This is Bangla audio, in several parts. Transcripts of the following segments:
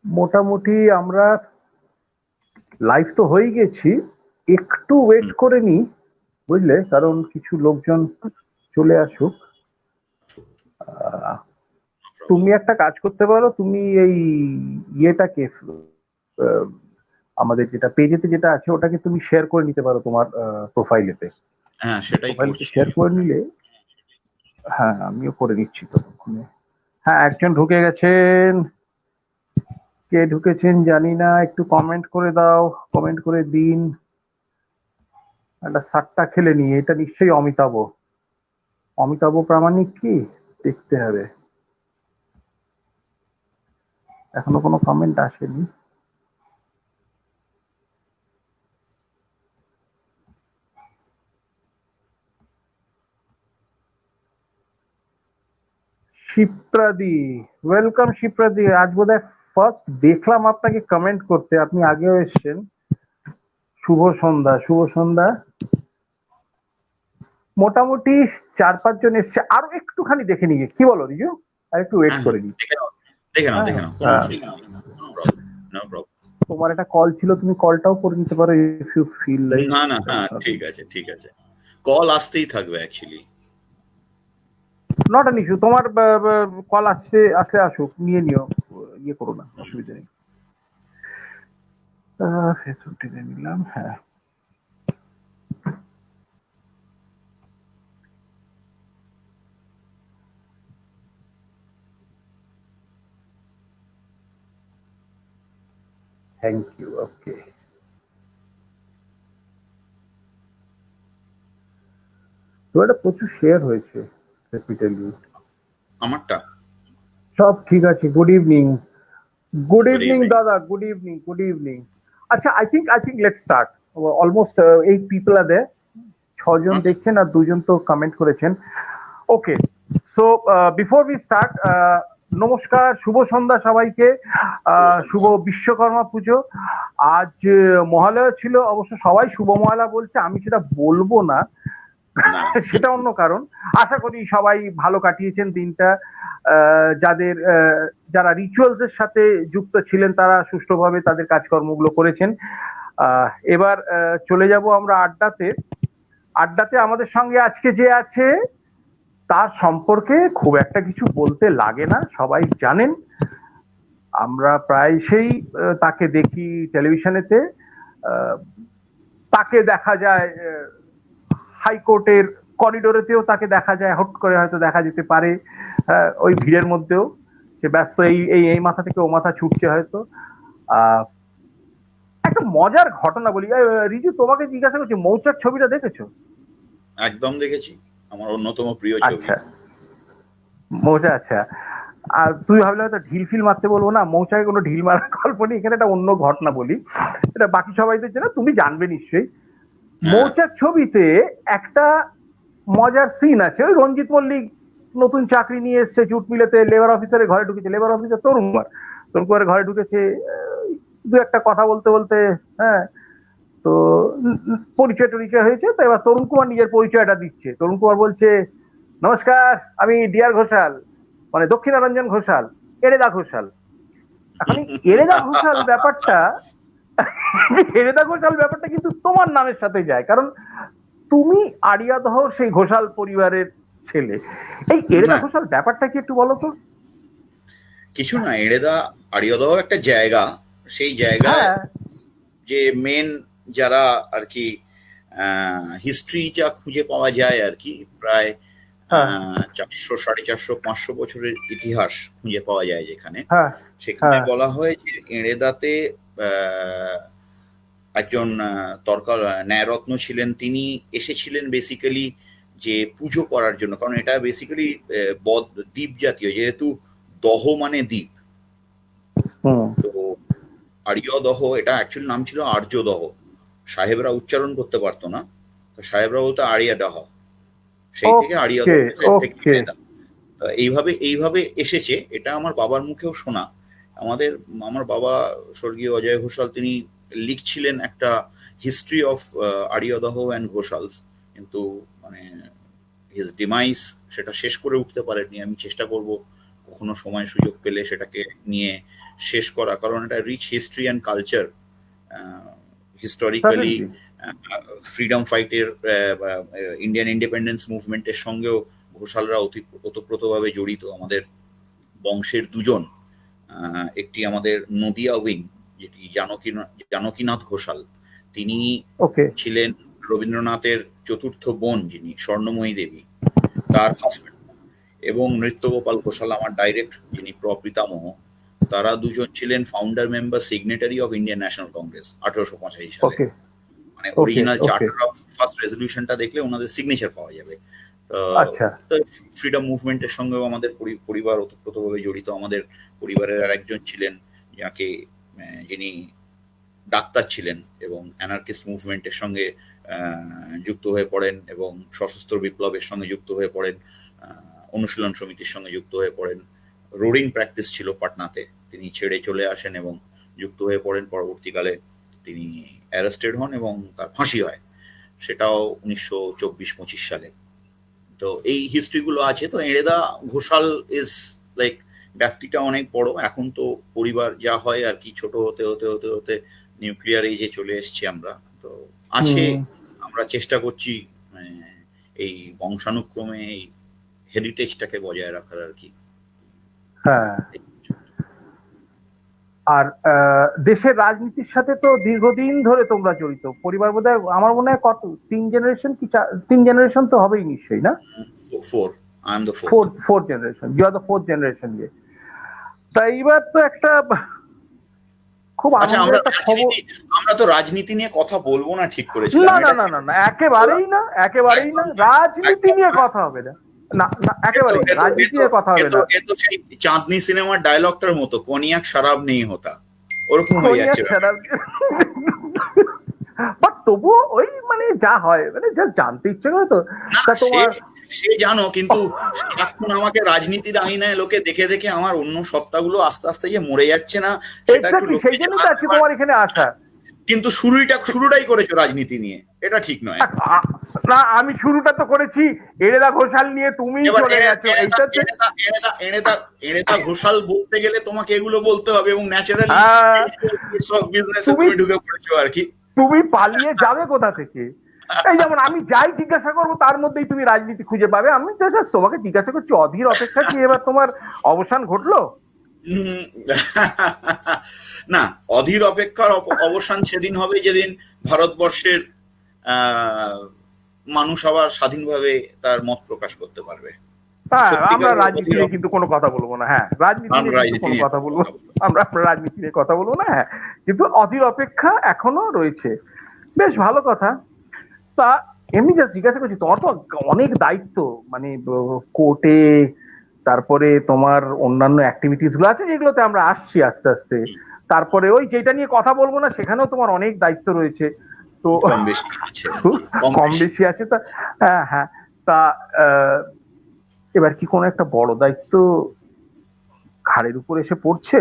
মোটামুটি আমরা লাইভ তো হয়ে গেছি, একটু ওয়েট করে নি বুঝলে, কারণ কিছু লোকজন চলে আসুক। তুমি একটা কাজ করতে পারো, তুমি এই ইয়েটাকে আমাদের যেটা পেজেতে যেটা আছে ওটাকে তুমি শেয়ার করে নিতে পারো তোমার প্রোফাইলেতে। হ্যাঁ, সেটাই করছি। শেয়ার করে নিলে, হ্যাঁ আমিও করে নিচ্ছি তো। হ্যাঁ, একজন ঢুকে গেছেন, কে ঢুকেছেন জানি না, একটু কমেন্ট করে দাও, কমেন্ট করে দিন। একটা সাট্টা খেলে নি, এটা নিশ্চয়ই অমিতাভ, অমিতাভ প্রামাণিক কি দেখতে হবে। এখনো কোনো কমেন্ট আসেনি। শিপ্রাদি, ওয়েলকাম শিপ্রাদি। আজ বোধহয় ফার্স্ট দেখলাম আপনাকে কমেন্ট করতে, আপনি আগেও এসেছেন। শুভ সন্ধ্যা, শুভ সন্ধ্যা। মোটামুটি 4-5 জন এসছে, আরো একটুখানি দেখে নিয়ে, কি বলো রিজু? আর একটু ওয়েট করে নি। দেখে নাও, কোনো অসুবিধা নেই, নো প্রবলেম। তোমার একটা কল ছিল, তুমি কলটাও করে নিতে পারো ইফ ইউ ফিল লাইক। না, ঠিক আছে, কল আসতেই থাকবে অ্যাকচুয়ালি, নট অ্যান ইস্যু। তোমার কল আসছে, আসলে আসুক, নিয়ে নিও, ইয়ে করো না, অসুবিধা নেই। ফেসবুক থেকে নিলাম, হ্যাঁ। Thank you. ওকে, তো এটা প্রচুর শেয়ার হয়েছে। আমারটা সব ঠিক আছে। গুড ইভিনিং, গুড ইভিনিং দাদা, গুড ইভিনিং, গুড ইভিনিং। আচ্ছা, I think let's start. Almost 8 people are there. 6 জন দেখছেন আর 2 জন তো কমেন্ট করেছেন। Okay, so before we start, নমস্কার, শুভ সন্ধ্যা সবাইকে। শুভ বিশ্বকর্মা পুজো। আজ মহালয়া ছিল, অবশ্য সবাই শুভ মহালয়া বলছে, আমি সেটা বলবো না, সেটা অন্য কারণ। আশা করি সবাই ভালো কাটিয়েছেন দিনটা। যারা রিচুয়ালস এর সাথে যুক্ত ছিলেন তারা সুষ্ঠুভাবে তাদের কাজকর্মগুলো করেছেন। এবার চলে যাব আমরা আড্ডাতে। আড্ডাতে আমাদের সঙ্গে আজকে যে আছে তার সম্পর্কে খুব একটা কিছু বলতে লাগে না, সবাই জানেন। আমরা প্রায়শই তাকে দেখি টেলিভিশনেতে, তাকে দেখা যায় হাইকোর্টের করিডোরেতেও তাকে দেখা যায়, হট করে হয়তো দেখা যেতে পারে ওই ভিড়ের মধ্যেও। সে ব্যস্ত, এই মাথা থেকে ও মাথা ছুটছে হয়তো। একটা মজার ঘটনা বলি, রিজু তোমাকে জিজ্ঞাসা করছি, মৌচাক ছবিটা দেখেছো? একদম দেখেছি, আমার অন্যতম প্রিয় ছবি। আচ্ছা, মৌচাক, আচ্ছা। আর তুই ভাবলে হয়তো ঢিল ফিল মারতে বলবো, না, মৌচাকে কোনো ঢিল মারার গল্প নেই, এখানে একটা অন্য ঘটনা বলি, এটা বাকি সবাইদের জন্য, তুমি জানবে নিশ্চয়ই। মৌচাক ছবিতে একটা মজার সিন আছে। ওই রঞ্জিত মল্লিক নতুন চাকরি নিয়ে এসছে জুট মিলেতে, লেবার অফিসারের ঘরে ঢুকেছে, লেবার অফিসার তরুণ কুমারের ঘরে ঢুকেছে, দু একটা কথা বলতে বলতে, হ্যাঁ, তো পরিচয় হয়েছে। তো এবার তরুণ কুমার নিজের পরিচয়টা দিচ্ছে। তরুণ কুমার বলছে, নমস্কার, আমি ডিআর ঘোষাল, মানে দক্ষিণারঞ্জন ঘোষাল, এরেদা ঘোষাল। এখন এরেদা ঘোষাল ব্যাপারটা, এরেদা ঘোষাল ব্যাপারটা কিন্তু তোমার নামের সাথে যায়, কারণ তুমি আরিয়াদহ সেই ঘোষাল পরিবারের ছেলে। এই এরেদা ঘোষাল ব্যাপারটা কি একটু বলো তো? কিছু না, এরেদা আরিয়াদহ একটা জায়গা, সেই জায়গায় যে মেন যারা আর কি হিস্ট্রি যা খুঁজে পাওয়া যায় আর কি, প্রায় 400, 450, 500 বছরের ইতিহাস খুঁজে পাওয়া যায় যেখানে, সেখানে বলা হয় যে এড়েদাতে একজন ন্যায়রত্ন ছিলেন, তিনি এসেছিলেন বেসিক্যালি যে পুজো করার জন্য, কারণ এটা বেসিক্যালি দ্বীপ জাতীয়, যেহেতু দহ মানে দ্বীপ, তো আর্যদহ, এটা অ্যাকচুয়ালি নাম ছিল আর্যদহ। সাহেবরা উচ্চারণ করতে পারতো না, তো সাহেবরা বলতো আরিয়াদহ, সেই থেকে আরিয়াদহ থেকে এড়েদা। এইভাবে এসেছে। এটা আমার বাবার মুখেও শোনা। আমার বাবা স্বর্গীয় অজয় ঘোষাল, তিনি লিখছিলেন একটা হিস্ট্রি অফ আরিয়াদহ অ্যান্ড ঘোষালস, কিন্তু মানে হিজ ডিমাইস সেটা শেষ করে উঠতে পারেননি। আমি চেষ্টা করব কখনো সময় সুযোগ পেলে সেটাকে নিয়ে শেষ করা, কারণ এটা rich history and culture. Historically certainly. Freedom ফাইটের, ইন্ডিয়ান ইন্ডিপেন্ডেন্স মুভমেন্টের সঙ্গেও ঘোষালরা ওতপ্রোতভাবে জড়িত। আমাদের বংশের দুজন, একটি আমাদের নদিয়া উইং, যেটি জানকীনাথ ঘোষাল, তিনি ওকে। ছিলেন রবীন্দ্রনাথের চতুর্থ বোন, যিনি স্বর্ণময়ী দেবী, তার হাজবেন্ড, এবং নৃত্যগোপাল ঘোষাল আমার ডাইরেক্ট, যিনি প্রপিতামহ, তারা দুজন ছিলেন founder member, signatory of Indian National Congress 1885 সালে। ওকে। মানে okay. Original okay. Charter of first রেজলিউশনটা দেখলে ওনাদের সিগনেচার পাওয়া যাবে। আচ্ছা। তো ফ্রিডম মুভমেন্টের সঙ্গেও আমাদের পরিবার ওতপ্রোতভাবে জড়িত। আমাদের পরিবারের আরেকজন ছিলেন, যাকে যিনি ডাক্তার ছিলেন এবং অ্যানার্কিস্ট মুভমেন্টের সঙ্গে যুক্ত হয়ে পড়েন এবং সশস্ত্র বিপ্লবের সঙ্গে যুক্ত হয়ে পড়েন, অনুশীলন সমিতির সঙ্গে যুক্ত হয়ে পড়েন। রোডিং প্র্যাকটিস ছিল পাটনাতে, তিনি ছেড়ে চলে আসেন এবং যুক্ত হয়ে পড়েন। পরবর্তীকালে তিনি অ্যারেস্টেড হন এবং তার ফাঁসি হয়, সেটাও 1924-25 সালে। তো এই হিস্ট্রিগুলো আছে। তো এড়েদা ঘোষাল ইজ লাইক, ব্যাপ্তিটা অনেক বড়। এখন তো পরিবার যা হয় আর কি, ছোট হতে হতে হতে হতে নিউক্লিয়ার এজে চলে এসেছি আমরা। তো আছে, আমরা চেষ্টা করছি এই বংশানুক্রমে এই হেরিটেজটাকে বজায় রাখার আর কি। হ্যাঁ। আর দেশের রাজনীতির সাথে তো দীর্ঘদিন ধরে তোমরা জড়িত। পরিবার বোধহয় আমার মনে হয় কত, 3 জেনারেশন কি 3 জেনারেশন তো হবেই নিশ্চয়ই, না? 4, I am the fourth generation, you are the fourth generation. তা এইবার তো একটা খুব আচ্ছা, আনন্দের একটা খবর। আমরা তো রাজনীতি নিয়ে কথা বলবো না ঠিক না করেছিলাম। না না না না, একেবারেই না, একেবারেই না, রাজনীতি নিয়ে কথা হবে না। না না, একেবারেই না, রাজনীতি নিয়ে কথা হবে না। এ তো সেই চাঁদনি সিনেমার ডায়লগটার মতো, কোনিয়াক শরাব নেই হতা, ওরকম হয়ে যাচ্ছে। বাট তবুও ওই মানে যা হয়, মানে জাস্ট জানতে ইচ্ছে করে তো। তা তোমার সে জানো, কিন্তু এখন আমাকে রাজনীতির আঙিনায় লোকে দেখে দেখে আমার অন্য সত্তাগুলো আস্তে আস্তে যে মরে যাচ্ছে না, সেটা একটু এক্স্যাক্টলি, সেই জন্যই তো আজকে তোমার এখানে আসা। কিন্তু শুরুটাই করেছো রাজনীতি নিয়ে, এটা ঠিক নয়। না, আমি শুরুটা তো করেছি এড়েদা ঘোষাল নিয়ে, তুমি চলে গেছো। এইটা এড়েদা ঘোষাল বলতে গেলে তোমাকে এগুলো বলতে হবে, এবং ন্যাচারালি বিজনেসে তুমি ঢুকে পড়েছো আর কি। তুমি পালিয়ে যাবে কোথা থেকে? এই যেমন আমি যাই জিজ্ঞাসা করবো তার মধ্যেই তুমি রাজনীতি খুঁজে পাবে। আমি জাস্ট তোমাকে জিজ্ঞাসা করছি, অধীর অপেক্ষা কি এবার তোমার অবসান ঘটলো? না, অধীর অপেক্ষার অবসান সেদিন হবে যেদিন ভারতবর্ষের মানুষ আবার স্বাধীনভাবে তার মত প্রকাশ করতে পারবে। আমরা রাজনীতি নিয়ে কিন্তু কোনো কথা বলবো না। হ্যাঁ, রাজনীতি নিয়ে কোনো কথা বলবো, আমরা রাজনীতি নিয়ে কথা বলবো না। হ্যাঁ, কিন্তু অধীর অপেক্ষা এখনো রয়েছে, বেশ ভালো কথা। তা এমনি জাস্ট জিজ্ঞাসা করছি, তোমার তো অনেক দায়িত্ব, মানে কোর্টে, তারপরে তোমার অন্যান্য অ্যাক্টিভিটিস গুলো আছে যেগুলোতে আমরা আসছি আস্তে আস্তে, তারপরে ওই যেটা নিয়ে কথা বলবো না সেখানেও তোমার অনেক দায়িত্ব রয়েছে। তো কম বেশি আছে। তা হ্যাঁ হ্যাঁ, তা এবার কি কোনো একটা বড় দায়িত্ব ঘাড়ের উপর এসে পড়ছে?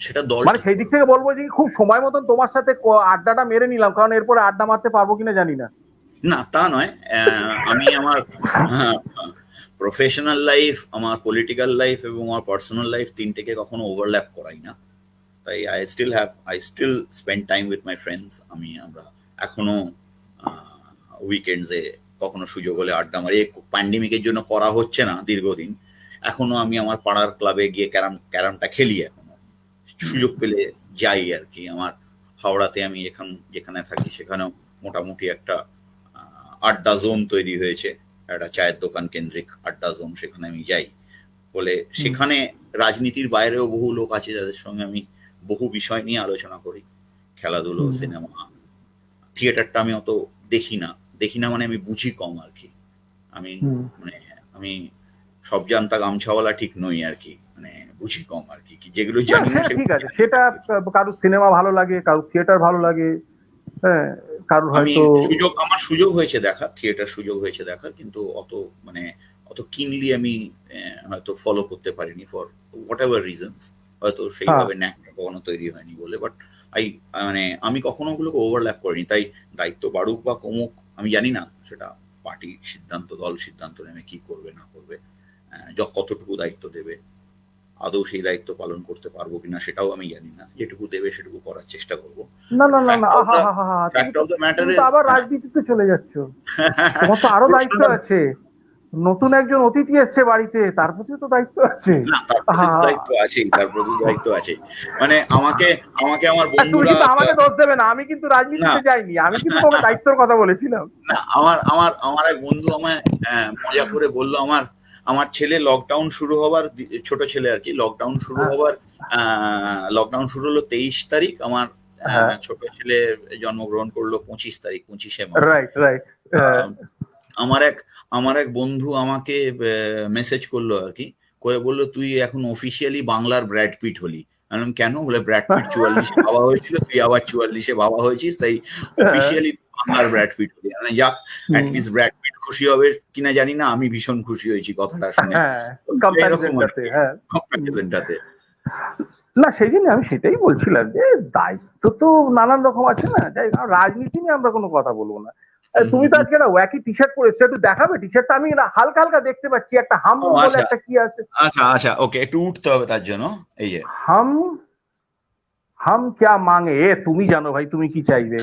সেটা দল, মানে সেই দিক থেকে বলবো যে খুব সময় মতন তোমার সাথে আড্ডাটা মেরে নিলাম, কারণ এরপরে আড্ডা মারতে পারবো কিনা জানি না। না, তা নয়। আমি আমার প্রফেশনাল লাইফ, আমার পলিটিক্যাল লাইফ এবং আমার পার্সোনাল লাইফ তিনটেকে কখনো ওভারল্যাপ করাই না। তাই I still spend time with my friends. আমরা এখনো উইকেন্ডসে কখনো সুযোগ হলে আড্ডা মারি। প্যান্ডেমিকের জন্য করা হচ্ছে না দীর্ঘদিন। এখনো আমি আমার পাড়ার ক্লাবে গিয়ে ক্যারামটা খেলি, এখনো সুযোগ পেলে যাই আর কি। আমার হাওড়াতে আমি যেখানে থাকি সেখানেও মোটামুটি একটা আড্ডা জোন তৈরি হয়েছে, একটা চায়ের দোকান কেন্দ্রিক আড্ডা জোন, সেখানে আমি যাই। ফলে সেখানে রাজনীতির বাইরেও বহু লোক আছে যাদের সঙ্গে আমি বহু বিষয় নিয়ে আলোচনা করি। খেলাধুলো, সিনেমা, থিয়েটারটা আমি অত দেখি না মানে আমি বুঝি কম আর কি। আমি সব জানতা গামছাওয়ালা ঠিক নই আর কি, মানে বুঝি কম আর কি, যেগুলো জানি না। ঠিক আছে, সেটা কারোর সিনেমা ভালো লাগে, কারোর থিয়েটার ভালো লাগে, হ্যাঁ, কারোর হয়তো আমার সুযোগ হয়েছে দেখার, থিয়েটার সুযোগ হয়েছে দেখার, কিন্তু অত কিনলি আমি হয়তো ফলো করতে পারিনি ফর হোয়াট এভার রিজনস। হয়তো সেইভাবে ন্যাকটা কখনো তৈরি হয়নি বলে। বাট মানে আমি কখনো ওগুলোকে ওভারল্যাপ করিনি। তাই দায়িত্ব বাড়ুক বা কমুক আমি জানি না, সেটা পার্টি সিদ্ধান্ত, দল সিদ্ধান্ত নেবে কি করবে না করবে, কতটুকু দায়িত্ব দেবে। আদৌ সেই দায়িত্ব পালন করতে পারবো কিনা সেটাও আমি জানি না। যেটুকু দেবে সেটুকু করার চেষ্টা করবো। না না না না, ফ্যাক্ট অফ আহা দ্য হা হা হা, ফ্যাক্ট অফ দ্য ম্যাটার তুমি তো ইজ, আবার রাজনীতিতে চলে যাচ্ছ। তোমার তো আরো দায়িত্ব প্রশ্নটা আছে। নতুন একজন অতিথি এসছে বাড়িতে, তার প্রতিও তো দায়িত্ব আছে। না, তার প্রতি হা, তো দায়িত্ব আছেই, তার প্রতি দায়িত্ব আছে। মানে আমাকে আমাকে আমার তুমি বন্ধুরা কিন্তু আমাকে দোষ দেবে না, আমি কিন্তু না রাজনীতিতে যাইনি, আমি কিন্তু তোমাকে দায়িত্বের কথা বলেছিলাম। না আমার আমার আমার এক বন্ধু আমায় মজা করে বললো, আমার আমার ছেলে লকডাউন শুরু হবার ছোট ছেলে আর কি, হ্যাঁ লকডাউন শুরু হলো 23 তারিখ, আমার হ্যাঁ, ছোট ছেলে জন্মগ্রহণ করলো 25 তারিখ, 25শে মার্চ। Right right. আহ, আমার এক আমার এক বন্ধু আমাকে মেসেজ করলো আর কি, করে বললো তুই এখন অফিসিয়ালি বাংলার ব্র্যাড পিট হলি। আমি বললাম কেন? বলে ব্র্যাড পিট 44-এ বাবা হয়েছিল, তুই আবার 44-এ বাবা হয়েছিস, তাই অফিসিয়ালি বাংলার ব্র্যাড পিট হলি। মানে যাক, অ্যাটলিস্ট ব্র্যাড পিট খুশি হবে কিনা জানি না, আমি ভীষণ খুশি হয়েছি কথাটা শুনে। হ্যাঁ, এরকম আর কম্প্যারিজনটাতে, কি, হ্যাঁ। কম্প্যারিজনটাতে। না সেই জন্য আমি সেটাই বলছিলাম যে দায়িত্ব তো নানান রকম আছে না, যাই হোক, রাজনীতি নিয়ে আমরা কোনো কথা বলবো না। তুমি তো আজকে একটা ওয়াকি টি শার্ট পরেছো, একটু দেখাবে টি শার্টটা? আমি না হালকা হালকা দেখতে পাচ্ছি একটা হাম ও বলে আচ্ছা একটা কি আছে। আচ্ছা আচ্ছা, ওকে, একটু উঠতে হবে তার জন্য। এই যে হাম, হাম ক্যা মাঙ্গে, এ তুমি জানো ভাই তুমি কি চাইবে।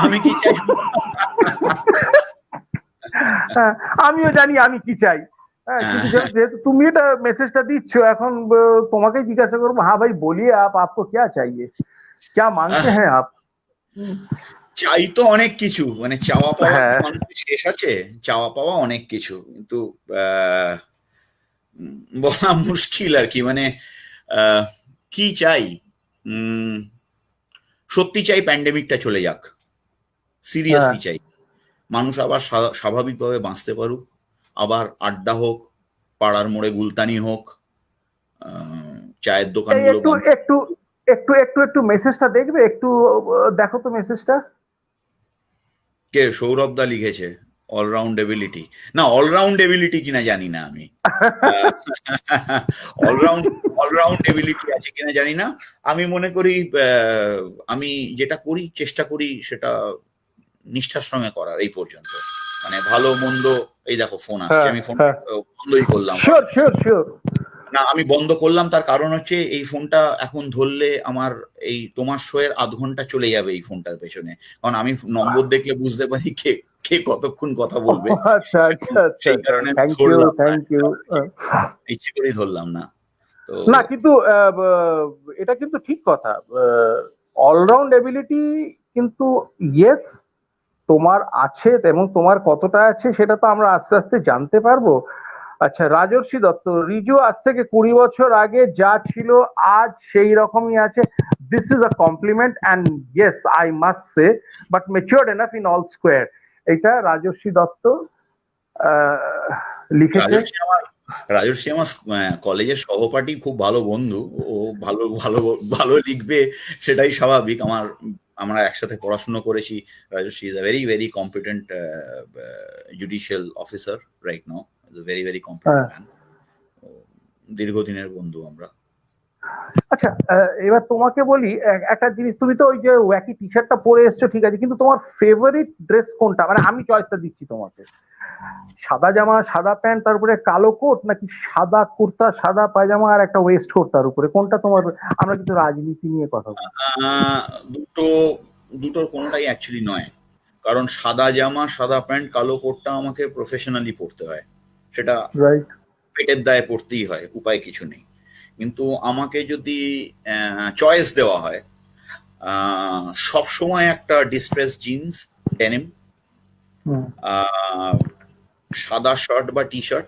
আমি কি চাই। হ্যাঁ, আমিও জানি আমি কি চাই। হ্যাঁ, কিন্তু যেহেতু তুমি এটা মেসেজটা দিচ্ছ, এখন তোমাকে জিজ্ঞাসা করবো, হ্যাঁ ভাই বলিয়ে আপ আপকো ক্যা চাইয়ে, ক্যা মাংতে হ্যাঁ আপ। চাই তো অনেক কিছু, মানে চাওয়া পাওয়া কি হ্যাঁ মানুষের শেষ আছে? চাওয়া পাওয়া অনেক কিছু, কিন্তু আহ, বলা মুশকিল আর কি। মানে আহ, কি চাই? উম, সত্যি চাই প্যান্ডেমিকটা চলে যাক, হ্যাঁ, সিরিয়াসলি চাই। মানুষ আবার স্বাভাবিকভাবে বাঁচতে পারুক, আবার আড্ডা হোক, পাড়ার মোড়ে গুলতানি হোক, চায়ের এই দোকানগুলো একটু বন্ধ। একটু একটু একটু একটু মেসেজটা দেখবে একটু, দেখো তো মেসেজটা। কে? সৌরভ দা লিখেছে অলরাউন্ড এবিলিটি। না, অলরাউন্ড এবিলিটি কিনা জানি না আমি। অলরাউন্ড অলরাউন্ড এবিলিটি আছে কিনা জানি না। আমি মনে করি আমি যেটা করি চেষ্টা করি সেটা নিষ্ঠার সঙ্গে করার, এই পর্যন্ত। মানে ভালো মন্দ, এই দেখো ফোন আসছে, হ্যাঁ আমি ফোন হ্যাঁ, বন্ধই করলাম। Sure sure sure. না, আমি বন্ধ করলাম, তার কারণ হচ্ছে এই ফোনটা এখন ধরলে আমার এই তোমার শোয়ের 0.5 ঘন্টা চলে যাবে এই ফোনটার পেছনে। কারণ আমি নম্বর দেখলে বুঝতে পারি কে কে কতক্ষণ কথা বলবে। আচ্ছা এখন আচ্ছা আচ্ছা সেই আচ্ছা, কারণে আমি থ্যাংক ইউ ধরলাম না, থ্যাংক ইউ। ইচ্ছে করেই ধরলাম না। তো না কিন্তু এটা কিন্তু ঠিক কথা, অলরাউন্ড এবিলিটি কিন্তু ইয়েস তোমার আছে, এবং তোমার কতটা আছে সেটা তো আমরা আস্তে আস্তে জানতে পারবো। আচ্ছা, রাজর্ষি দত্ত, রিজু আজ থেকে 20 বছর আগে যা ছিল আজ সেই রকমই আছে। This is a complement and yes I must say, but matured enough in all square. এটা রাজর্ষি দত্ত আহ, লিখেছে। রাজর্ষি আমার রাজর্ষি আমার কলেজের সহপাঠী, খুব ভালো বন্ধু। ও ভালো ভালো ভালো লিখবে, সেটাই স্বাভাবিক। আমরা একসাথে পড়াশুনো করেছি। Rajarshi is a very very competent judicial officer right now, very very competent হ্যাঁ, ম্যান। দীর্ঘদিনের বন্ধু আমরা। আচ্ছা, এবার তোমাকে বলি একটা জিনিস, তুমি তো ওই যে ওয়াকি টি শার্টটা পরে এসছো ঠিক আছে, কিন্তু তোমার ফেভারিট ড্রেস কোনটা? মানে আমি চয়েসটা দিচ্ছি তোমাকে, সাদা জামা সাদা প্যান্ট তার উপরে কালো কোট, নাকি সাদা কুর্তা সাদা পায়জামা আর একটা ওয়েস্ট কোট তার উপরে, কোনটা তোমার? আমরা কিন্তু রাজনীতি নিয়ে কথা বলছি। আহ, দুটো দুটোর কোনোটাই অ্যাকচুয়ালি নয়। কারণ সাদা জামা সাদা প্যান্ট কালো কোটটা আমাকে প্রফেশনালি পড়তে হয়, সেটা রাইট। পেটের দায়ে পড়তেই হয়, উপায় কিছু নেই। কিন্তু আমাকে যদি চয়েস দেওয়া হয়, সব সময় একটা ডিস্ট্রেস জিন্স, ডেনিম, হুম। সাদা শার্ট বা টি শার্ট,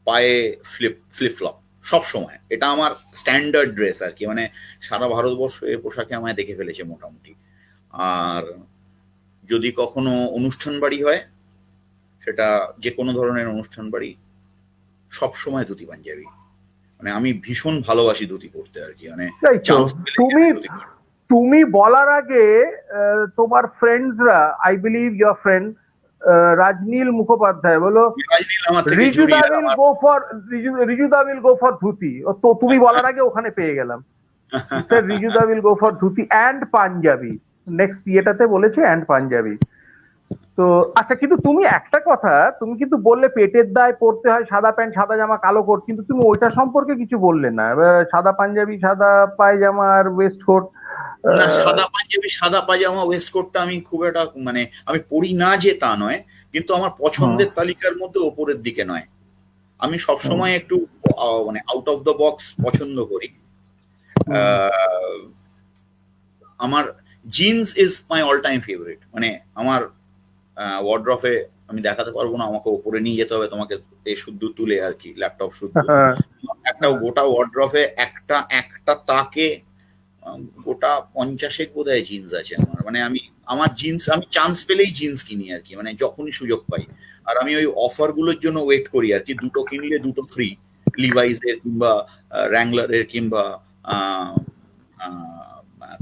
পায়ে ফ্লিপ ফ্লপ, সব সময়। এটা আমার স্ট্যান্ডার্ড ড্রেস আর কি। মানে সারা ভারতবর্ষ এই পোশাকে আমায় দেখে ফেলেছে মোটামুটি। আর যদি কখনো অনুষ্ঠান বাড়ি হয়, সেটা যে কোনো ধরনের অনুষ্ঠান বাড়ি, সব সময় ধুতি পাঞ্জাবি। মানে আমি ভীষণ ভালোবাসি ধুতি পরতে আর কি। মানে তাই তো। চান্স পেলে তুমি ধুতি পরি। তুমি বলার আগে তোমার ফ্রেন্ডসরা, I believe your friend Rajneel Mukhopadhyay বলো, রাজনীল আমার থেকে রিজুদা জুনিয়র উইল আমার। গো ফর, রিজুদা উইল গো ফর ধুতি। তো তুমি বলার আগে ওখানে পেয়ে গেলাম। স্যার রিজুদা will go for dhoti and panjabi, next ইয়েটাতে বলেছে অ্যান্ড পাঞ্জাবি। তো আচ্ছা, কিন্তু তুমি একটা কথা, তুমি কিন্তু বললে পেটের দায় পড়তে হয় সাদা প্যান্ট সাদা জামা কালো কোট, কিন্তু তুমি ওইটা সম্পর্কে কিছু বললে না। এবার সাদা পাঞ্জাবি সাদা পায়জামা আর ওয়েস্ট কোট। না, সাদা পাঞ্জাবি সাদা পাজামা ওয়েস্ট কোটটা আমি খুব একটা মানে আমি পরি না যে তা নয়, কিন্তু আমার হুম পছন্দের তালিকার মধ্যে ওপরের দিকে নয়। আমি হুম সবসময় একটু মানে আউট অফ দ্য বক্স পছন্দ করি। হুম আহ, আমার jeans is my all time favourite. মানে আমার ওয়ার্ড্রফে আমি দেখাতে পারবো না, আমাকে ওপরে নিয়ে যেতে হবে তোমাকে, এই শুদ্ধ তুলে আর কি, ল্যাপটপ শুদ্ধ। একটা গোটা ওয়ার্ড্রফে একটা একটা তাকে গোটা 50 বোধহয় জিন্স আছে আমার। মানে আমার জিন্স, আমি চান্স পেলেই জিন্স কিনি আর কি, মানে যখনই সুযোগ পাই। আর আমি ওই অফার গুলোর জন্য ওয়েট করি আর কি, দুটো কিনলে দুটো ফ্রি, লিভাইস এর কিংবা র্যাংলার এর কিংবা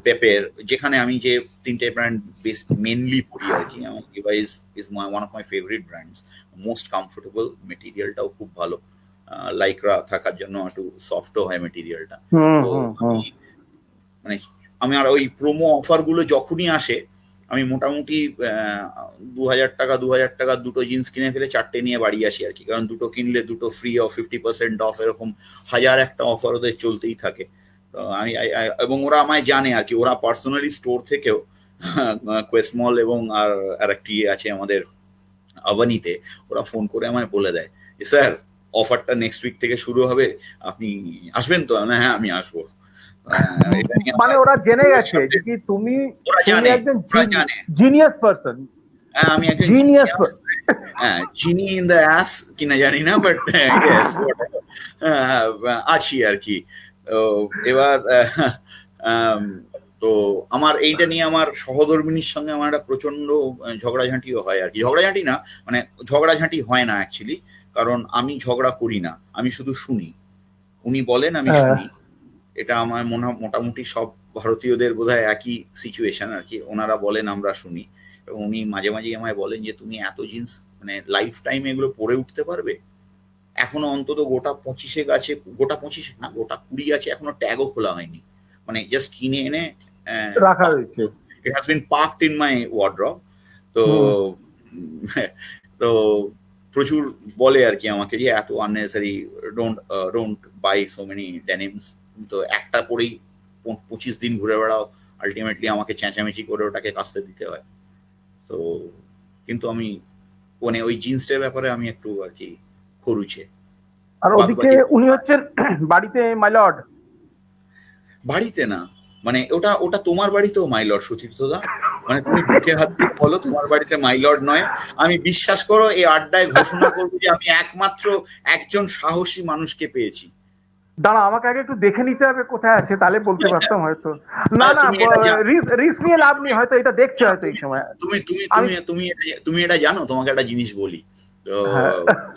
পেপের, যেখানে আমি যে তিনটে ব্র্যান্ড বেশ মেনলি পড়ি আর কি। আমার Levi's is one of my favourite brands, most comfortable, মেটেরিয়ালটাও খুব ভালো, লাইকরা থাকার জন্য একটু সফটও হয় মেটেরিয়ালটা। হুম তো হুম আমি হুম মানে আমি আর ওই প্রোমো অফার গুলো যখনই আসে, আমি মোটামুটি 2000 টাকা 2000 টাকা দুটো জিন্স কিনে ফেলে চারটে নিয়ে বাড়ি আসি আর কি, কারণ দুটো কিনলে দুটো ফ্রি অফ, 50% অফ, এরকম হাজার একটা অফার ওদের চলতেই থাকে। তো এবং ওরা আমায় জানে আর কি, ওরা পার্সোনালি স্টোর থেকেও কোয়েস্ট মল এবং আর একটি আছে আমাদের আবানিতে, ওরা ফোন করে আমায় বলে দেয় যে স্যার, অফারটা নেক্সট উইক থেকে শুরু হবে, আপনি আসবেন তো? না, হ্যাঁ আমি আসবো। এটা নিয়ে মানে আমার ওরা জেনে ওদের গেছে সাথে, যে কি তুমি ওরা তুমি জানে, একজন ওরা জানে, জিনিয়াস পারসন। হ্যাঁ আমি একজন জিনিয়াস। জিনিয়াস। হ্যাঁ, চিনি ইন দ্য অ্যাস কিনা জানি না, বাট ইয়েস আছি আর কি। তো এবার আম, তো আমার এইটা নিয়ে আমার সহধর্মিনীর সঙ্গে আমার একটা প্রচন্ড ঝগড়াঝাঁটিও হয় আর কি। ঝগড়াঝাঁটি না, মানে ঝগড়াঝাঁটি হয় না অ্যাকচুয়ালি, কারণ আমি ঝগড়া করি না, আমি শুধু শুনি। উনি বলেন, আমি শুনি। এটা আমার মনে হয় মোটামুটি সব ভারতীয়দের বোধহয় একই সিচুয়েশন আর কি, ওনারা বলেন আমরা শুনি। এবং উনি মাঝে মাঝে আমায় বলেন যে তুমি এত জিন্স মানে লাইফ টাইম এগুলো পরে উঠতে পারবে? এখনো অন্তত গোটা 25 গাছে, গোটা 25 না গোটা 20 আছে, এখনো ট্যাগও খোলা হয়নি, মানে জাস্ট কিনে এনে রাখা হয়েছে। It has been parked in my wardrobe. তো হুম তো প্রচুর বলে আর কি আমাকে যে এত unnecessary, don't don't by so many denims. তো একটা পরেই 25 দিন ঘুরে বেড়াও, আলটিমেটলি আমাকে চেঁচামেচি করে ওটাকে কাচতে দিতে হয়। তো কিন্তু আমি মানে ওই জিন্সটার ব্যাপারে আমি একটু আর কি খরুচে। আর বাদ ওদিকে বাকি উনি হচ্ছেন বাড়িতে মাই লর্ড। বাড়িতে না, মানে ওটা ওটা তোমার বাড়িতেও মাইলর সুতীর্থদা, মানে তুমি বুকে হাত দিয়ে বলো তোমার বাড়িতে মাইলর নয়। আমি বিশ্বাস করো এই আড্ডায় ঘোষণা করবো যে আমি একমাত্র একজন সাহসী মানুষকে পেয়েছি। দাঁড়া, আমাকে আগে একটু দেখে নিতে হবে কোথায় আছে, তাহলে বলতে পারতাম হয়তো। না না, তুমি এটা রিস্ক নিয়ে লাভ নেই, হয়তো এটা দেখছে না, হয়তো এই সময়। তুমি তুমি আমি তুমি তুমি তুমি এটা জানো, তোমাকে একটা জিনিস বলি। তো হ্যাঁ।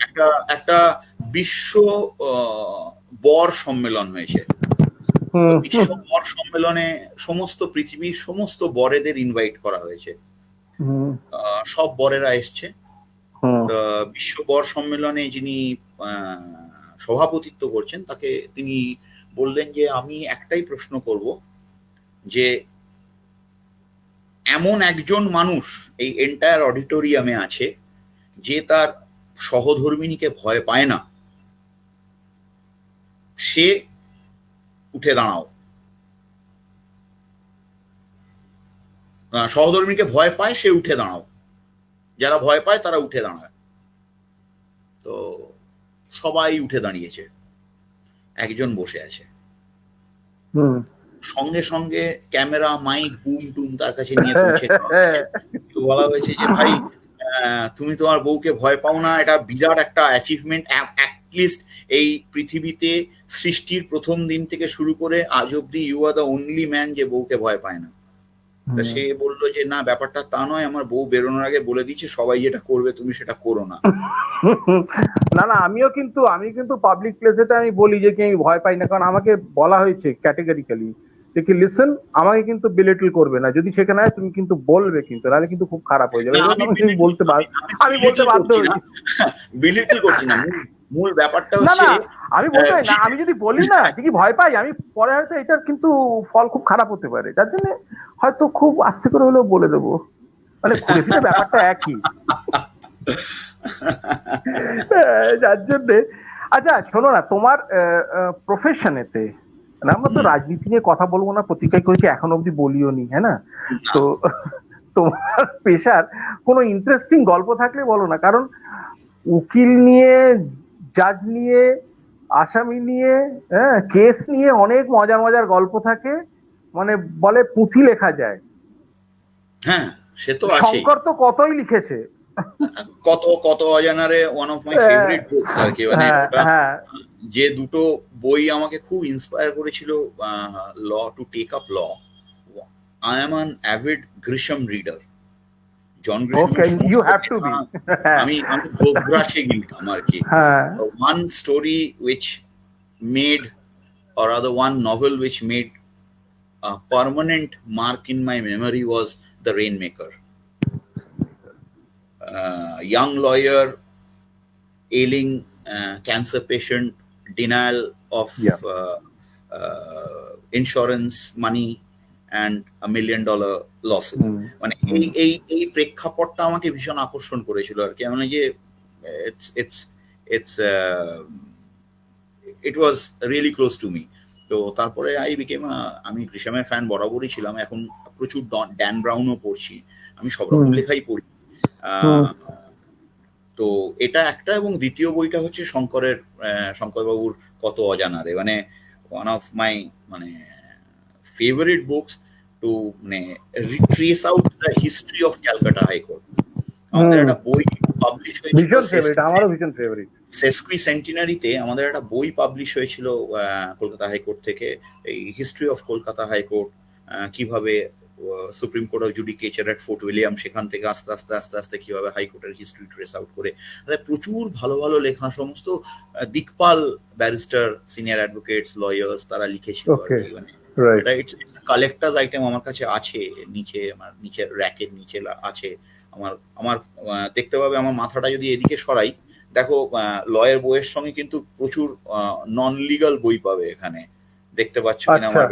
একটা একটা বিশ্ব আহ, বর সম্মেলন হয়েছে। তো হুম বিশ্ব বর সম্মেলনে সমস্ত পৃথিবীর সমস্ত বরেদের ইনভাইট করা হয়েছে। হুম সব বরেরা এসছে। হুম বিশ্ব বর সম্মেলনে যিনি সভাপতিত্ব করছেন, তাকে তিনি বললেন যে আমি একটাই প্রশ্ন করব, যে এমন একজন মানুষ এই এন্টায়ার অডিটোরিয়ামে আছে যে তার সহধর্মিণীকে ভয় পায় না, সে উঠে দাঁড়াও। সহধর্মিণীকে ভয় পায়, সে উঠে দাঁড়াও। যারা ভয় পায় তারা উঠে দাঁড়ায়। তো সবাই উঠে দাঁড়িয়েছে, একজন বসে আছে। হুম সঙ্গে সঙ্গে ক্যামেরা মাইক বুম টুম তার কাছে নিয়ে পৌঁছে দেওয়া হয়েছে। বলা হয়েছে যে ভাই, তুমি তোমার বউকে ভয় পাও না, এটা বিরাট একটা অ্যাচিভমেন্ট। অ্যাটলিস্ট এই পৃথিবীতে সৃষ্টির প্রথম দিন থেকে শুরু করে আজ অব্দি you are the only man যে বউকে ভয় পায় না। তা হুম। সে বললো যে না, ব্যাপারটা তা নয়, আমার বউ বেরোনোর আগে বলে দিচ্ছে সবাই যেটা করবে তুমি সেটা করো না। না না, আমি কিন্তু পাবলিক প্লেসেতে আমি বলি যে কি আমি ভয় পাই না, কারণ আমাকে বলা হয়েছে ক্যাটেগরিক্যালি যে কি লিসেন, আমাকে কিন্তু বিলিটল করবে না, যদি সেখানে হয় তুমি কিন্তু বলবে, কিন্তু নাহলে কিন্তু খুব খারাপ হয়ে যাবে। না, এবার আমি আমি বলতে আমি বলতে বাধ্য করছি না, হয়েছি। বিলিটল করছি না। মূল ব্যাপারটা না হচ্ছে না, আমি বলতে না, যে আমি যদি বলি না যে কি ভয় পাই, আমি পরে হয়তো এটার কিন্তু ফল খুব খারাপ হতে পারে, যার জন্য হয়তো খুব আস্তে করে হলেও বলে দেবো। মানে ঘুরে ফিরে ব্যাপারটা একই। যার জন্যে আচ্ছা শোনো না, তোমার প্রফেশনেতে, আমরা তো রাজনীতি নিয়ে কথা বলবো না, প্রতিজ্ঞা করেছি, এখন অব্দি বলিও নি, হ্যাঁ না? তো তোমার পেশার কোনো ইন্টারেস্টিং গল্প থাকলে বলো না, কারণ উকিল নিয়ে, জাজ নিয়ে, আসামি নিয়ে, হ্যাঁ, কেস নিয়ে অনেক মজার মজার গল্প থাকে, মানে বলে পুঁথি লেখা যায়। হ্যাঁ, সে তো আছেই। শঙ্কর তো কতই লিখেছে। কত কত অজানারে one of my favourite books আর কি, মানে হ্যাঁ ওটা হ্যাঁ। যে দুটো বই আমাকে খুব ইন্সপায়ার করেছিল law to take up law. I am an avid Grisham reader. John okay, গ্রিশামের ইউ সমস্ত হ্যাভ টু লেখা বি। আমি আমি গোগ্রাসে গিলতাম আর কি। হ্যাঁ। One story which made, or rather one novel which made a permanent mark in my memory was The Rainmaker. Young lawyer, ailing cancer patient, denial of Yeah. insurance money, and $1 million lawsuit. মানে এই এই এই প্রেক্ষাপটটা আমাকে ভীষণ আকর্ষণ করেছিল আর কি, মানে যে it's it's it's it was really close to me. তো তারপরে আমি গ্রিশামের ফ্যান বরাবরই ছিলাম, এখন প্রচুর ড্যান ব্রাউনও পড়ছি, আমি সব রকম লেখাই পড়ি। তো এটা একটা, এবং দ্বিতীয় বইটা হচ্ছে শঙ্করবাবুর কত অজানারে, মানে ওয়ান অফ মাই মানে ফেভারিট বুকস টু মানে trace out the history of Calcutta high court. আমাদের একটা বই পাবলিশ হয়েছিল, ভীষণ ফেভারিট, আমারও ভীষণ ফেভারিট। সেস্কুই সেন্টিনারিতে আমাদের একটা বই পাবলিশ হয়েছিল কলকাতা হাইকোর্ট থেকে, এই হিস্ট্রি অফ কলকাতা হাইকোর্ট, কিভাবে Supreme Court of Judicature at Fort William, সেখান থেকে আস্তে আস্তে আস্তে আস্তে কিভাবে হাইকোর্টের হিস্ট্রি ট্রেস আউট করে, প্রচুর ভালো ভালো লেখা, সমস্ত দিকপাল ব্যারিস্টার, সিনিয়র অ্যাডভোকেটস, লয়ার্স, তারা লিখেছিল আর কি। মানে এটা ইটস কালেক্টার্স আইটেম আমার কাছে আছে, নিচে আমার নিচের র্যাকের নিচে আছে। আমার আমার দেখতে পাবে, আমার মাথাটা যদি এদিকে সরাই, দেখো লয়ের বইয়ের সঙ্গে কিন্তু প্রচুর নন লিগাল বই পাবে এখানে, দেখতে পাচ্ছ কিনা আমার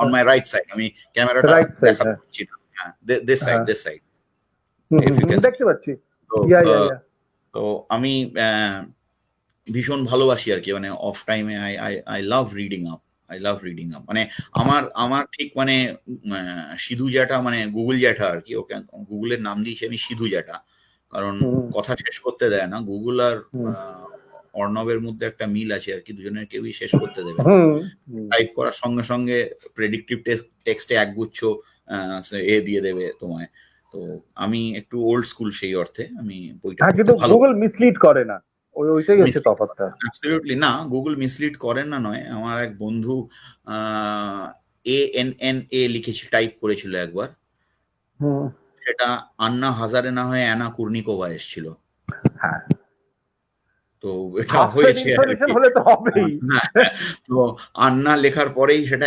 on my right side, আমি ক্যামেরাটা দেখাতে পাচ্ছি না, হ্যাঁ, this side দেখতে পাচ্ছি। তো আমি ভীষণ ভালোবাসি আর কি, মানে অফ টাইমে আই লাভ রিডিং আপ, মানে আমার ঠিক মানে সিধু জ্যাঠা, মানে গুগল জ্যাঠা আর কি, ওকে গুগলের নাম দিয়েছি আমি সিধু জ্যাঠা, কারণ কথা শেষ করতে দেয় না। গুগল আর অর্ণবের মধ্যে একটা মিল আছে আর কি, দুজনের কেউই শেষ করতে দেবে না। টাইপ করার সঙ্গে সঙ্গে প্রেডিক্টিভ টেক্সটে একগুচ্ছ দিয়ে দেবে তোমায়। তো আমি একটু ওল্ড স্কুল সেই অর্থে, আমি বইটা কিন্তু গুগল মিসলিড করে না, ওইটাই হচ্ছে তফাৎটা। অ্যাবসলিউটলি না, গুগল মিসলিড করেন না নয়। আমার এক বন্ধু ANNA লিখেছিল, টাইপ করেছিল একবার, সেটা আন্না হাজারে না হয় অ্যানা কুর্নিকোভা এসেছিল। হ্যাঁ, তো এটা হয়েছে হলে তো হবেই। তো আন্না লেখার পরেই সেটা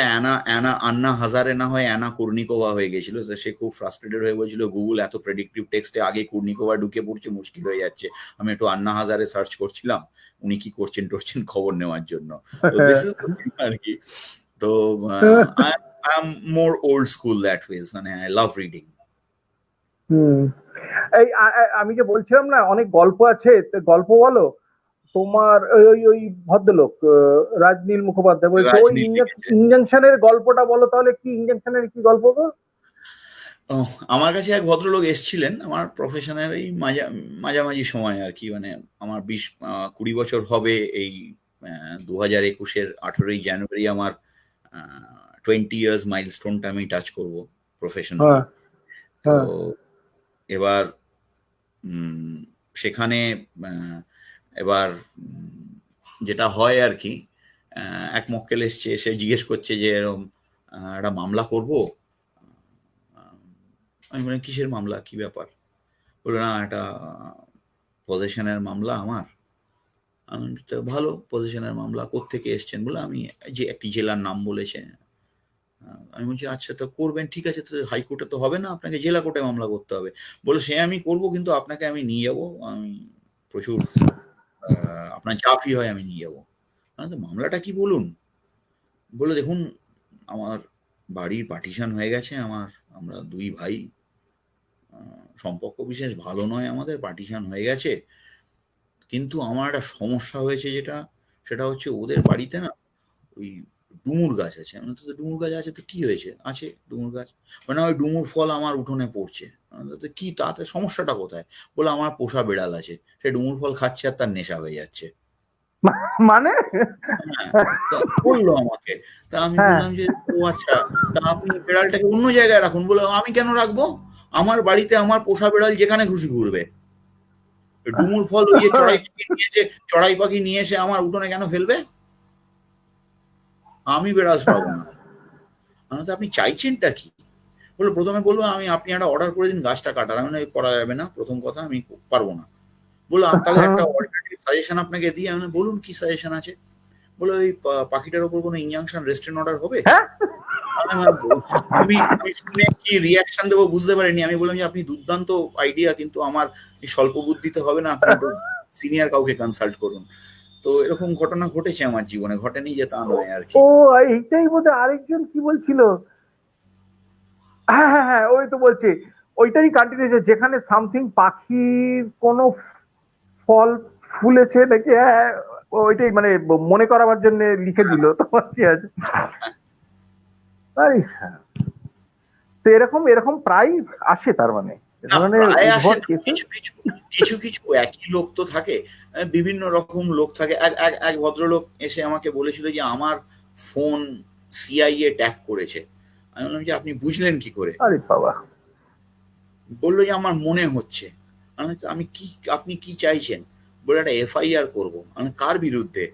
আন্না হাজারে না হয় অ্যানা কুর্নিকোভা হয়ে গেছিল। সে খুব ফ্রাস্ট্রেটেড হয়ে বলছিল, গুগল এত প্রেডিক্টিভ টেক্সটে আগে কুর্নিকোভা ঢুকে পড়ছে, মুশকিল হয়ে যাচ্ছে। আমি একটু আন্না হাজারে সার্চ করছিলাম, উনি কি করছেন খবর নেওয়ার জন্য। তো দিস ইজ আর কি। তো I am more old school that ways, মানে আই লাভ রিডিং। এই আমি যে বলছিলাম না অনেক গল্প আছে, গল্প বলো তোমার। ওই ভদ্রলোক রাজনীল মুখোপাধ্যায় বলছে, ওই ইনজাংশনের গল্পটা বলো তাহলে। কি ইনজাংশনের কি গল্প গো? আমার কাছে এক ভদ্রলোক এসেছিলেন আমার প্রফেশনের এই মাঝামাঝি সময় আর কি, মানে আমার 20-20 বছর হবে এই 2021-এর 18ই জানুয়ারি আমার 20 ইয়ার্স মাইলস্টোনটা আমি টাচ করব প্রফেশনালি। তো এবার সেখানে এবার যেটা হয় আর কি, এক মক্কেল এসছে, সে জিজ্ঞেস করছে যে এরকম একটা মামলা করব। আমি বলি, কিসের মামলা, কি ব্যাপার? বললো, না একটা পজেশনের মামলা আমার। আমি ভালো, পজেশনের মামলা, কোত্থেকে এসছেন? বলে আমি যে একটি জেলার নাম বলেছে। আমি বলছি, আচ্ছা তো করবেন, ঠিক আছে, তো হাইকোর্টে তো হবে না, আপনাকে জেলা কোর্টে মামলা করতে হবে। বলে, সে আমি করবো, কিন্তু আপনাকে আমি নিয়ে যাবো, আমি প্রচুর আপনার যা ফি হয় আমি নিয়ে যাবো। মামলাটা কি বলুন? বললো দেখুন আমার বাড়ির পার্টিশন হয়ে গেছে, আমরা দুই ভাই, সম্পর্ক বিশেষ ভালো নয়, আমাদের পার্টিশন হয়ে গেছে, কিন্তু আমার একটা সমস্যা হয়েছে, সেটা হচ্ছে ওদের বাড়িতে না ওই ডুমুর গাছ আছে। আমি বললাম, তো ডুমুর গাছ আছে তো কি হয়েছে? আছে ডুমুর গাছ। মানে ওই ডুমুর ফল আমার উঠোনে পড়ছে। আমি বললাম, তো কি তাতে সমস্যাটা কোথায়? বলে আমার পোষা বেড়াল আছে, সে ডুমুর ফল খাচ্ছে আর তার নেশা হয়ে যাচ্ছে। মানে হ্যাঁ, তা বললো আমাকে। তা আমি হ্যাঁ, বললাম যে, ও আচ্ছা, তা আপনি বেড়ালটাকে অন্য জায়গায় রাখুন। বলে, আমি কেন রাখবো? আমার বাড়িতে আমার পোষা বেড়াল যেখানে খুশি ঘুরবে। ডুমুর ফল ওই যে চড়াই পাখি নিয়ে এসে আমার উঠোনে কেন ফেলবে? আমি বেড়াল সরাবো না। আমি তো, আপনি চাইছেনটা কি? বললো, প্রথমে বলবো আপনি একটা অর্ডার করে দিন গাছটা কাটার। আমি বললাম, করা যাবে না, প্রথম কথা আমি পারবো না। বললো, তাহলে একটা অল্টারনেটিভ সাজেশন আপনাকে দিই। আমি বললাম, বলুন কি সাজেশন আছে? বলে, ওই পাখিটার উপর কোনো ইনজাংশন রেস্ট্রেন অর্ডার হবে? হ্যাঁ, আমি আমি শুনে কি রিয়াকশন দেবো বুঝতে পারিনি। আমি বললাম যে, আপনি দুর্দান্ত আইডিয়া, কিন্তু আমার এই স্বল্প বুদ্ধিতে হবে না, আপনি একটু সিনিয়র কাউকে কনসাল্ট করুন। তো এরকম ঘটনা ঘটেছে আমার জীবনে, ঘটেনি যে তা নয় আর কি। ও এইটাই বোধহয় আরেকজন কি বলছিল। হ্যাঁ হ্যাঁ হ্যাঁ, ওই তো বলছে ওইটারই কন্টিনিউশন, যেখানে সামথিং পাখির কোনো ফল ফুলেছে নাকি। হ্যাঁ হ্যাঁ, ওইটাই মানে মনে করাবার জন্য লিখে দিল তোমার কি আছে। আরে স্যার, তো এরকম এরকম প্রায় আসে তার মানে এ না, ধরনের প্রায় আসে উদ্ভট না, কেসেস। কিছু একই লোক তো থাকে। বিভিন্ন রকম লোক থাকে। এক ভদ্রলোক এসে আমাকে বলেছিল যে আমার ফোন সিআইএ ট্যাপ করেছে। আমি বললাম যে, আপনি বুঝলেন কি করে? আরে বাবা, বললো যে, আমার মনে হচ্ছে। আমি কি, আপনি কি চাইছেন? বলে, একটা এফআইআর করবো। আমি, কার বিরুদ্ধে?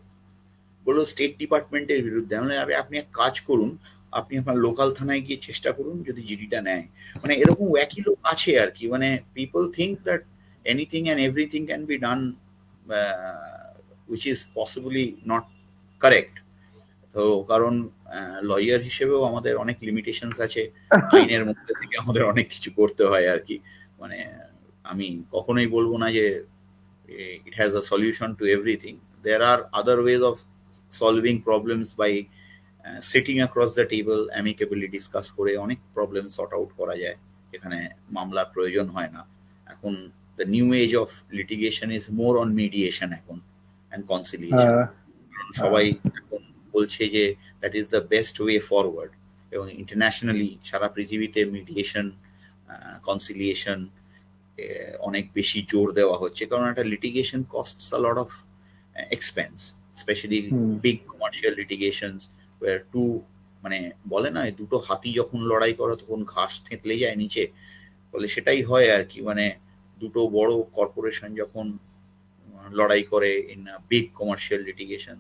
বললো, স্টেট ডিপার্টমেন্টের বিরুদ্ধে। আমি বললাম, আরে আপনি এক কাজ করুন, আপনি আপনার লোকাল থানায় গিয়ে চেষ্টা করুন, যদি জিডিটা নেয়। মানে এরকম একই লোক আছে আর কি। মানে people think that anything and everything can be done, which is possibly not correct. তো কারণ লয়ার হিসেবেও আমাদের অনেক লিমিটেশনস আছে, আইনের মধ্যে থেকে আমাদের অনেক কিছু করতে হয় আর কি। মানে আমি কখনোই বলবো না যে it has a solution to everything. There are other ways of solving problems by sitting across the table, amicably discuss করে অনেক প্রবলেম সর্ট আউট করা যায়, এখানে মামলার প্রয়োজন হয় না। এখন the new age of litigation is more on mediation এখন, and conciliation। হ্যাঁ কারণ হ্যাঁ, সবাই এখন বলছে যে that is the best way forward, এবং ইন্টারন্যাশনালি সারা পৃথিবীতে মিডিয়েশন, কনসিলিয়েশন অনেক বেশি জোর দেওয়া হচ্ছে। কারণ একটা litigation costs a lot of expense, specially hmm, big commercial litigations, war to, মানে বলে না, এই দুটো হাতি যখন লড়াই করে তখন ঘাস থেঁতলে যায় নিচে, বলে সেটাই হয় আর কি। মানে দুটো বড় কর্পোরেশন যখন লড়াই করে in big commercial litigation,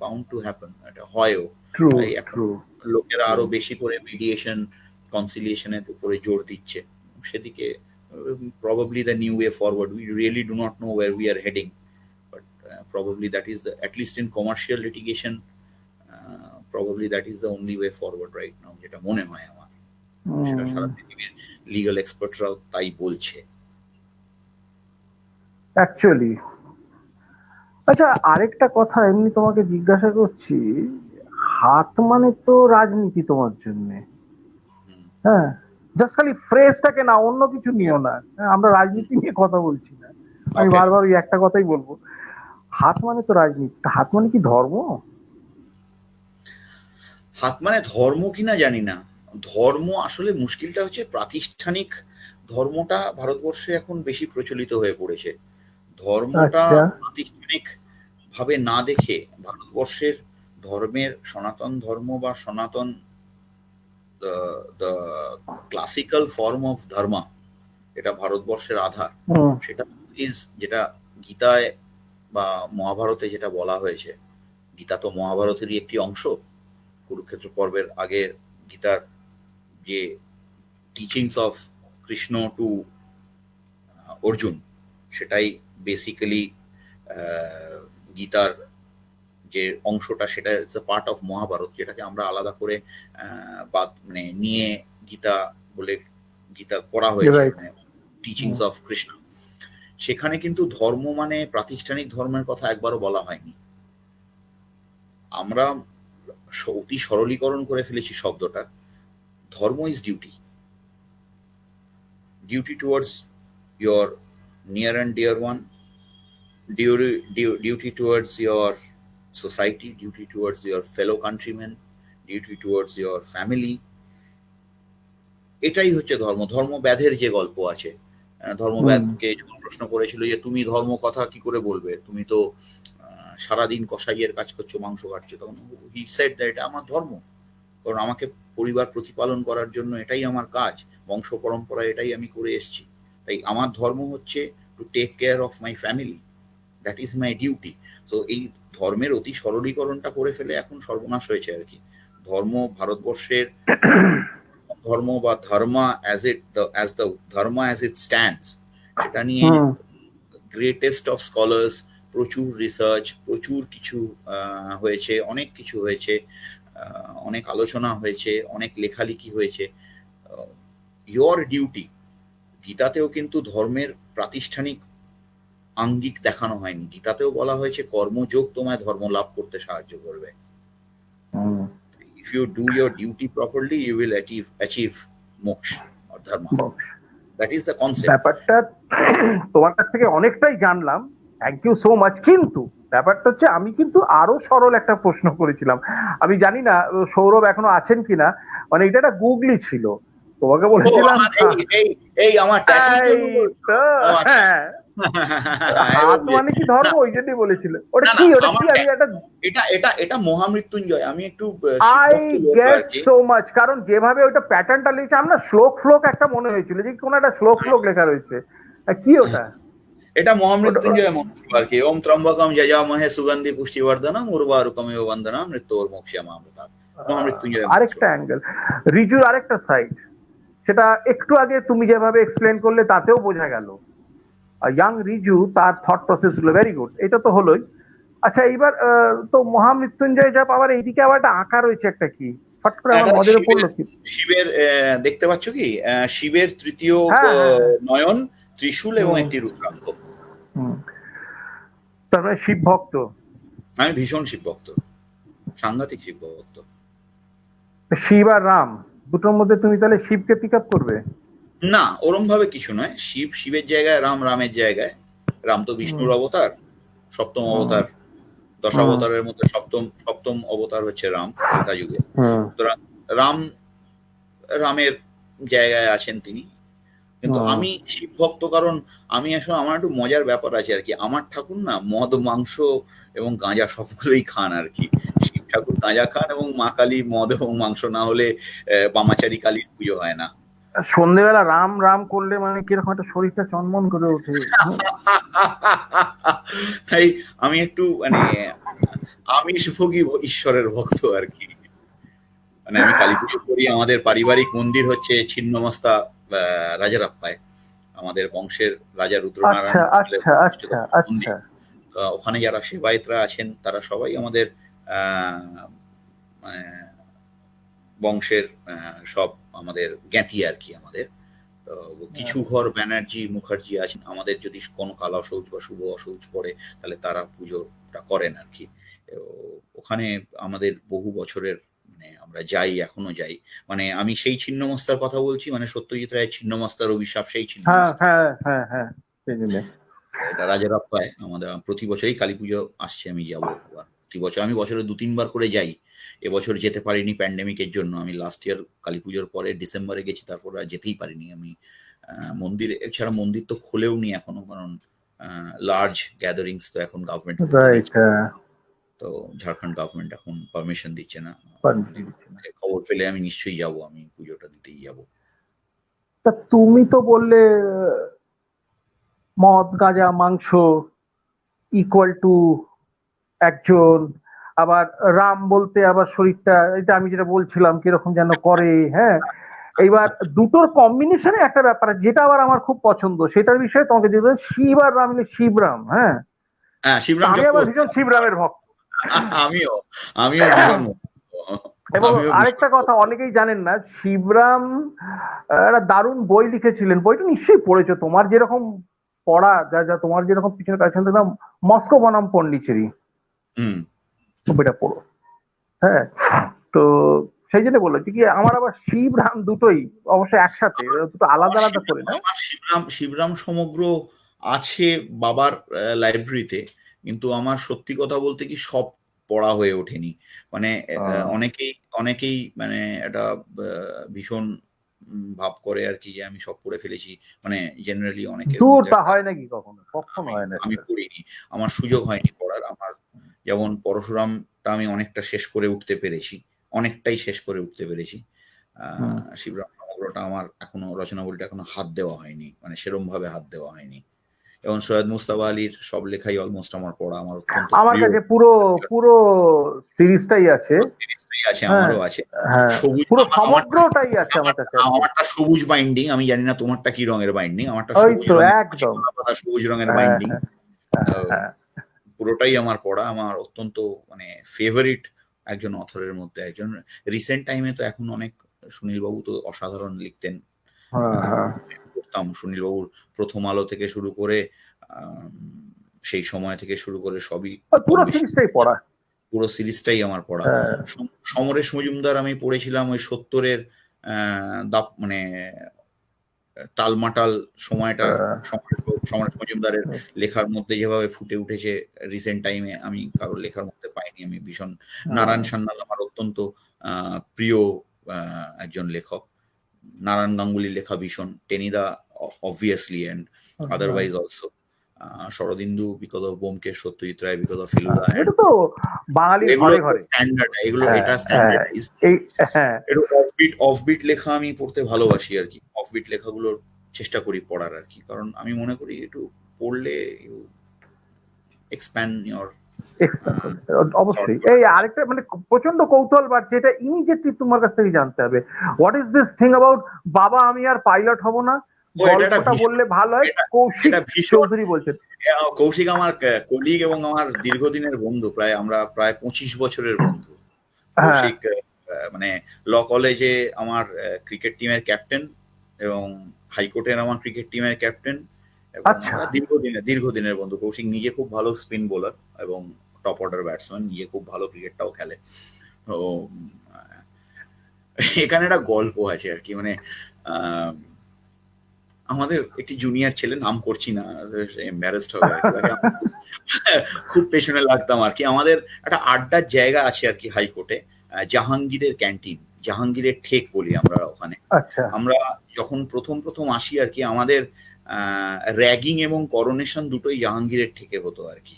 bound to happen, এটা হয়ও। ট্রু তাই এখন ট্রু লোকেরা ট্রু। আরো বেশি করে মিডিয়েশন, কনসিলিয়েশনের উপরে জোর দিচ্ছে। সেদিকে probably the new way forward. We really do not know where we are heading, but probably that is the, at least in commercial litigation, probably that is the only way forward right now, যেটা মনে হয় আমার। সেটা সারা পৃথিবীর লিগ্যাল এক্সপার্টরাও তাই বলছে। অ্যাকচুয়ালি, আচ্ছা আরেকটা কথা এমনি তোমাকে জিজ্ঞাসা করছি। হাত মানে তো রাজনীতি তোমার জন্য। হুম, হ্যাঁ, জাস্ট খালি ফ্রেজটাকে না, অন্য কিছু নিও না। হ্যাঁ, আমরা রাজনীতি নিয়ে কথা বলছি না। আমি ওকে। বারবার ওই একটা কথাই বলবো, হাত মানে তো রাজনীতি, তা হাত মানে কি ধর্ম? হাত মানে ধর্ম কিনা জানি না। ধর্ম আসলে মুশকিলটা হচ্ছে প্রাতিষ্ঠানিক ধর্মটা ভারতবর্ষে এখন বেশি প্রচলিত হয়ে পড়েছে। ধর্মটা আচ্ছা, প্রাতিষ্ঠানিক ভাবে না দেখে ভারতবর্ষের ধর্মের, সনাতন ধর্ম বা সনাতন, দ্য ক্লাসিক্যাল ফর্ম অফ ধর্মা, এটা ভারতবর্ষের আধার। হুম, সেটা ইজ, যেটা গীতায় বা মহাভারতে যেটা বলা হয়েছে, গীতা তো মহাভারতেরই একটি অংশ। কুরুক্ষেত্র পর্বের আগে গীতার যে teachings of Krishna to Arjuna, সেটাই বেসিক্যালি গীতার যে অংশটা, সেটা it's a part of Mahabharata, যেটাকে আমরা আলাদা করে বাদ মানে নিয়ে গীতা বলে গীতা করা হয়েছে, রাইট। মানে টিচিংস অফ কৃষ্ণ। সেখানে কিন্তু ধর্ম মানে প্রাতিষ্ঠানিক ধর্মের কথা একবারও বলা হয়নি। আমরা অতি সরলীকরণ করে ফেলেছি শব্দটা। ধর্ম is duty, duty towards your near and dear one, duty towards your society, duty towards your fellow countrymen, duty towards your family. এটাই হচ্ছে ধর্ম। ধর্মব্যাধের যে গল্প আছে, ধর্মব্যাধকে যখন প্রশ্ন করেছিল যে তুমি ধর্ম কথা কি করে বলবে, তুমি তো সারাদিন কসাইয়ের কাজ করছো, মাংস কাটছো, তখন হি সেড দ্যাট এটা আমার ধর্ম, কারণ আমাকে পরিবার প্রতিপালন করার জন্য এটাই আমার কাজ, বংশ পরম্পরা এটাই আমি করে এসেছি। তাই আমার ধর্ম হচ্ছে to take care of my family, that is my duty. তো এই ধর্মের অতি সরলীকরণটা করে ফেলে এখন সর্বনাশ হয়েছে আর কি। ধর্ম ভারতবর্ষের ধর্ম বা dharma as the dharma as it stands, সেটা নিয়ে গ্রেটেস্ট অফ স্কলার্স, প্রচুর রিসার্চ, প্রচুর কিছু হয়েছে, অনেক কিছু হয়েছে, অনেক আলোচনা হয়েছে, অনেক লেখালেখি হয়েছে। ইয়োর ডিউটি, গীতাতেও কিন্তু ধর্মের প্রাতিষ্ঠানিক আঙ্গিক দেখানো হয়নি। গীতাতেও বলা হয়েছে কর্মযোগ তোমায় ধর্ম লাভ করতে সাহায্য করবে। If you do your duty properly, you will achieve moksha or dharma. That is the concept. ব্যাপারটা তোমার কাছ থেকে অনেকটাই জানলাম, থ্যাংক ইউ সো মাচ। কিন্তু ব্যাপারটা হচ্ছে আমি কিন্তু আরো সরল একটা প্রশ্ন করেছিলাম, আমি জানি না সৌরভ এখনো আছেন কিনা, মানে এটা একটা গুগলি ছিল, তোমাকে বলেছিলাম এই আমার হ্যাঁ হাত মানে কি ধর্ম, ওই জন্যই বলেছিল। ওটা কি, ওটা কি? আমি এটা মহামৃত্যুঞ্জয়, আমি একটু আই গেস সো মাচ, কারণ যেভাবে ওইটা প্যাটার্নটা লিখছে আমরা শ্লোক একটা মনে হয়েছিল যে কোন একটা শ্লোক লেখা রয়েছে। কি ওটা? এটা মহামৃত্যুঞ্জয় মন্ত্র আর কি। ওম ত্রম্বকম যজামহে সুগন্ধি পুষ্টিবর্ধনম উর্বারুকমিব বন্দনাম মৃত্যুর মোক্ষামামৃতাৎ। মহামৃত্যুঞ্জয় আরেকটা অ্যাঙ্গেল, রিজুর আরেকটা সাইড, সেটা একটু আগে তুমি যেভাবে এক্সপ্লেন করলে তাতেও বোঝা গেল। ইয়াং রিজু তার থট প্রসেস গুলো ভেরি গুড, এটা তো হলোই। আচ্ছা এইবার তো মহামৃত্যুঞ্জয় জাপ আবার এইদিকে আবার একটা আঁকা রয়েছে, একটা কি ফট করে আমার নজরে পড়লো কি? শিবের দেখতে পাচ্ছ কি, শিবের তৃতীয় নয়ন, ত্রিশূল এবং একটি রুদ্রাক্ষ। তার মানে শিব ভক্ত? আমি ভীষণ শিব ভক্ত, সাংঘাতিক শিব ভক্ত। শিব আর রাম দুটোর মধ্যে তুমি তাহলে শিবকে পিক আপ করবে? না, ওরম ভাবে কিছু নয়। শিব শিবের জায়গায়, রাম রামের জায়গায়। রাম তো বিষ্ণুর অবতার, সপ্তম অবতার, দশাবতারের মধ্যে সপ্তম অবতার হচ্ছে রাম ত্রেতা যুগে। রাম রামের জায়গায় আছেন তিনি, কিন্তু আমি শিব ভক্ত কারণ আমি আসলে আমার একটু মজার ব্যাপার আছে আর কি। আমার ঠাকুর না মদ, মাংস এবং গাঁজা সবগুলোই খান আর কি। শিব ঠাকুর গাঁজা খান এবং মা কালী মদ এবং মাংস না হলে বামাচারী কালীর পুজো হয় না। সন্ধ্যেবেলা রাম রাম করলে মানে কিরকম একটা শরীরটা চনমন করে ওঠে। তাই আমি একটু মানে আমিষভোগী ঈশ্বরের ভক্ত আর কি। মানে আমি কালী পুজো করি, আমাদের পারিবারিক মন্দির হচ্ছে ছিন্নমস্তা রাজারাপ্পায়, আমাদের বংশের রাজা রুদ্রনারায়ণ। ওখানে যারা সেবায়েতরা আছেন তারা সবাই আমাদের বংশের সব আমাদের জ্ঞাতি আর কি। আমাদের কিছু ঘর ব্যানার্জি মুখার্জি আছেন, আমাদের যদি কোনো কালা শৌচ বা শুভ অশৌচ পড়ে তাহলে তারা পুজোটা করেন আর কি। ওখানে আমাদের বহু বছরের মানে আমরা যাই, এখনো যাই। মানে আমি সেই ছিন্নমস্তার কথা বলছি, মানে সত্যজিৎ রায়ের ছিন্নমস্তার অভিশাপ, সেই ছিন্নমস্তা। এটা রাজারাপ্পায় আমাদের প্রতি বছরই কালী পুজো আসছে, আমি যাবো প্রতি বছর। আমি বছরে 2-3 বার করে যাই। এবছর যেতে পারিনি প্যান্ডেমিকের জন্য। আমি লাস্ট ইয়ার কালী পুজোর পরে ডিসেম্বরে গেছি, তারপর আর যেতেই পারিনি আমি মন্দিরে। এছাড়া মন্দির তো খুলেও নি এখনো, কারণ লার্জ গ্যাদারিংস তো এখন গভর্নমেন্ট, তো ঝাড়খণ্ড গভর্নমেন্ট এখন পারমিশন দিচ্ছে না। খবর পেলে আমি নিশ্চয়ই যাব, আমি পুজোটা দিতেই যাব। তা তুমি তো বললে মদ গাঁজা মাংস ইকুয়াল টু একজন, আবার রাম বলতে আবার শরীরটা, এটা আমি যেটা বলছিলাম কিরকম যেন করে। হ্যাঁ, এইবার দুটোর কম্বিনেশনে একটা ব্যাপার যেটা আবার আমার খুব পছন্দ, সেটার বিষয়ে তোমাকে দিতে, শিব আর রাম মিলে শিবরাম। হ্যাঁ, আমি আবার ভীষণ শিবরামের ভক্ত। আমিও ভীষণ। এবং আরেকটা কথা অনেকেই জানেন না, শিবরাম একটা দারুণ বই লিখেছিলেন, বইটা নিশ্চয়ই পড়েছো, তোমার যেরকম পড়া, যা তোমার যেরকম পিছনে কাছে দেখলাম, মস্কো বনাম পন্ডিচেরি, বইটা পড়ো। হ্যাঁ, তো সেই জন্য বললো যে কি আমার আবার শিব রাম দুটোই অবশ্য একসাথে, দুটো আলাদা আলাদা করে না। আমার শিবরাম সমগ্র আছে বাবার লাইব্রেরিতে, কিন্তু আমার সত্যি কথা বলতে কি সব পড়া হয়ে ওঠেনি। মানে আহ, অনেকেই অনেকেই মানে একটা ভীষণ ভাব করে আর কি যে আমি সব পড়ে ফেলেছি। মানে জেনারেলি অনেকের দূর, মধ্যে তা একটা হয় নাকি কখনো? কখনো আমি হয় না আমি সেটা। পড়িনি। আমার সুযোগ হয়নি পড়ার। আমার যেমন পরশুরামটা আমি অনেকটা শেষ করে উঠতে পেরেছি। অনেকটাই শেষ করে উঠতে পেরেছি। হুম। শিবরাম সমগ্রটা আমার এখনো রচনাবলীটা এখনো হাত দেওয়া হয়নি। মানে সেরমভাবে হাত দেওয়া হয়নি। এবং সৈয়দ মুজতবা আলীর সব লেখাই অলমোস্ট আমার পড়া। আমার অত্যন্ত আমার প্রিয়। কাছে পুরো পুরো সিরিজটাই আছে। পুরো সিরিজটাই আছে, হ্যাঁ, আমারও আছে। হ্যাঁ, সবুজ পুরো আমারটা সমগ্রটাই আছে আমার কাছে একদম। আমারটা সবুজ বাইন্ডিং। আমি জানি না তোমারটা কি রঙের বাইন্ডিং। আমারটা ওই সবুজ তো রঙের কচি একদম। কলা পাতা সবুজ রঙের হ্যাঁ, বাইন্ডিং। হ্যাঁ, হ্যাঁ, হ্যাঁ। পুরোটাই আমার পড়া। আমার অত্যন্ত মানে ফেভারিট একজন অথরের মধ্যে একজন। রিসেন্ট টাইমে তো এখন অনেক সুনীল বাবু তো অসাধারণ লিখতেন। হ্যাঁ, হ্যাঁ। পড়তাম সুনীল বাবুর প্রথম আলো থেকে শুরু করে আম, সেই সময় থেকে শুরু করে সবই ওই কম পুরো বেশি সিরিজটাই পড়া। পুরো সিরিজটাই আমার পড়া। হ্যাঁ, সমরেশ মজুমদার আমি পড়েছিলাম ওই 70-এর দাপ মানে টালমাটাল সময়টা। হ্যাঁ, সমরেশ মজুমদারের লেখার মধ্যে যেভাবে ফুটে উঠেছে রিসেন্ট টাইমে আমি কারোর লেখার মধ্যে পাইনি। আমি ভীষণ নারায়ণ হ্যাঁ, সান্যাল আমার অত্যন্ত প্রিয় একজন লেখক। নারায়ণ গাঙ্গুলির লেখা ভীষণ, টেনিদা অবভিয়াসলি, অ্যান্ড হ্যাঁ। Otherwise also Sharadindu because of Byomkesh, Satyajit Ray because of Feluda, and এটা তো বাঙালির এগুলো ঘরে তো ঘরে। স্ট্যান্ডার্ড, এগুলো হ্যাঁ, এটা হ্যাঁ, স্ট্যান্ডার্ডাইজ। এই, হ্যাঁ, একটু অফবিট অফবিট লেখা আমি পড়তে ভালোবাসি আর কি। অফবিট লেখাগুলোর চেষ্টা করি পড়ার আর কি, কারণ আমি মনে করি একটু পড়লে ইউ এক্সপ্যান্ড ইয়োর এক্সপ্যান্ড করবে থট। অবশ্যই। এই আরেকটা মানে প্রচন্ড কৌতূহল বাড়ছে, এটা ইমিডিয়েটলি তোমার কাছ থেকে জানতে হবে। What is this thing about বাবা আমি আর পাইলট হব না? ও এটা একটা গল্পটা ভীষণ বললে ভালো হয়। এটা কৌশিক এটা ভীষণ চৌধুরী বলছেন। কৌশিক আমার কলিগ এবং আমার দীর্ঘদিনের বন্ধু। আমরা প্রায় 25 বছরের বন্ধু। হ্যাঁ। কৌশিক মানে ল কলেজে আমার ক্রিকেট টিমের ক্যাপ্টেন, এবং হাইকোর্টের আমার ক্রিকেট টিমের ক্যাপ্টেন, এবং আচ্ছা। আমরা দীর্ঘদিনের বন্ধু। কৌশিক নিজে খুব ভালো স্পিন বোলার এবং টপ অর্ডার ব্যাটসম্যান, নিজে খুব ভালো ক্রিকেটটাও খেলে। তো এখানে একটা গল্প আছে আর কি। মানে আহ, আমাদের একটি জুনিয়র ছেলে, নাম করছি না, এম্বারেসড হবে আর কি, তাকে আমি খুব পেছনে লাগতাম আর কি। আমাদের একটা আড্ডার জায়গা আছে আর কি হাইকোর্টে, জাহাঙ্গীরের ক্যান্টিন, জাহাঙ্গীরের ঠেক বলি আমরা ওখানে। আচ্ছা। আমরা যখন প্রথম প্রথম আসি আর কি, আমাদের র্যাগিং এবং করোনেশন দুটোই জাহাঙ্গীরের ঠেকে হতো আর কি।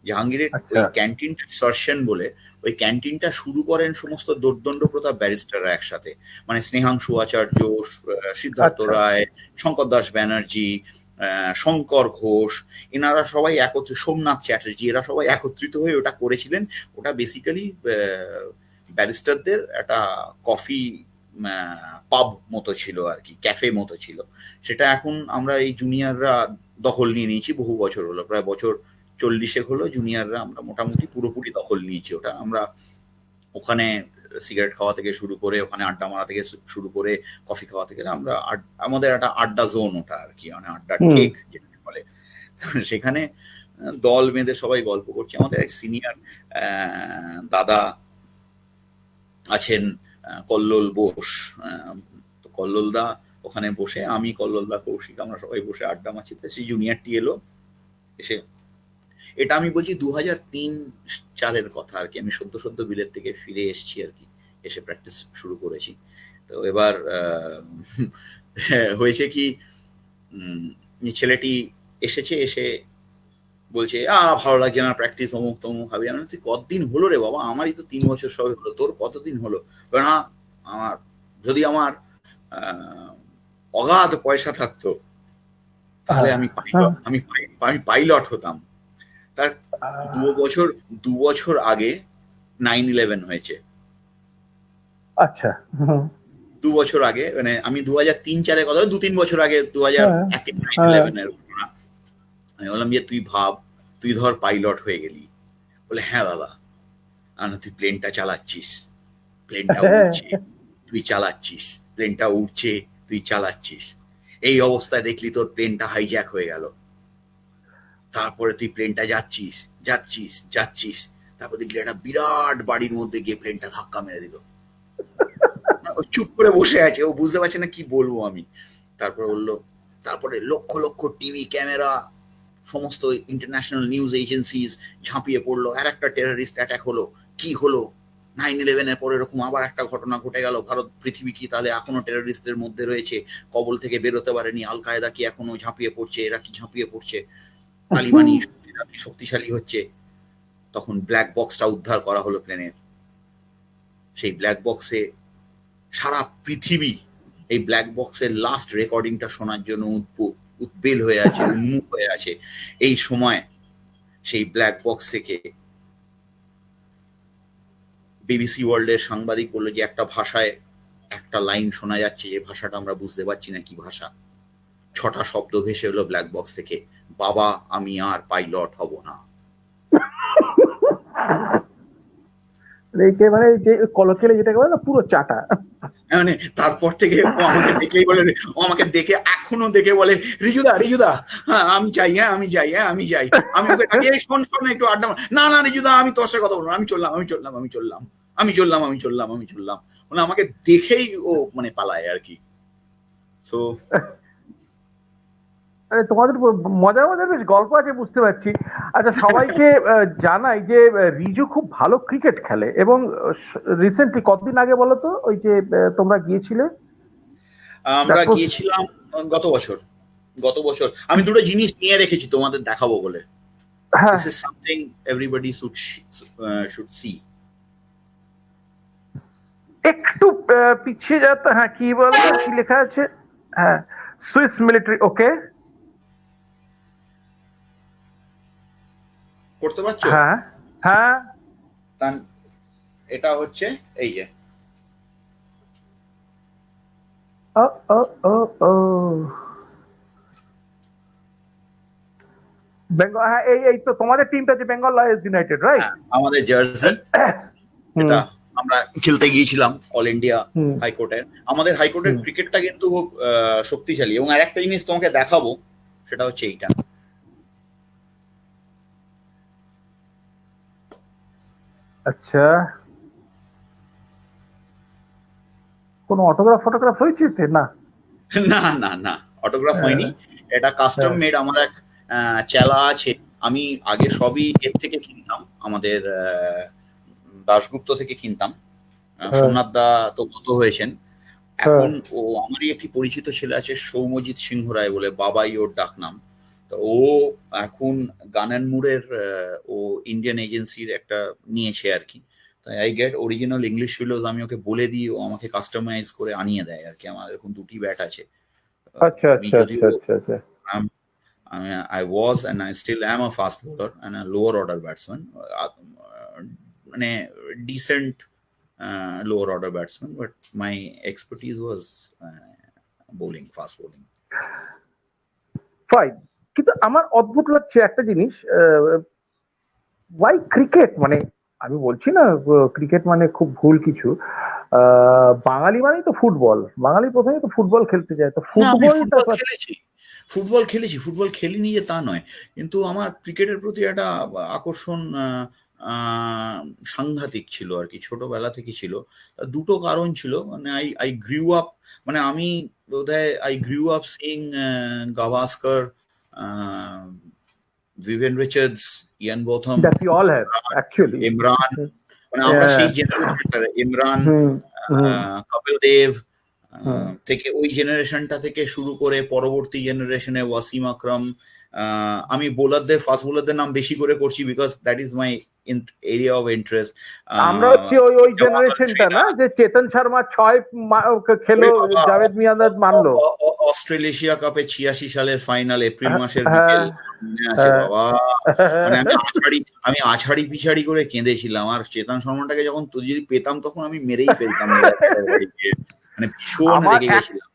জাহাঙ্গীরের ওই আচ্ছা। ক্যান্টিনটা সার্সেন বলে, ওই ক্যান্টিনটা শুরু করেন সমস্ত দোর্দণ্ড প্রতাপ ব্যারিস্টাররা একসাথে। মানে স্নেহাংশু আচার্য, সিদ্ধার্থ আচ্ছা। রায়, শঙ্কর দাস ব্যানার্জি, শঙ্কর ঘোষ, এনারা সবাই একত্রিত, সোমনাথ চ্যাটার্জি, এরা সবাই একত্রিত হয়ে ওটা করেছিলেন। ওটা বেসিক্যালি ব্যারিস্টারদের একটা কফি পাব মতো ছিল আর কি, ক্যাফে মতো ছিল। সেটা এখন আমরা এই জুনিয়ররা দখল নিয়ে নিয়েছি। বহু বছর হলো, প্রায় বছর 40 হলো, জুনিয়ররা আমরা মোটামুটি পুরোপুরি দখল নিয়েছি ওটা। আমরা ওখানে সিগারেট খাওয়া থেকে শুরু করে, ওখানে আড্ডা মারা থেকে শুরু করে, কফি খাওয়া থেকে আমরা আমাদের একটা আড্ডা জোন ওটা আর কি, মানে আড্ডার হুম। ঠেক যেটাকে বলে। সেখানে দল বেঁধে সবাই গল্প করছি। আমাদের এক সিনিয়র দাদা আছেন, কল্লোল বোস। তো কল্লোল দা ওখানে বসে, আমি কল্লোল দা কৌশিক আমরা সবাই বসে আড্ডা মারছি। তো সেই জুনিয়রটি এলো, এসে, এটা আমি বলছি 2003-04-এর কথা আর কি। আমি সদ্য সদ্য বিলেত থেকে ফিরে এসেছি আর কি, এসে প্র্যাকটিস শুরু করেছি। তো এবার হয়েছে কি, এই ছেলেটি এসেছে, এসে বলছে ভালো লাগছে না প্র্যাকটিস, অমুক তমুক ভাবি। আমি বলছি, তুই কতদিন হলো রে বাবা? আমারই তো 3 বছর সবে হলো, তোর কতদিন হলো? বলে, না, আমার যদি আমার আহ, অগাধ পয়সা থাকতো তাহলে হ্যাঁ, আমি হ্যাঁ। পাইলট আমি পাইলট হতাম। তার দু বছর 2 বছর আগে 9/11 হয়েছে। আচ্ছা। হুম। 2 বছর আগে, মানে আমি 2003-04-এর কথা, 2-3 বছর আগে, দু হাজার হ্যাঁ, একে নাইন হ্যাঁ। ইলেভেনের ঘটনা। আমি বললাম যে তুই ভাব, তুই ধর পাইলট হয়ে গেলি। বলে, হ্যাঁ দাদা। তুই প্লেনটা চালাচ্ছিস, প্লেনটা হ্যাঁ। উড়ছে, তুই চালাচ্ছিস, প্লেনটা উড়ছে, তুই চালাচ্ছিস, এই অবস্থায় দেখলি তোর প্লেনটা হাইজ্যাক হয়ে গেল। তারপরে তুই প্লেনটা যাচ্ছিস, যাচ্ছিস, যাচ্ছিস, তারপর দেখলি একটা বিরাট বাড়ির মধ্যে গিয়ে প্লেনটা ধাক্কা মেরে দিল। ও চুপ করে বসে আছে, ও বুঝতে পারছে না কি বলবো আমি। তারপর বললো, তারপরে লক্ষ লক্ষ টিভি ক্যামেরা, সমস্ত ইন্টারন্যাশনাল নিউজ এজেন্সিজ ঝাঁপিয়ে পড়লো, আর একটা টেররিস্ট অ্যাটাক হলো, কি হলো, 9/11-এর পর এরকম আবার একটা ঘটনা ঘটে গেল, ভারত পৃথিবী কি তাহলে এখনো টেররিস্টদের মধ্যে রয়েছে, কবল থেকে বেরোতে পারেনি, আল কায়দা কি এখনো ঝাঁপিয়ে পড়ছে, এরা কি ঝাঁপিয়ে পড়ছে, তালিবানি শক্তিরা কি শক্তিশালী হচ্ছে। তখন ব্ল্যাক বক্সটা উদ্ধার করা হলো প্লেনের। সেই ব্ল্যাক বক্সে সারা পৃথিবী এই ব্ল্যাক বক্সের লাস্ট রেকর্ডিংটা শোনার জন্য উদ্বেল হয়ে আছে, উন্মুখ হয়ে আছে। এই সময় সেই ব্ল্যাক বক্স থেকে বিবিসি ওয়ার্ল্ডের সাংবাদিক বললো যে একটা ভাষায় একটা লাইন শোনা যাচ্ছে, যে ভাষাটা আমরা বুঝতে পারছি না কি ভাষা। 6টা শব্দ ভেসে এলো ব্ল্যাক বক্স থেকে, বাবা আমি আর পাইলট হব না। মানে যে কলকেলে যেটাকে বলে না, পুরো চাটা। মানে তারপর থেকে ও আমাকে দেখলেই বলে, ও আমাকে দেখে এখনো দেখে বলে, রিজুদা রিজুদা, হ্যাঁ আমি যাই, হ্যাঁ আমি যাই, হ্যাঁ আমি যাই। আমি ওকে ডাকি, শোন শোন একটু আড্ডা মার। না না রিজুদা, আমি তোর সাথে কথা বলবো না, আমি চললাম আমি চললাম আমি চললাম আমি চললাম আমি চললাম আমি চললাম। মানে আমাকে দেখেই ও মানে পালায় আর কি। তো তোমাদের মজার মজার বেশ গল্প আছে বুঝতে পারছি। আচ্ছা, সবাইকে জানাই যে রিজু খুব ভালো ক্রিকেট খেলে, এবং রিসেন্টলি কতদিন আগে বলো তো, ওই যে তোমরা গিয়েছিলে? আমরা গিয়েছিলাম গত বছর। আমি দুটো জিনিস নিয়ে রেখেছি তোমাদের দেখাবো বলে। হ্যাঁ, This is something everybody should see. একটু পিছিয়ে যাতে। হ্যাঁ, কি বলবো, কি লেখা আছে? হ্যাঁ, সুইস মিলিটারি। ওকে, করতে পারছো? হ্যাঁ হ্যাঁ, এটা হচ্ছে এই যে ও ও ও ও বেঙ্গল। হ্যাঁ, এই এই তো তোমাদের টিমটা, যে বেঙ্গল লয়ার্স ইউনাইটেড, রাইট? আমাদের জার্সি, এটা আমরা খেলতে গিয়েছিলাম অল ইন্ডিয়া হাইকোর্টের। আমাদের হাইকোর্টের ক্রিকেটটা কিন্তু খুব শক্তিশালী। এবং আরেকটা জিনিস তোমাকে দেখাবো, সেটা হচ্ছে এইটা। আচ্ছা, কোন অটোগ্রাফ ফটোগ্রাফ হয়েছে না? না না না, অটোগ্রাফ হয়নি। এটা কাস্টম মেড। আমার এক চেলা আছে, আমি আগে সবই এর থেকে কিনতাম, আমাদের দাশগুপ্ত থেকে কিনতাম। সোমনাথ দা তো গত হয়েছেন। এখন ও আমারই একটি পরিচিত ছেলে আছে, সৌম্যজিৎ সিংহ রায় বলে, বাবাই ওর ডাক নাম। তো ও এখন গানানমুরের ও ইন্ডিয়ান এজেন্সির একটা নিয়েছে আর কি। তাই আই গেট অরিজিনাল ইংলিশ ফিলোজ, আমি ওকে বলে দিই, ও আমাকে কাস্টমাইজ করে আনিয়ে দেয় আর কি। আমার এখন 2টি ব্যাট আছে। আচ্ছা আচ্ছা আচ্ছা আচ্ছা আচ্ছা। I was and I still am a fast bowler and a lower order batsman, মানে decent lower order batsman, but my expertise was bowling, fast bowling. Fine, কিন্তু আমার অদ্ভুত লাগছে একটা জিনিস, ওয়াই ক্রিকেট? মানে আমি বলছি না ক্রিকেট মানে খুব ভুল কিছু, বাঙালি মানেই তো ফুটবল, বাঙালি প্রথমে তো ফুটবল খেলতে যায়, তো ফুটবলটা ফুটবল খেলিনি যে তা নয়, কিন্তু আমার ক্রিকেটের প্রতি একটা আকর্ষণ সাংঘাতিক ছিল আর কি, ছোটবেলা থেকে ছিল। দুটো কারণ ছিল, মানে আই গ্রিউ আপ, মানে আমি বোধহয় I grew up seeing Gavaskar, Vivian Richards, Ian Botham, Imran, মানে আমরা সেই জেনারেশনটা, ইমরান, কপিল দেব থেকে, ওই জেনারেশনটা থেকে শুরু করে পরবর্তী জেনারেশনে ওয়াসিম আকরাম। আমি বোলারদের, ফাস্ট বোলারদের নাম বেশি করে করছি because that is my area of interest. আমরা হচ্ছে ওই জেনারেশনটা না, যে চেতন শর্মা 6 খেলো, জাভেদ মিয়াঁদাদ মানলো অস্ট্রেলেশিয়া কাপে 86 সালের ফাইনাল, এপ্রিল মাসের বিকেল, মনে আছে বাবা? মানে আমি আছাড়ি পিছাড়ি করে কেঁদেছিলাম। আর চেতন শর্মাটাকে যখন যদি পেতাম তখন আমি মেরেই ফেলতাম, মানে ভীষণ রেগে গেছিলাম।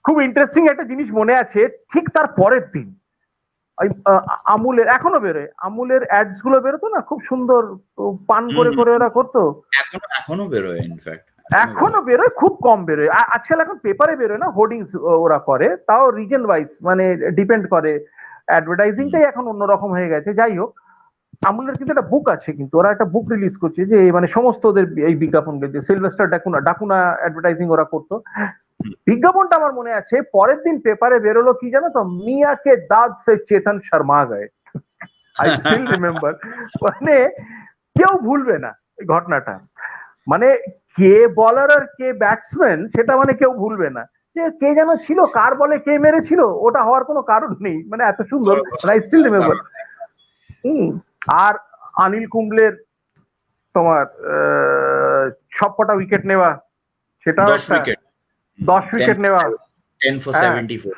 খুব ইন্টারেস্টিং একটা জিনিস মনে আছে, ঠিক তার পরের দিন আমুলের, এখনো বেরোয়, আমুলের অ্যাডস গুলো বেরোতো না, খুব সুন্দর পান করে করে ওরা করতো। এখনো বেরোয়, ইনফ্যাক্ট এখনো বেরোয়, খুব কম বেরোয় আজকাল। এখন পেপারে বেরোয় না, হোর্ডিংস ওরা করে, তাও রিজন ওয়াইজ, মানে ডিপেন্ড করে। অ্যাডভার্টাইজিংটাই এখন অন্যরকম হয়ে গেছে। যাই হোক, আমুলের কিন্তু একটা বুক আছে, কিন্তু ওরা একটা বুক রিলিজ করছে যে মানে সমস্ত ওদের এই বিজ্ঞাপন, সিলভেস্টার ডাকুনা ডাকুনা অ্যাডভার্টাইজিং ওরা করতো। বিজ্ঞাপনটা আমার মনে আছে, পরের দিন পেপারে বেরোলো কি জানো তো, মিয়াকে দাদ সে চেতন শর্মা গায়ে। I still remember. মানে কেউ ভুলবে না এই ঘটনাটা। মানে কে বলার আর কে ব্যাটসম্যান সেটা মানে কেউ ভুলবে না, যে কে যেন ছিল, কার বলে কে মেরেছিল, ওটা হওয়ার কোনো কারণ নেই, মানে এত সুন্দর। I still remember. কারণ হম। আর অনিল কুম্বলের তোমার সবকটা উইকেট নেওয়া, সেটাও 10 একটা, উইকেট, 10 উইকেট নেওয়া। 10 for হ্যাঁ। 74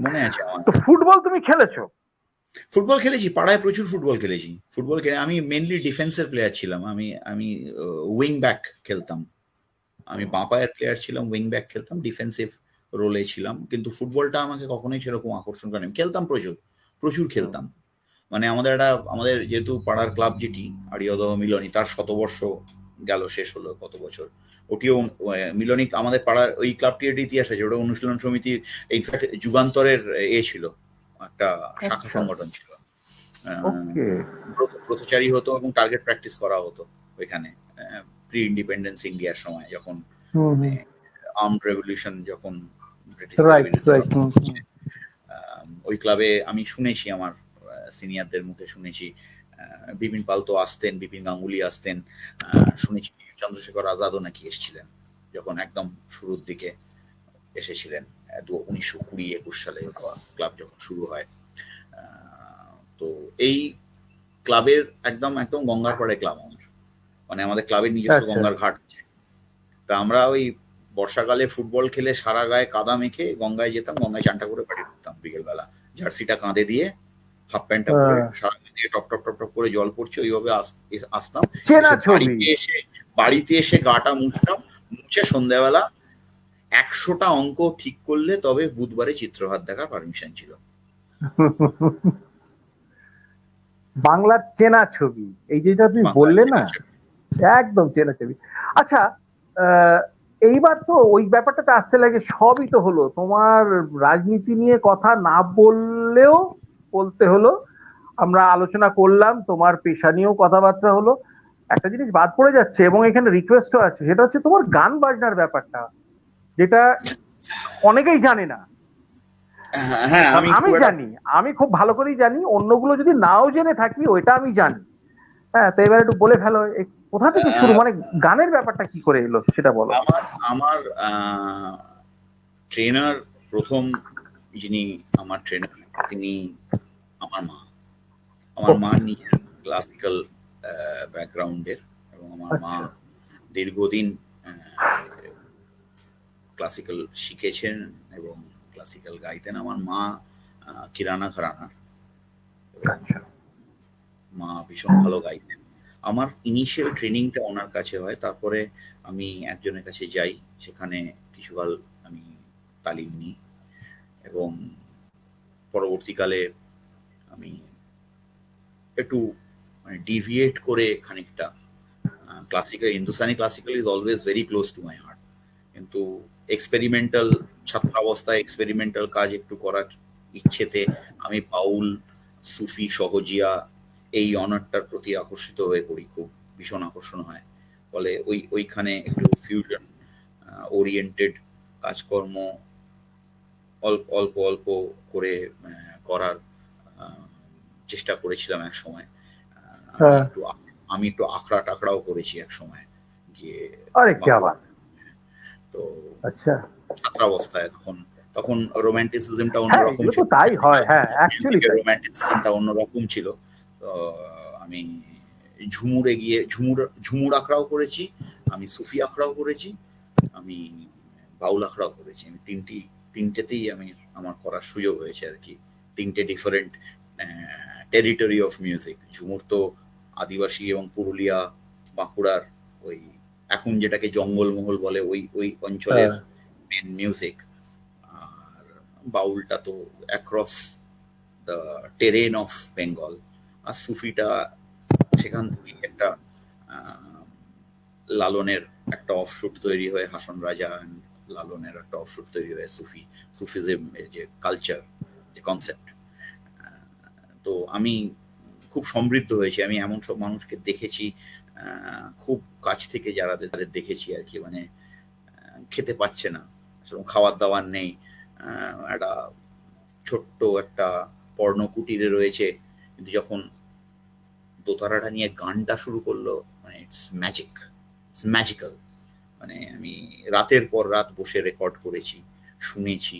মনে আছে আমার। তো ফুটবল তুমি খেলেছো? ফুটবল খেলেছি, পাড়ায় প্রচুর ফুটবল খেলেছি। ফুটবল খেলে আমি মেনলি ডিফেন্সের প্লেয়ার ছিলাম। আমি আমি উইং ব্যাক খেলতাম। আমি বাঁ পায়ের প্লেয়ার ছিলাম, উইং ব্যাক খেলতাম, ডিফেন্সিভ রোলে ছিলাম। কিন্তু ফুটবলটা আমাকে কখনোই সেরকম আকর্ষণ করেনি। খেলতাম প্রচুর, প্রচুর খেলতাম। মানে আমাদের যেহেতু পাড়ার ক্লাব যেটি আড়িয়াদহ মিলনী, তার শতবর্ষ গেল, শেষ হলো কত বছর। ওটিও মিলনী আমাদের পাড়ার ওই ক্লাবটির ইতিহাস আছে। ওটা অনুশীলন সমিতির, ইনফ্যাক্ট যুগান্তরের ছিল, একটা শাখা আচ্ছা। সংগঠন ছিল। ওকে। ব্রতচারী হতো এবং টার্গেট প্র্যাকটিস করা হতো ওইখানে, প্রি ইন্ডিপেন্ডেন্স ইন্ডিয়ার সময়, যখন মানে আর্মড রেভলিউশন যখন ব্রিটিশদের রাইট বিরুদ্ধে রাইট। ওই ক্লাবে আমি শুনেছি, আমার সিনিয়রদের মুখে শুনেছি। বিপিন পাল তো আসতেন, বিপিন গাঙ্গুলি আসতেন, শুনেছি চন্দ্রশেখর আজাদও নাকি এসেছিলেন যখন একদম শুরুর দিকে এসেছিলেন, 1920-21 সালে ক্লাব যখন শুরু হয়। তো এই ক্লাবের একদম একদম গঙ্গার পাড়ে ক্লাব আমার, মানে আমাদের ক্লাবের নিজস্ব আচ্ছা। গঙ্গার ঘাট আছে। তা আমরা ওই বর্ষাকালে ফুটবল খেলে সারা গায়ে কাদা মেখে গঙ্গায় যেতাম, গঙ্গায় চানটা করে বাড়ি ঢুকতাম বিকেলবেলা, জার্সিটা কাঁধে দিয়ে, হাফ প্যান্টটা পরে, সারা গা দিয়ে টপ টপ টপ টপ করে জল পড়ছে, ওইভাবে আসতাম। চেনা এসে ছবি। বাড়িতে এসে গাটা মুছতাম, মুছে সন্ধ্যাবেলা 100টা অঙ্ক ঠিক করলে তবে বুধবারে চিত্রহাট দেখার পারমিশন ছিল। বাংলার চেনা ছবি, এই যেটা তুমি বাংলার বললে না, ছিল। একদম চেনা ছবি। আচ্ছা, আহ, এইবার তো ওই ব্যাপারটাতে আসতে লাগে, সবই তো হলো তোমার রাজনীতি নিয়ে কথা না বললেও বলতে হলো, আমরা আলোচনা করলাম, তোমার পেশা নিয়েও কথাবার্তা হলো। একটা জিনিস বাদ পড়ে যাচ্ছে এবং এখানে রিকোয়েস্টও আছে, সেটা হচ্ছে তোমার গান বাজনার ব্যাপারটা, যেটা অনেকেই জানে না। হ্যাঁ, কারণ আমি আমি খুব একটা জানি, আমি খুব ভালো করেই জানি, অন্যগুলো যদি নাও জেনে থাকি ওইটা আমি জানি। হ্যাঁ, তো এবার একটু বলে ফেলো, কোথা থেকে শুরু, আহ, মানে গানের ব্যাপারটা কি করে এলো সেটা বলো। আমার আমার ট্রেনার, প্রথম যিনি আমার ট্রেনার, তিনি আমার মা। আমার মা নিজের ক্লাসিক্যাল ব্যাকগ্রাউন্ডের, এবং আমার মা আচ্ছা দীর্ঘদিন ক্লাসিক্যাল শিখেছেন এবং ক্লাসিক্যাল গাইতেন। আমার মা কিরানা ঘরানার, এবং আচ্ছা। মা ভীষণ ভালো গাইতেন। আমার ইনিশিয়াল ট্রেনিংটা ওনার কাছে হয়, তারপরে আমি একজনের কাছে যাই, সেখানে কিছুকাল আমি তালিম নিই, এবং পরবর্তীকালে আমি একটু মানে ডিভিয়েট করে খানিকটা classical, Hindustani classical is always very close to my heart, কিন্তু এক্সপেরিমেন্টাল, ছাত্রাবস্থায় এক্সপেরিমেন্টাল কাজ একটু করার ইচ্ছেতে আমি বাউল, সুফি, সহজিয়া এই অনারটার প্রতি আকর্ষিত হয়ে পড়ি, খুব ভীষণ আকর্ষণ হয়। ফলে ওইখানে একটু ফিউশন ওরিয়েন্টেড কাজকর্ম অল্প অল্প অল্প করে করার আহ, চেষ্টা করেছিলাম এক সময়। হ্যাঁ। আমি একটু আখড়া টাকড়াও করেছি এক সময় গিয়ে আরে ক্যা বাঁকুড়া। বাত। তো আচ্ছা। ছাত্রাবস্থায় তখন তখন রোম্যান্টিসিজমটা হ্যাঁ, অন্যরকম এগুলো তো ছিল, তাই হয়, হ্যাঁ, অ্যাকচুয়ালি মিউজিকের তাই। রোম্যান্টিসিজমটা অন্যরকম ছিল। তো আমি ঝুমুরে গিয়ে ঝুমুর আখড়াও করেছি, আমি সুফি আখড়াও করেছি, আমি বাউল আখড়াও করেছি। আমি তিনটেতেই আমার করার সুযোগ হয়েছে আর কি। তিনটে ডিফারেন্ট টেরিটরি অফ মিউজিক। ঝুমুর তো আদিবাসী এবং পুরুলিয়া, বাঁকুড়ার ওই এখন যেটাকে জঙ্গলমহল বলে, ওই ওই অঞ্চলের হ্যাঁ। Main music. আর বাউলটা তো across the terrain of Bengal. আর সুফিটা সেখান থেকে একটা আহ, লালনের একটা অফশুট তৈরি হয়ে, হাসন রাজা and লালনের একটা অফশুট তৈরি হয়ে সুফিজম এর যে কালচার, যে কনসেপ্ট। তো আমি খুব সমৃদ্ধ হয়েছে। আমি এমন সব মানুষকে দেখেছি খুব কাছ থেকে, যারা তাদের দেখেছি আর কি, মানে খেতে পাচ্ছে না, সেরকম খাবার দাবার নেই, একটা ছোট্ট একটা পর্ণকুটিরে রয়েছে, কিন্তু যখন দোতারাটা নিয়ে গানটা শুরু করলো, মানে ইটস ম্যাজিক, ইটস ম্যাজিক্যাল। মানে আমি রাতের পর রাত বসে রেকর্ড করেছি, শুনেছি,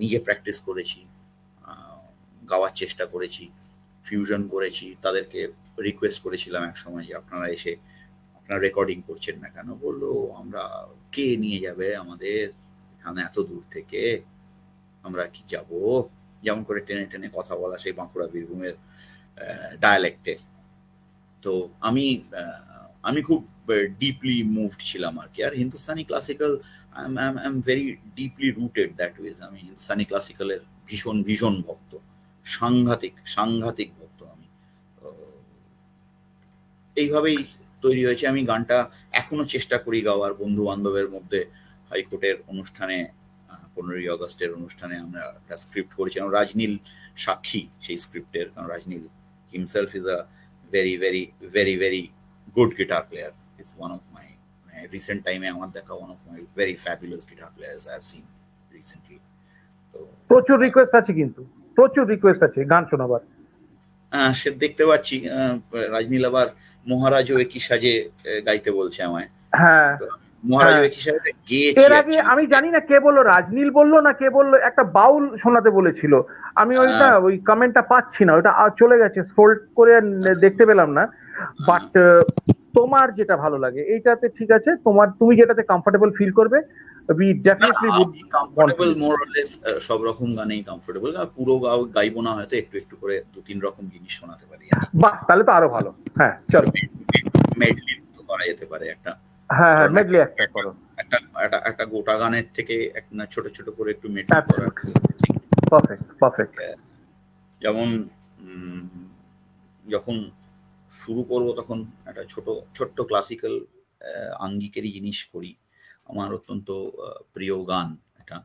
নিজে প্র্যাকটিস করেছি, গাওয়ার চেষ্টা করেছি, ফিউশন করেছি। তাদেরকে রিকোয়েস্ট করেছিলাম এক সময় যে আপনারা এসে আপনারা রেকর্ডিং করছেন না কেন? বললো আমরা, কে নিয়ে যাবে আমাদের এখানে এত দূর থেকে, আমরা কি যাব? যেমন করে টেনে টেনে কথা বলা, সেই বাঁকুড়া বীরভূমের ডায়ালেক্টে। তো আমি আমি খুব ডিপলি মুভড ছিলাম আর কি। আর Hindustani classical, I am very deeply rooted that ways. আমি হিন্দুস্তানি ক্লাসিক্যালের ভীষণ ভীষণ ভক্ত, সাংঘাতিক সাংঘাতিক ভক্ত আমি। তো এইভাবেই তৈরি হয়েছে। আমি গানটা এখনো চেষ্টা করি গাওয়ার, বন্ধু বান্ধবের মধ্যে। হাইকোর্টের অনুষ্ঠানে, 15ই আগস্টের অনুষ্ঠানে আমরা একটা স্ক্রিপ্ট করেছিলাম, রাজনীল সাক্ষী সেই স্ক্রিপ্টের। কারণ Rajneel himself is a very very very very good guitar player. Is one of my, recent টাইমে আমার দেখা one of my very fabulous guitar players I have seen recently. তো প্রচুর রিকোয়েস্ট আছে, কিন্তু প্রচুর রিকোয়েস্ট আছে গান শোনাবার। সে দেখতে পাচ্ছি রাজনীল আবার মহারাজ ও একই সাজে গাইতে বলছে আমায়। হ্যাঁ, তো মহারাজ ও হ্যাঁ। একই সাজে গেয়েছি এর আগে অ্যাকচুয়ালি। আমি জানি না কে বললো, রাজনীল বললো না কে বললো, একটা বাউল শোনাতে বলেছিল। আমি ওইটা ওই কমেন্টটা পাচ্ছি না, ওইটা চলে গেছে, স্ক্রোল করে দেখতে পেলাম না। বাট তোমার যেটা ভালো লাগে এইটাতে ঠিক আছে, তুমি যেটাতে কমফোর্টেবল ফিল করবে, we definitely would want to comfortable more listen. Or less, সব রকম গানেই কমফোর্টেবল। পুরো গাইবো না, হয়তো একটু একটু করে 2-3 রকম জিনিস শোনাতে পারি আর কি। বাহ, তাহলে তো আরো ভালো। হ্যাঁ, চলো। মেডলি তো করা যেতে পারে একটা। হ্যাঁ, হ্যাঁ, কারণ মেডলি একটা করো। একটা একটা একটা গোটা গানের থেকে একটা ছোট ছোট করে একটু মেডলি করার। Absolutely perfect, perfect. যেমন যখন শুরু করব তখন একটা ছোট্ট ক্লাসিক্যাল আঙ্গিকেরই জিনিস করি। আমার অত্যন্ত প্রিয় গান এটা।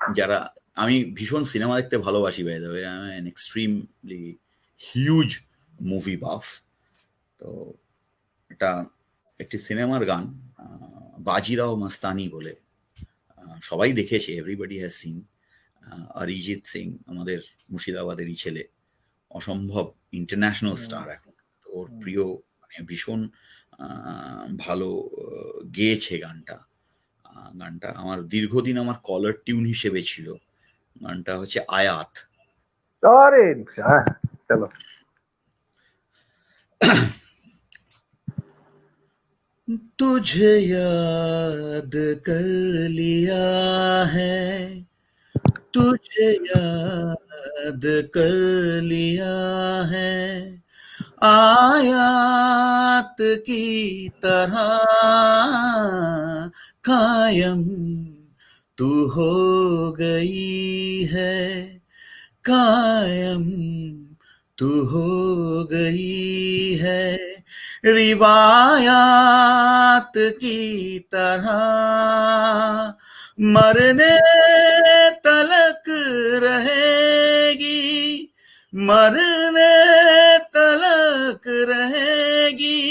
যারা, আমি ভীষণ সিনেমা দেখতে ভালোবাসি, by the way I am an extremely huge movie buff. তো এটা একটি সিনেমার গান, বাজিরাও মাস্তানি বলে, সবাই দেখেছে, everybody has seen. Arijit Singh আমাদের মুর্শিদাবাদেরই ছেলে, অসম্ভব ইন্টারন্যাশনাল স্টার এখন। তো ওর প্রিয়, মানে ভীষণ ভালো গেয়েছে গানটা। গানটা আমার দীর্ঘদিন আমার কলার টিউন হিসেবে ছিল। গানটা হচ্ছে আয়াত। আরে হ্যাঁ, চলো। तुझे याद कर लिया है, तुझे याद कर लिया है, आयात की तरह कायम तू हो गई है, कायम तू हो गई है, रिवायात की तरह मरने तलक रहेगी, मरने तलक रहेगी,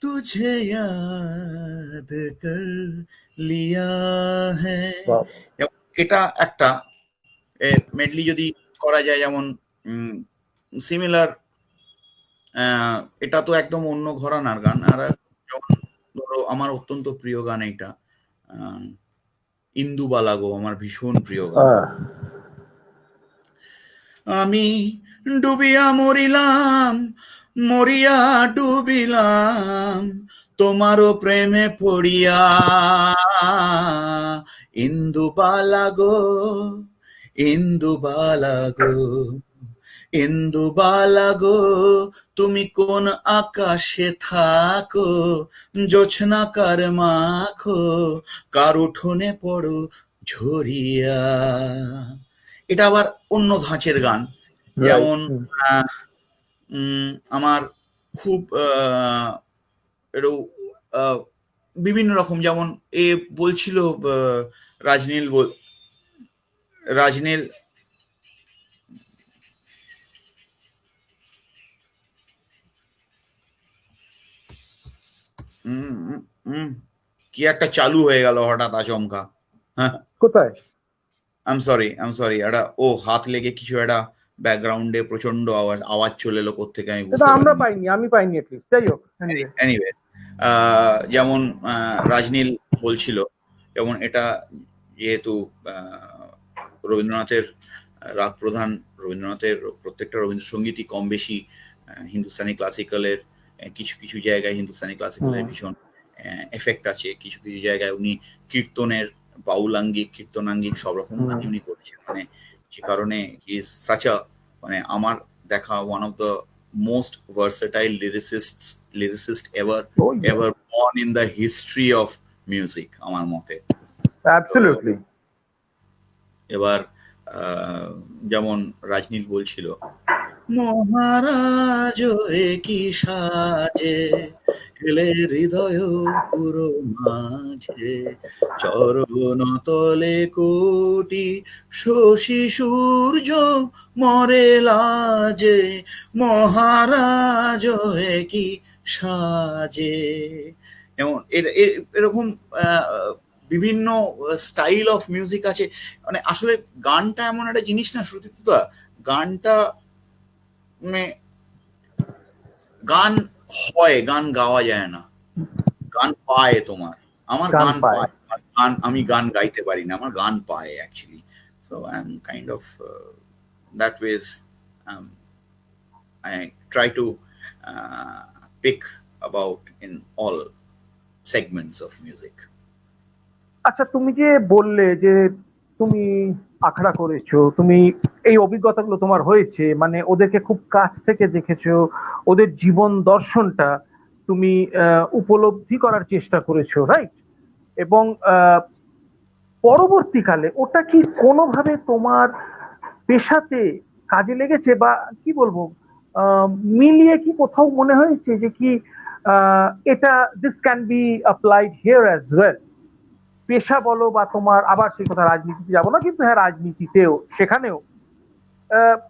तुझे याद कर लिया है। এটা একটা মেডলি যদি করা যায়, যেমন সিমিলার, এটা তো একদম অন্য ঘরানার গান। আর যেমন ধরো আমার অত্যন্ত প্রিয় গান এইটা, ইন্দুবালা গো, আমার ভীষণ প্রিয় গান। আমি ডুবিয়া মরিলাম, মরিয়া ডুবিলাম, তোমারও প্রেমে পড়িয়া, ইন্দুবালা গো, ইন্দুবালা গো, ইন্দুবালা গো, তুমি কোন আকাশে থাকো, জোছনাকার মাখো, কার উঠোনে পড়ো ঝরিয়া। এটা আবার অন্য ধাঁচের গান। যেমন আমার খুব এরও বিভিন্ন রকম, যেমন এ বলছিল রাজনীল, রাজনীল উম, উম, উম, কি একটা চালু হয়ে গেল হঠাৎ আচমকা। হ্যাঁ, কোথায়? আই এম সরি, একটা হাত লেগে কিছু একটা ব্যাকগ্রাউন্ডে প্রচন্ড আওয়াজ আওয়াজ চলে এলো কোত্থেকে আমি সেটা বুঝতে আমরা পারিনি। পাইনি, আমি পাইনি অ্যাটলিস্ট। যাই হোক, এনিওয়ে। এনিওয়ে, যেমন রাজনীল বলছিল, যেমন এটা যেহেতু রবীন্দ্রনাথের রাগ প্রধান, রবীন্দ্রনাথের প্রত্যেকটা রবীন্দ্রসঙ্গীতই কম বেশি হিন্দুস্তানি ক্লাসিক্যালের, কিছু কিছু জায়গায় হিন্দুস্তানি ক্লাসিক্যালের হুম। ভীষণ এফেক্ট আছে, কিছু কিছু জায়গায় উনি কীর্তনের বাউলাঙ্গিক কীর্তনাঙ্গিক সব রকম হুম। কাজ উনি করেছেন, মানে যে কারণে ইজ সাচ আ, মানে আমার দেখা one of the most versatile lyricist ever oh yeah, ever born in the history of music আমার মতে। তো অ্যাবসলিউটলি। এবার যেমন রাজনীল বলছিল, মহারাজ এ কি সাজে এলে হৃদয় পুরো মাঝে, চরণ তলে কোটি শশী সূর্য মরে লাজে, মহারাজ এ কি সাজে। যেমন এরকম বিভিন্ন স্টাইল অফ মিউজিক আছে। মানে আসলে গানটা এমন একটা জিনিস না শ্রুতিদা, গানটা মানে গান হয়, গান গাওয়া যায় না, গান পায় তোমার। আমার গান গান পায়। পায়, আমার গান, আমি গান গাইতে পারি না, আমার গান পায় actually. So I am kind of that ways, I try to pick about in all segments of music. আচ্ছা, তুমি যে বললে যে তুমি আখড়া করেছো, তুমি এই অভিজ্ঞতাগুলো তোমার হয়েছে, মানে ওদেরকে খুব কাছ থেকে দেখেছো, ওদের জীবন দর্শনটা তুমি উপলব্ধি করার চেষ্টা করেছো, রাইট? এবং পরবর্তীকালে ওটা কি কোনোভাবে তোমার পেশাতে কাজে লেগেছে, বা কি বলবো, আহ, মিলিয়ে কি কোথাও মনে হয়েছে যে কি এটা this can be applied here as well? পেশা বলো বা তোমার, আবার সেই কথা রাজনীতিতে যাবো না, কিন্তু হ্যাঁ রাজনীতিতেও সেখানেও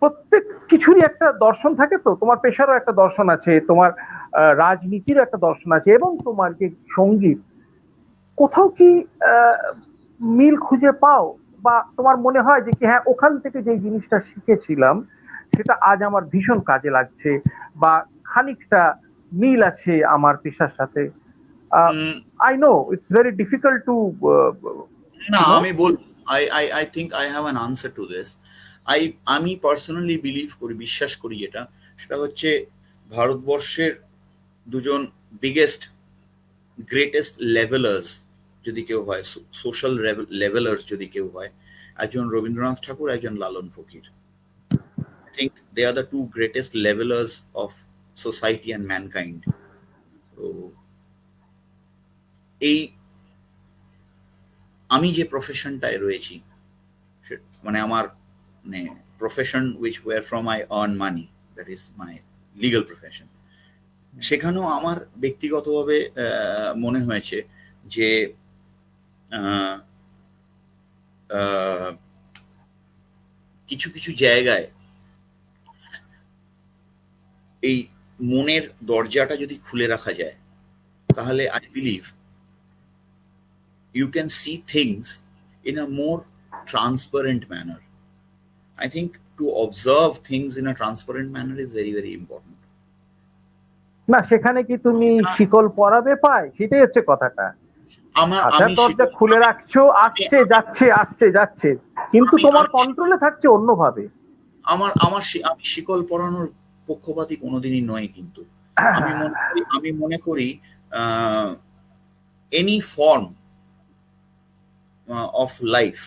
প্রত্যেক কিছুরই একটা দর্শন থাকে। তো তোমার পেশারও একটা দর্শন আছে, তোমার রাজনীতিরও একটা দর্শন আছে, এবং তোমার যে সঙ্গীত, কোথাও কি আহ, মিল খুঁজে পাও? বা তোমার মনে হয় যে কি হ্যাঁ, ওখান থেকে যে জিনিসটা শিখেছিলাম সেটা আজ আমার ভীষণ কাজে লাগছে, বা খানিকটা মিল আছে আমার পেশার সাথে? I know it's very difficult to না, ইউ নো। আমি বল, I think I have an answer to this. আমি পার্সোনালি বিলিভ করি, বিশ্বাস করি যেটা, সেটা হচ্ছে ভারতবর্ষের দুজন বিগেস্ট গ্রেটেস্ট লেভেলার্স যদি কেউ হয়, সোশ্যাল লেভেলার্স যদি কেউ হয়, একজন রবীন্দ্রনাথ ঠাকুর, একজন Lalon Fakir. I think they are the two greatest levellers of society and mankind. তো এই আমি যে প্রফেশনটায় রয়েছি, মানে আমার মানে profession which were from I earn money, that is my legal profession, সেখানেও আমার ব্যক্তিগতভাবে মনে হয়েছে যে আহ, আহ, কিছু কিছু জায়গায় এই মনের দরজাটা যদি খুলে রাখা যায়, তাহলে I believe you can see things in a more transparent manner. I think to observe things in a transparent manner is very very important. না, সেখানে কি তুমি শিকল পরাবে পায়, সেটাই হচ্ছে কথাটা। আমার খাঁচার আমি দরজা শিকল, খুলে রাখছো, আমি আসছে যাচ্ছে আসছে যাচ্ছে, কিন্তু আমি তোমার আমি কন্ট্রোলে থাকছে অন্যভাবে। আমি শিকল পরানোর পক্ষপাতী কোনোদিনই নয়, কিন্তু আমি মনে করি এনি ফর্ম অফ লাইফ,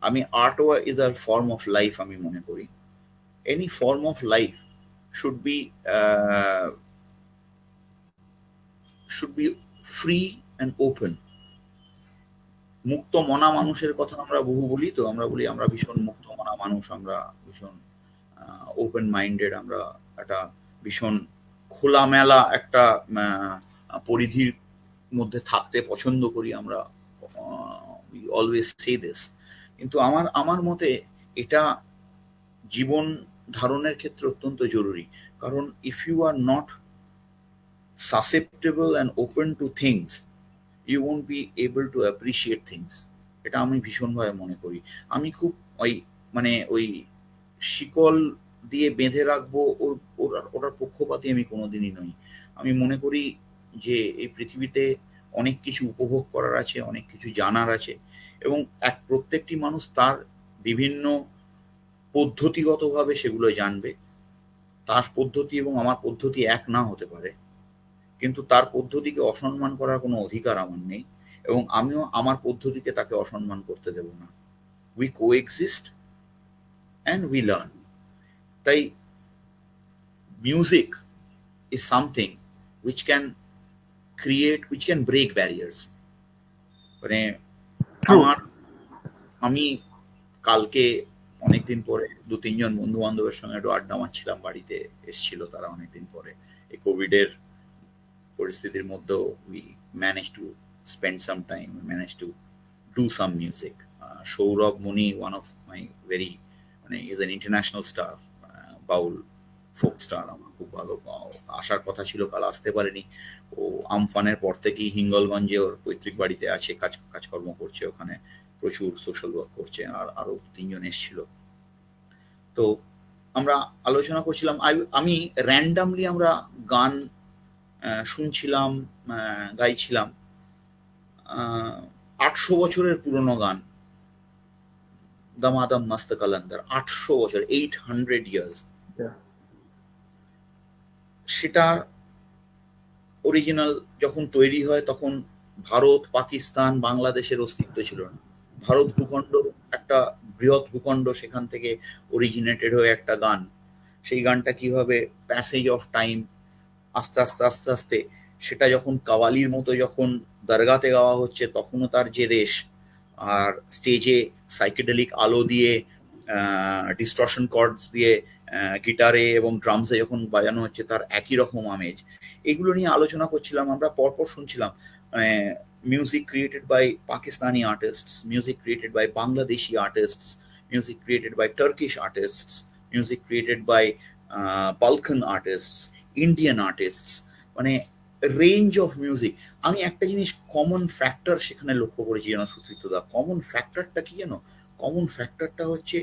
আমি art is our form of life আমি মনে করি। Any form of life should be should be free and open. মুক্ত মনা মানুষের কথা আমরা বহু বলি, তো আমরা বলি আমরা ভীষণ মুক্ত মনা মানুষ, আমরা ভীষণ ওপেন মাইন্ডেড, আমরা একটা ভীষণ খোলামেলা একটা পরিধির মধ্যে থাকতে পছন্দ করি আমরা, অলওয়েজ সে দিস। কিন্তু আমার আমার মতে এটা জীবন ধারণের ক্ষেত্রে অত্যন্ত জরুরি। কারণ if you are not susceptible and open to things, you won't be able to appreciate things. এটা আমি ভীষণভাবে মনে করি। আমি খুব ওই মানে ওই শিকল দিয়ে বেঁধে রাখবো ওটার পক্ষপাতী আমি কোনোদিনই নই। আমি মনে করি যে এই পৃথিবীতে অনেক কিছু উপভোগ করার আছে, অনেক কিছু জানার আছে, এবং প্রত্যেকটি মানুষ তার বিভিন্ন পদ্ধতিগতভাবে সেগুলো জানবে। তার পদ্ধতি এবং আমার পদ্ধতি এক না হতে পারে, কিন্তু তার পদ্ধতিকে অসম্মান করার কোনো অধিকার আমার নেই, এবং আমিও আমার পদ্ধতিকে তাকে অসম্মান করতে দেব না। We coexist and we learn. তাই music is something which can which can break barriers. মানে আমি কালকে অনেকদিন পরে 2-3 জন বন্ধু বান্ধবের সঙ্গে একটু আড্ডা মারছিলাম, বাড়িতে এসেছিল তারা অনেকদিন পরে। এই কোভিডের পরিস্থিতির মধ্যেও we managed to spend some time, we managed to do some music. Saurabh Muni, one of my very, is an international star, Baul folk star, আমার খুব ভালো আসার কথা ছিল, কাল আসতে পারেনি। ও আমফানের পর থেকেই হিঙ্গলগঞ্জে ওর পৈতৃক বাড়িতে আছে, কাজকর্ম করছে, ওখানে প্রচুর সোশ্যাল ওয়ার্ক করছে, আর আরো 3 জন এসেছিল। তো আমরা আলোচনা করছিলাম, আমি র্যান্ডামলি আমরা গান শুনছিলাম, গাইছিলাম। 800 বছরের পুরনো গান, দামাদম মস্ত কালান্দার, 800 বছর, 800 ইয়ার্স। সেটার অরিজিনাল যখন তৈরি হয় তখন ভারত, পাকিস্তান, বাংলাদেশের অস্তিত্ব ছিল না। ভারত ভূখণ্ড একটা বৃহৎ ভূখণ্ড, সেখান থেকে অরিজিনেটেড হয়ে একটা গান। সেই গানটা কিভাবে প্যাসেজ অফ টাইম আস্তে আস্তে আস্তে আস্তে সেটা যখন কাওয়ালির মতো যখন দরগাতে গাওয়া হচ্ছে, তখনও তার যে রেশ, আর স্টেজে সাইকেডেলিক আলো দিয়ে, ডিস্টরশন কর্ডস দিয়ে গিটারে এবং ড্রামসে যখন বাজানো হচ্ছে, তার একই রকম আমেজ। এগুলো নিয়ে আলোচনা করছিলাম, আমরা পরপর শুনছিলাম। Music created by Pakistani artists, music created by Bangladeshi artists, music created by Turkish artists, music created by Balkan artists, Indian artists, মানে রেঞ্জ অফ মিউজিক। আমি একটা জিনিস কমন ফ্যাক্টর সেখানে লক্ষ্য করেছি যেন সুতৃপ্তদা, কমন ফ্যাক্টরটা কি যেন? কমন ফ্যাক্টরটা হচ্ছে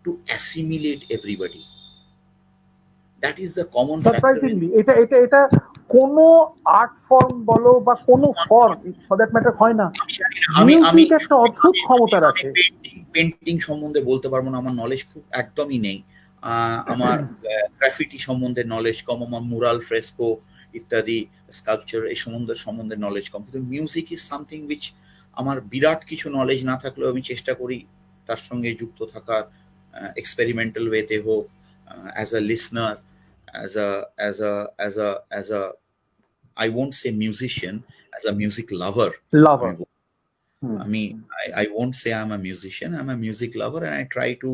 to assimilate everybody. That is the common surprisingly এটা কোনো আর্ট ফর্ম বলো বা কোনো ফর্ম ফর দ্যাট ম্যাটার হয় না, আমি একটা অদ্ভুত ক্ষমতা রাখে। পেন্টিং সম্বন্ধে বলতে পারবো না, আমার নলেজ খুব একদমই নেই। আমার গ্রাফিটি সম্বন্ধে নলেজ কম, আমার মুরাল, ফ্রেস্কো ইত্যাদি স্কাল্পচার এই সম্বন্ধে নলেজ কম, কিন্তু মিউজিক ইজ সামথিং উইচ আমার বিরাট কিছু নলেজ না থাকলেও আমি চেষ্টা করি তার সঙ্গে যুক্ত থাকার, এক্সপেরিমেন্টাল ওয়েতে হোক, as a listener, as a I won't say musician, as a music lover. I won't say I'm a musician, I'm a music lover, and I try to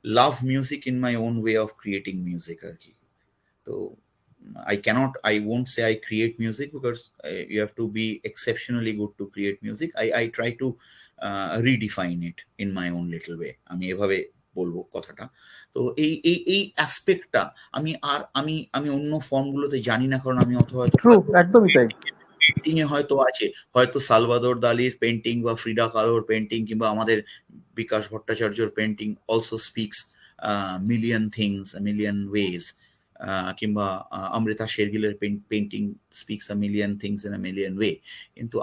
love music in my own way of creating music. So I won't say I create music, because you have to be exceptionally good to create music. I try to redefine it in my own little way. আমি এভাবে বলবো কথাটা। তো এই অ্যাসপেক্টটা আমি অন্য ফর্মগুলোতে জানি না, কারণ আমি অত হয়তো একদমই তাই, পেন্টিং এ হয়তো আছে, হয়তো সালভাদর দালির পেন্টিং বা ফ্রিডা কালোর পেন্টিং কিংবা আমাদের বিকাশ ভট্টাচার্যর painting also speaks million things, million ways, কিংবা অমৃতা শেরগিলের painting speaks a million things in a million way. কিন্তু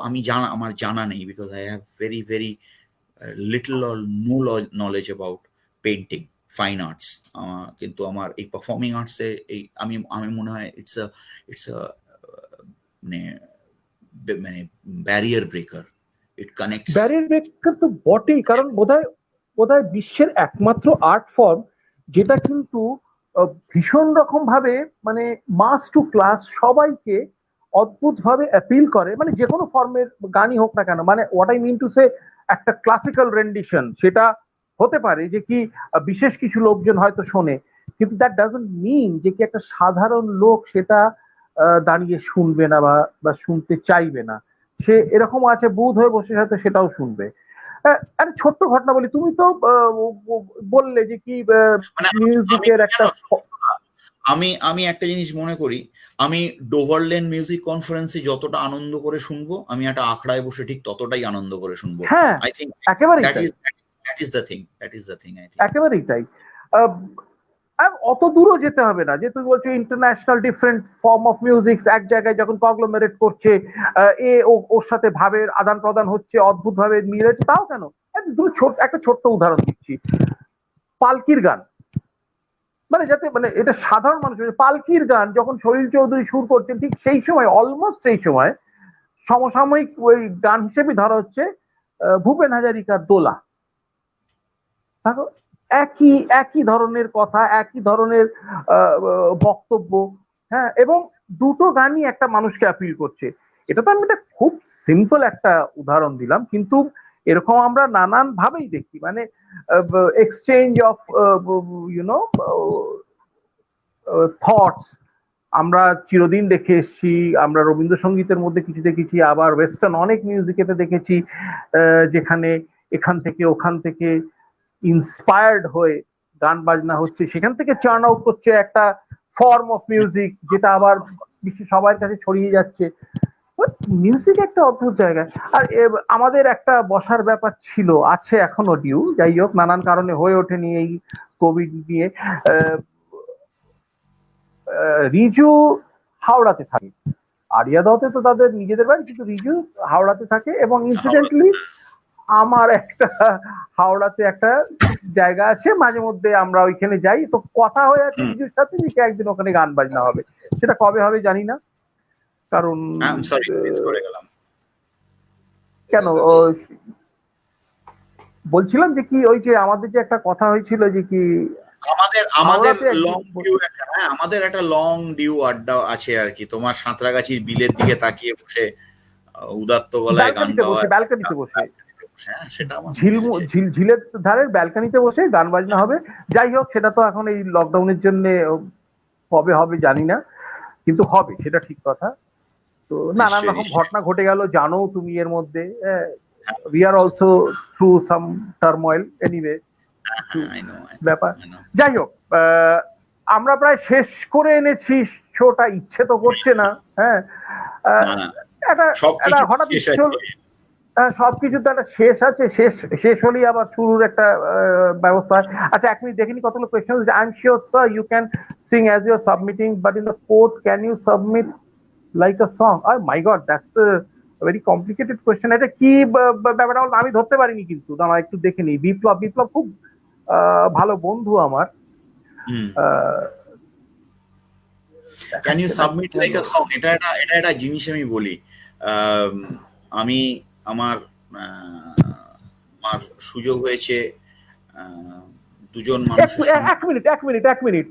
আমার জানা নেই, because I have very very little or no knowledge about painting, fine arts. কিন্তু আমার এই পারফর্মিং আর্টসে আমি মনে হয় ইটস আ মানে ব্যারিয়ার ব্রেকার, ইট কানেক্টস। ব্যারিয়ার ব্রেকার তো বটেই, কারণ বোধহয় বিশ্বের একমাত্র আর্ট ফর্ম যেটা কিন্তু ভীষণ রকম ভাবে মানে মাস টু ক্লাস সবাইকে অদ্ভুত ভাবে অ্যাপিল করে, মানে যে কোনো ফর্মের গানই হোক না কেন। মানে what I mean to say, একটা ক্লাসিক্যাল রেন্ডিশন সেটা হতে পারে যে কি বিশেষ কিছু লোকজন হয়তো শোনে, কিন্তু দ্যাট ডাজন্ট মিন যে কি একটা সাধারণ লোক সেটা দাঁড়িয়ে শুনবে না বা শুনতে চাইবে না। সে এরকম আছে, বুধ হয়ে বসে হয়তো সেটাও শুনবে। একটা ছোট্ট ঘটনা বলি, তুমি তো বললে যে কি মিউজিকের একটা, আমি আমি একটা জিনিস মনে করি, আমি ডোভারল্যান্ড মিউজিক কনফারেন্সে যতটা আনন্দ করে শুনবো, আমি একটা আখড়ায় বসে ঠিক ততটাই আনন্দ করে শুনবো। হ্যাঁ, আই থিঙ্ক একেবারেই দ্যাট তাই, is that is the thing, that is the thing I think. একেবারেই তাই। আহ, আর অত দূরও যেতে হবে না, যে তুমি বলছো international different form of music এক জায়গায় যখন কংগ্লোমেরেট করছে, ওর সাথে ভাবের আদান প্রদান হচ্ছে, অদ্ভুত ভাবে মিল হচ্ছে, তাও কেন? একটা ছোট্ট উদাহরণ দিচ্ছি, পালকির গান, মানে যাতে মানে এটা সাধারণ মানুষ, পালকির গান যখন সলিল চৌধুরী সুর করছেন, ঠিক সেই সময়, অলমোস্ট সেই সময় সমসাময়িক ওই গান হিসেবে ধরা হচ্ছে ভূপেন হাজারিকার দোলা। দেখো, একই একই ধরনের কথা, একই ধরনের বক্তব্য, হ্যাঁ, এবং দুটো গানই একটা মানুষকে অ্যাপিল করছে। এটা তো আমি একটা খুব সিম্পল একটা উদাহরণ দিলাম, কিন্তু এরকম আমরা নানান ভাবেই দেখি, মানে এক্সচেঞ্জ অফ ইউনো থটস আমরা চিরদিন দেখে এসেছি। আমরা রবীন্দ্রসঙ্গীতের মধ্যে কিছু দেখেছি, আবার ওয়েস্টার্ন অনেক মিউজিকেতে দেখেছি, যেখানে এখান থেকে ওখান থেকে ইন্সপায়ার্ড হয়ে গান বাজনা হচ্ছে, সেখান থেকে চার্ন আউট করছে একটা ফর্ম অফ মিউজিক, যেটা আবার বিশ্বের সবার কাছে ছড়িয়ে যাচ্ছে। মিউজিক একটা অদ্ভুত জায়গা। আর আমাদের একটা বসার ব্যাপার ছিল, আছে এখনো ডিউ, যাই হোক নানান কারণে হয়ে ওঠেনি এই কোভিড নিয়ে। রিজু হাওড়াতে থাকে, আরিয়াদতে তো তাদের নিজেদের বাড়ি, কিন্তু রিজু হাওড়াতে থাকে, এবং ইনসিডেন্টলি আমার একটা হাওড়াতে একটা জায়গা আছে, মাঝে মধ্যে আমরা ওইখানে যাই, তো কথা হয়ে আছে রিজুর সাথে যে একদিন ওখানে গান বাজনা হবে। সেটা কবে হবে জানি না, কারণ সরি মিস করে গেলাম। কেন বলছিলাম যে কি, ওই যে আমাদের যে একটা কথা হয়েছিল যে কি, আমাদের লং ডিউ, হ্যাঁ আমাদের একটা লং ডিউ আড্ডা আছে আর কি, তোমার সাঁতরাগাছির বিলের দিকে তাকিয়ে বসে উদাত্ত গলায় গান গাওয়া, ব্যালকানিতে বসে, হ্যাঁ সেটা আমার ঝিলের ধারের ব্যালকানিতে বসে গান বাজনা হবে। যাই হোক, সেটা তো এখন এই লকডাউনের জন্য কবে হবে জানি না, কিন্তু হবে, সেটা ঠিক কথা। তো নানান রকম ঘটনা ঘটে গেল, জানো তুমি এর মধ্যে। We are also through some turmoil anyway, ব্যাপার। যাই হোক, আমরা প্রায় শেষ করে এনেছি শোটা, ইচ্ছে তো করছে না। হ্যাঁ, একটা হঠাৎ সবকিছু তো একটা শেষ আছে, শেষ হলেই আবার শুরুর একটা ব্যবস্থা হয়। আচ্ছা, এক মিনিট দেখিনি কতগুলো question. I am sure sir you can sing as you are submitting, but in the court can you submit like a song? My god, that's very complicated question. এটা কি ব্যাপারটা আমি ধরতে পারিনি, কিন্তু দাঁড়া একটু দেখে নিই। বিপ্লব খুব ভালো বন্ধু আমার। Can you submit like a song, এটা একটা জিনিস আমি বলি। আমি আমার সুযোগ হয়েছে দুজন মানুষের সঙ্গে। এক মিনিট,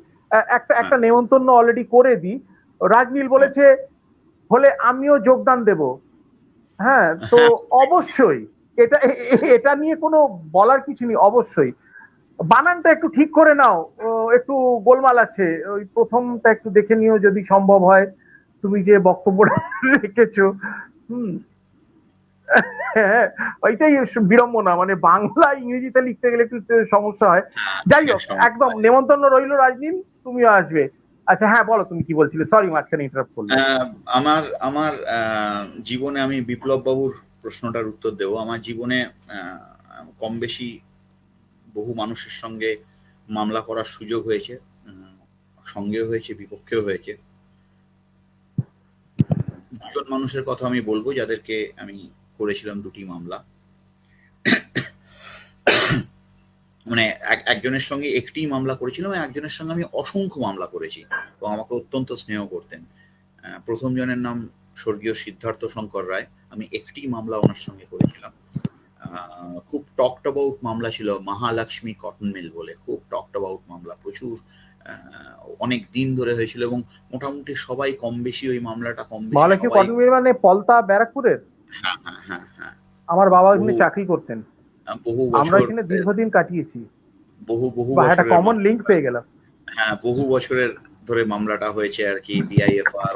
একটা নেমন্তন্ন অলরেডি করে দিই। রাজনীল বলেছে হলে আমিও যোগদান দেব। হ্যাঁ, তো অবশ্যই এটা নিয়ে কোনো বলার কিছু নেই। অবশ্যই বানানটা একটু ঠিক করে নাও, একটু গোলমাল আছে, ওই প্রথমটা একটু দেখে নিও যদি সম্ভব হয়, তুমি যে বক্তব্যটা রেখেছো। ওইটাই বিড়ম্বনা, মানে বাংলা ইংরেজিতে লিখতে গেলে একটু সমস্যা হয়। যাই হোক, একদম নেমন্তন্ন রইল রাজনীল, তুমিও আসবে। আচ্ছা হ্যাঁ, বলো তুমি কি বলছিলে, সরি মাঝখানে ইন্টারাপ্ট করলাম। আমার জীবনে, আমি বিপ্লব বাবুর প্রশ্নটার উত্তর দেব। আমার জীবনে কম বেশি বহু মানুষের সঙ্গে মামলা করার সুযোগ হয়েছে, সঙ্গেও হয়েছে, বিপক্ষেও হয়েছে। দুজন মানুষের কথা আমি বলবো যাদেরকে আমি করেছিলাম দুটি মামলা। মানে একজনের সঙ্গে একটি মামলা করেছিলাম, একজনের সঙ্গে আমি অসংখ্য মামলা করেছি এবং আমাকে অত্যন্ত স্নেহ করতেন। প্রথম জনের নাম স্বর্গীয় সিদ্ধার্থ শঙ্কর রায়। আমি একটি মামলা ওনার সঙ্গে করেছিলাম, খুব টকড অ্যাবাউট মামলা ছিল, মহালক্ষ্মী কটন মিল বলে, খুব টকড অ্যাবাউট মামলা, প্রচুর অনেক দিন ধরে হয়েছিল এবং মোটামুটি সবাই কম বেশি ওই মামলাটা কম বেশি। মহালক্ষ্মী কটন মিল মানে পলতা ব্যারাকপুরের? হ্যাঁ হ্যাঁ হ্যাঁ হ্যাঁ, আমার বাবা ওখানে চাকরি করতেন, বহু আমরা বছর, এখানে দীর্ঘদিন কাটিয়েছি। বহু একটা কমন লিংক পেয়ে গেলাম। হ্যাঁ, বহু বছরের ধরে মামলাটা হয়েছে আর কি, বিআইএফআর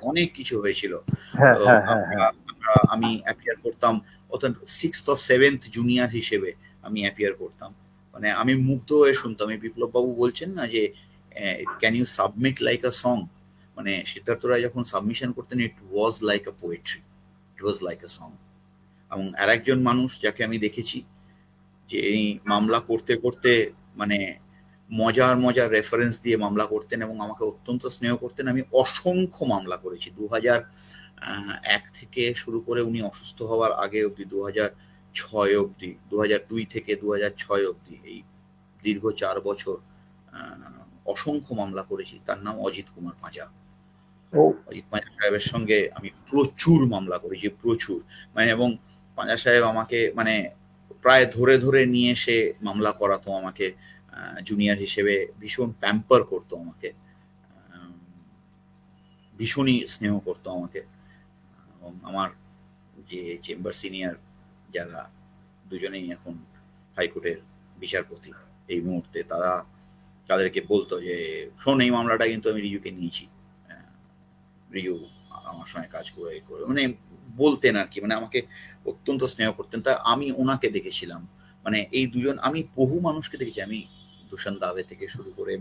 অনেক কিছু হয়েছিল। আমি অ্যাপিয়ার করতাম, অর্থাৎ 6th or 7th জুনিয়র হিসেবে আমি অ্যাপিয়ার করতাম। মানে আমি মুগ্ধ হয়ে শুনতাম। এই বিপ্লব বাবু বলছেন না যে can you submit like a song, মানে সিদ্ধার্থ রায় যখন সাবমিশন করতেন, it was like a poetry, it was like a song. এবং আর একজন মানুষ যাকে আমি দেখেছি, যে এই মামলা করতে করতে মানে মজার মজার রেফারেন্স দিয়ে মামলা করতেন এবং আমাকে অত্যন্ত স্নেহ করতেন। আমি অসংখ্য মামলা করেছি 2001 থেকে শুরু করে উনি অসুস্থ হওয়ার আগে অবধি, 2006 অবধি, 2002 থেকে 2006 অবধি, এই দীর্ঘ 4 বছর অসংখ্য মামলা করেছি। তার নাম অজিত কুমার পাঁজা। ও অজিত পাঁজা সাহেবের সঙ্গে আমি প্রচুর মামলা করেছি, প্রচুর, মানে, এবং পাঁজা সাহেব আমাকে মানে প্রায় ধরে ধরে নিয়ে এসে মামলা করাতো আমাকে, জুনিয়র হিসেবে ভীষণ প্যাম্পার করতো আমাকে, ভীষণই স্নেহ করতো আমাকে। এবং আমার যে চেম্বার সিনিয়র যারা দুজনেই এখন হাইকোর্টের বিচারপতি এই মুহূর্তে, তাদেরকে বলতো যে শোন, এই মামলাটা কিন্তু আমি রিজুকে নিয়েছি, রিজু আমার সঙ্গে কাজ করে মানে বলতেন আর কি, মানে আমাকে অত্যন্ত স্নেহ করতেন। তা আমি ওনাকে দেখেছিলাম, মানে এই দুজন, আমি বহু মানুষকে দেখেছি। আমি দুষ্যন্ত দাবে থেকে শুরু করে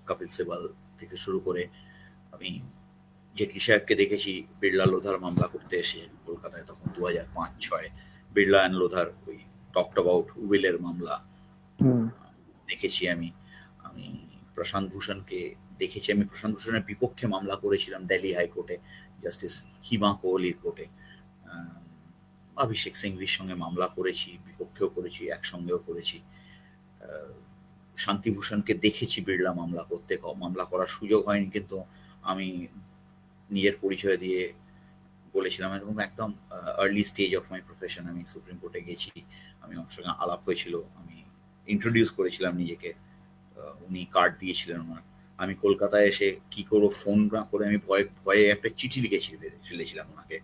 কপিল সিবাল থেকে শুরু করে আমি জেটলি সাহেবকে দেখেছি বিড়লা লোধার মামলা করতে এসে কলকাতায়, তখন 2005-06 বিড়লা অ্যান্ড লোধার ওই টকড অ্যাবাউট উইলের মামলা দেখেছি। আমি আমি প্রশান্ত ভূষণকে দেখেছি। আমি প্রশান্ত ভূষণের বিপক্ষে মামলা করেছিলাম দিল্লি হাইকোর্টে, জাস্টিস হিমা কোহলির কোর্টে। অভিষেক সিংভির সঙ্গে মামলা করেছি, বিপক্ষেও করেছি, একসঙ্গেও করেছি। শান্তিভূষণকে দেখেছি বিড়লা মামলা করতে, মামলা করার সুযোগ হয়নি, কিন্তু আমি নিজের পরিচয় দিয়ে বলেছিলাম, এবং একদম early stage of my profession আমি সুপ্রিম কোর্টে গেছি। আমি আমার সঙ্গে আলাপ হয়েছিল, আমি ইন্ট্রোডিউস করেছিলাম নিজেকে, উনি কার্ড দিয়েছিলেন ওনার। আমি কলকাতায় এসে কি করবো ফোন না করে আমি ভয়ে ভয়ে একটা চিঠি লিখেছিলাম ওনাকে,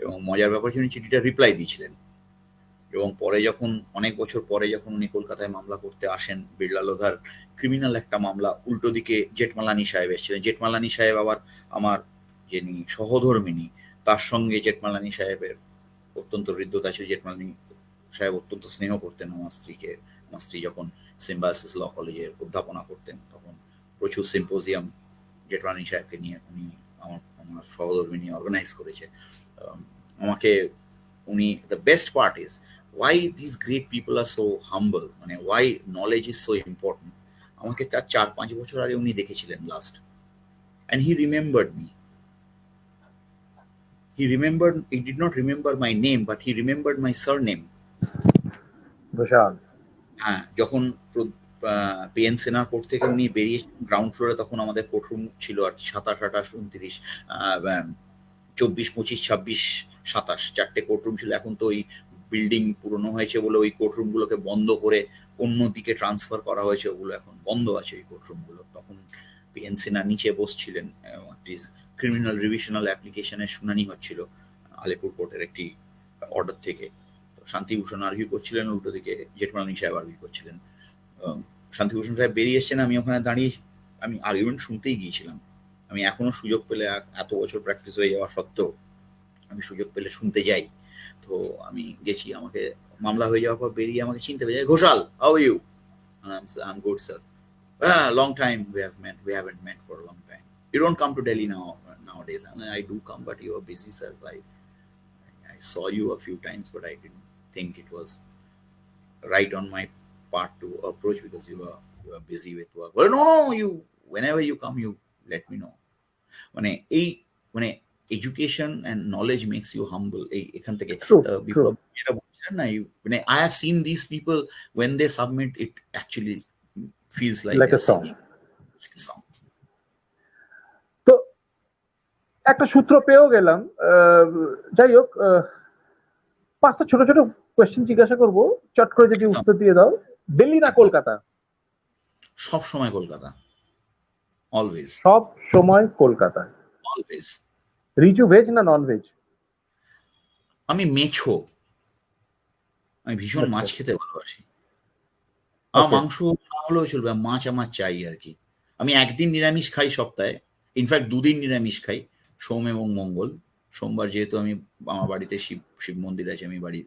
এবং মজার ব্যাপার ছিল উনি চিঠিটা রিপ্লাই দিয়েছিলেন। এবং পরে যখন অনেক বছর পরে যখন উনি কলকাতায় মামলা করতে আসেন, বিড়লা লোধার ক্রিমিনাল একটা মামলা, উল্টো দিকে জেঠমালানি সাহেব এসেছিলেন। জেঠমালানি সাহেব আবার আমার যিনি সহধর্মিনী, তার সঙ্গে জেঠমালানি সাহেবের অত্যন্ত হৃদ্যতা ছিল। জেঠমালানি সাহেব অত্যন্ত স্নেহ করতেন আমার স্ত্রীকে। আমার স্ত্রী যখন সিম্বায়সিস ল কলেজে অধ্যাপনা করতেন, তখন প্রচুর সিম্পোজিয়াম জেঠমালানি সাহেবকে নিয়ে উনি আমার সহধর্মিনী অর্গানাইজ করেছে। আমাকে উনি, the best part is why these great people are so humble, মানে why knowledge is so important. আমাকে তার 4-5 বছর আগে উনি দেখেছিলেন last, and he did not remember my name, but he remembered my surname. বিশাল। হ্যাঁ, যখন পিএন সেনার কোর্ট থেকে উনি বেরিয়ে গ্রাউন্ড ফ্লোরে, তখন আমাদের কোর্টরুম ছিল আর কি 27, 28, 29, 24, 25, 26, 27 চারটে কোর্টরুম ছিল। এখন তো ওই বিল্ডিং পুরনো হয়েছে বলে ওই কোর্টরুমগুলোকে বন্ধ করে অন্যদিকে ট্রান্সফার করা হয়েছে, ওগুলো এখন বন্ধ আছে ওই কোর্টরুমগুলো। তখন পিএন সেনা নিচে বসছিলেন, ক্রিমিনাল রিভিশনাল অ্যাপ্লিকেশনের শুনানি হচ্ছিল আলিপুর কোর্টের একটি অর্ডার থেকে। শান্তিভূষণ আর্গিউ করছিলেন, উল্টো দিকে জেঠমালানি সাহেব আর্গিউ করছিলেন। শান্তিভূষণ সাহেব বেরিয়ে এসছেন, আমি ওখানে দাঁড়িয়ে আমি আর্গুমেন্ট শুনতেই গিয়েছিলাম। আমি এখনো সুযোগ পেলে, এত বছর প্র্যাকটিস হয়ে যাওয়া সত্ত্বেও আমি সুযোগ পেলে শুনতে যাই। তো আমি গেছি, আমাকে মামলা হয়ে যাওয়ার পর বেরিয়ে আমাকে চিনতে পেরে যায়, Ghoshal, how are you? I am good sir. Long time we haven't met for a long time. You don't come to Delhi nowadays. I mean, I do come, but you are busy, sir. I saw you a few times, but I didn't think it was right on my part to approach because you are busy with work. Well, no, you whenever you come, you let me know. মানে এই মানে education and knowledge makes you humble. এই এখান থেকে বিপ্লব যেটা বলছিলেন না, মানে I have seen this people when they submit, it actually feels like a song. তো একটা সূত্র পেয়েও গেলাম। যাই হোক, 5টা ছোট ছোট কোয়েশ্চেন জিজ্ঞাসা করবো, চট করে যদি উত্তর দিয়ে দাও। দিল্লি না কলকাতা? সব সময় কলকাতা, অলওয়েজ। সব সময় কলকাতা, অলওয়েজ। রিজু ভেজ না নন ভেজ? আমি মেছো, আমি ভীষণ মাছ খেতে ভালোবাসি। আমার মাংস না হলেও চলবে, মাছ আমার চাই আর কি। আমি একদিন নিরামিষ খাই সপ্তাহে, ইনফ্যাক্ট 2 দিন নিরামিষ খাই, সোম এবং মঙ্গল। সোমবার যেহেতু আমি আমার বাড়িতে শিব মন্দির আছে, আমি বাড়ি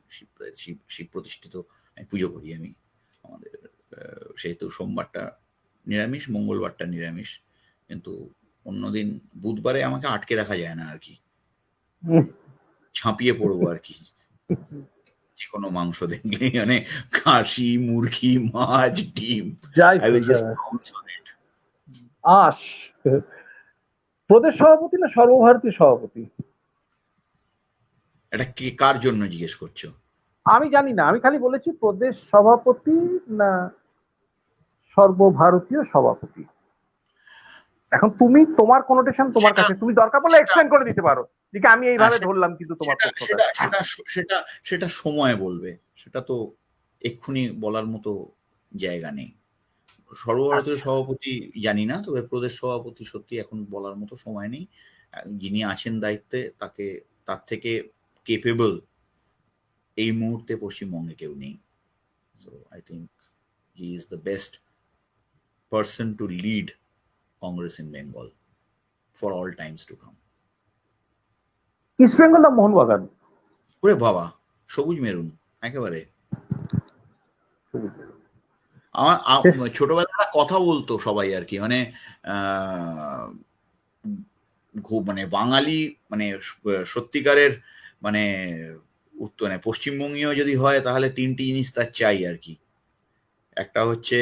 শিব প্রতিষ্ঠিত, আমি পুজো করি আমি আমাদের, সেহেতু সোমবারটা নিরামিষ, মঙ্গলবারটা নিরামিষ, কিন্তু অন্যদিন বুধবারে আমাকে আটকে রাখা যায় না আর কি, ঝাঁপিয়ে পড়বো আর কি যে কোনো মাংস দেখলেই, মানে খাসি, মুরগি, মাছ, ডিম, যাই আই উইল হোক, জাস্ট পাউন্স অন ইট। আস প্রদেশ সভাপতি না সর্বভারতীয় সভাপতি? এটা কে, কার জন্য জিজ্ঞেস করছো? আমি জানি না, আমি খালি বলেছি প্রদেশ সভাপতি না সর্বভারতীয় সভাপতি। এখন তুমি তোমার কোনোটেশন তোমার সেটা কাছে, তুমি দরকার পড়লে সেটা এক্সপ্লেন করে দিতে পারো যে কি আমি এইভাবে ধরলাম, কিন্তু তোমার সেটা পক্ষটা। সেটা সেটা সেটা সেটা সময় বলবে, সেটা তো এক্ষুনি বলার মতো জায়গা নেই। সর্বভারতীয় আচ্ছা, সভাপতি জানি না, তবে প্রদেশ সভাপতি সত্যি এখন বলার মতো সময় নেই। যিনি আছেন দায়িত্বে, তাকে তার থেকে কেপেবল এই মুহূর্তে পশ্চিমবঙ্গে কেউ নেই। So I think he is the best person to lead Congress in Bengal for all times to come. East Bengal না মোহনবাগান? ওরে বাবা, সবুজ মেরুন একেবারে। আমার ছোটবেলায় একটা কথা বলতো সবাই আর কি, মানে আহ, মানে বাঙালি, মানে সত্যিকারের, মানে উত্তর, মানে পশ্চিমবঙ্গীয় যদি হয় তাহলে তিনটি জিনিস তার চাই আর কি। একটা হচ্ছে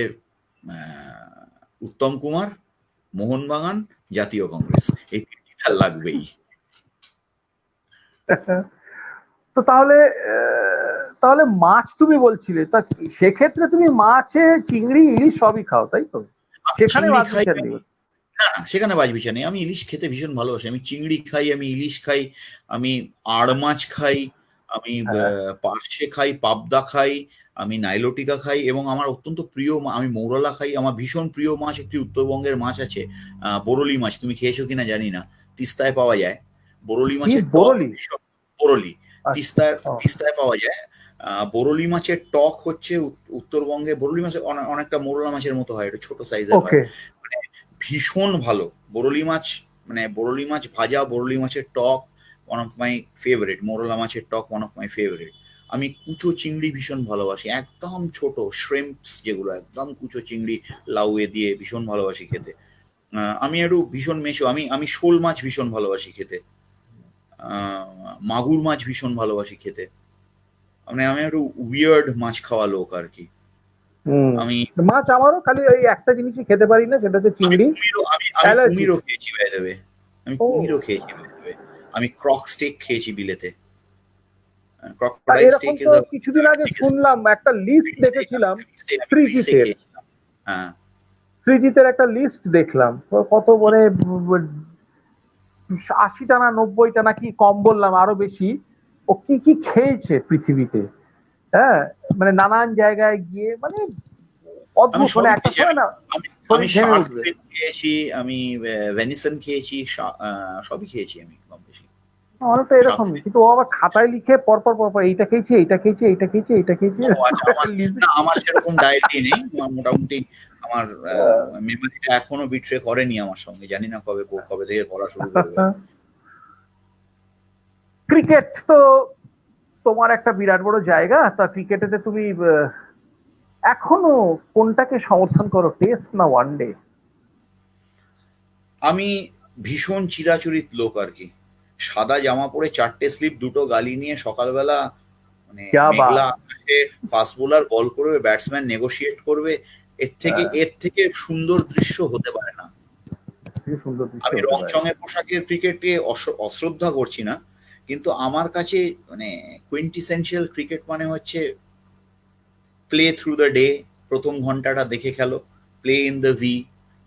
উত্তম কুমার, মোহনবাগান, জাতীয় কংগ্রেস, এই তিনটি তার লাগবেই। তো তাহলে তাহলে মাছ তুমি বলছিলে, তা সেক্ষেত্রে তুমি মাছে চিংড়ি ইলিশ সবই খাও, তাই তো? আমি সেখানে চিংড়ি বাদ খাই, বিচার নেই। না না, সেখানে বাছবিচার নেই। আমি ইলিশ খেতে ভীষণ ভালোবাসি, আমি চিংড়ি খাই, আমি ইলিশ খাই, আমি আড় মাছ খাই, আমি হ্যাঁ, পার্শে খাই, পাবদা খাই, আমি নাইলোটিকা খাই, এবং আমার অত্যন্ত প্রিয় আমি মৌরলা খাই। আমার ভীষণ প্রিয় মাছ একটি উত্তরবঙ্গের মাছ আছে, বরলি মাছ, তুমি খেয়েছো কিনা জানি না, তিস্তায় পাওয়া যায়। বরলি কি মাছের টক বরলি? ভীষণ, বরলি আচ্ছা, তিস্তায় ও, তিস্তায় পাওয়া যায়। বরলি মাছের টক হচ্ছে উত্তরবঙ্গে, বরলি মাছ অনেকটা মোরলা মাছের মতো হয়, একটু ছোট সাইজের হয়, ওকে। মানে ভীষণ ভালো বরলি মাছ। মানে বরলি মাছ ভাজা, বরলি মাছের টক, ওয়ান অফ মাই ফেভারিট। মোরলা মাছের টক ওয়ান অফ মাই ফেভারিট। আমি কুচো চিংড়ি ভীষণ ভালোবাসি, একদম ছোট শ্রিম্পস যেগুলো, একদম কুচো চিংড়ি লাউয়ে দিয়ে ভীষণ ভালোবাসি খেতে। আমি একটু ভীষণ মেশো, আমি আমি শোল মাছ ভীষণ ভালোবাসি খেতে, মাগুর মাছ ভীষণ ভালোবাসি খেতে। মানে আমি একটু উইয়ার্ড মাছ খাওয়া লোক আর কি। হুম। আমি মাছ আমারও, খালি ওই একটা জিনিসই খেতে পারি না, সেটা হচ্ছে আমি চিংড়ি, কুমিরও আমি আমি অ্যালার্জি। কুমিরও খেয়েছি বাই দ্য ওয়ে। আমি ও, কুমিরও খেয়েছি বাই দ্য ওয়ে। আমি ক্রক স্টেক খেয়েছি বিলেতে। তা ক্রকোডাইল এরকম স্টেক তো ইজ আ কিছুদিন আগে বিগেস্ট শুনলাম, একটা লিস্ট ফিশে। দেখেছিলাম আমি ফিশে সৃজিতের। খেয়েছিলাম। হ্যাঁ, সৃজিতের একটা লিস্ট দেখলাম, তো কত মানে 80টা না 90টা না কি কম বললাম, আরো বেশি। ও কি কি খেয়েছে পৃথিবীতে, হ্যাঁ, মানে নানান জায়গায় গিয়ে, মানে আমি অদ্ভুত, মানে সবই একটা খেয়েছি। সময় আমি না আমি আমি শরীর ঘেমে শার্ক উঠবে। ফিন খেয়েছি, আমি ভেনিসন খেয়েছি, সবই খেয়েছি আমি কম বেশি। অনেকটা শার্ক এরকমই, ফিন। কিন্তু ও আবার খাতায় লিখে পরপর পরপর এইটা খেয়েছি, এইটা খেয়েছি, এইটা খেয়েছি, এইটা খেয়েছি, ও এরকম আচ্ছা, করে একটা আমার লিস্ট। না, আমার সেরকম ডায়েরি নেই। আমার মোটামুটি আমার মেমোরিটা এখনো বিট্রে করেনি আমার সঙ্গে, জানি না কবে কবে থেকে করা শুরু করবে। ক্রিকেট তো তোমার একটা বিরাট বড় জায়গা, তা ক্রিকেটেতে তুমি এখনো কোনটাকে সমর্থন করো, টেস্ট না ওয়ানডে? আমি ভীষণ চিরাচরিত লোক আর কি। সাদা জামা পরে, চারটে স্লিপ, দুটো গালি নিয়ে সকালবেলা, মানে ক্যা বাত! মেঘলা আকাশে ফাস্ট বোলার বল করবে, ব্যাটসম্যান নেগোশিয়েট করবে, এর থেকে সুন্দর দৃশ্য হতে পারে না। কি সুন্দর দৃশ্য আমি হতে রং পারে। চঙের পোশাকের ক্রিকেটকে অশ্রদ্ধা করছি না, কিন্তু আমার কাছে মানে কুইন্টিসেন্সিয়াল ক্রিকেট মানে হচ্ছে প্লে থ্রু দ্য ডে। প্রথম ঘন্টাটা দেখে খেলো, প্লে ইন দ্য ভি,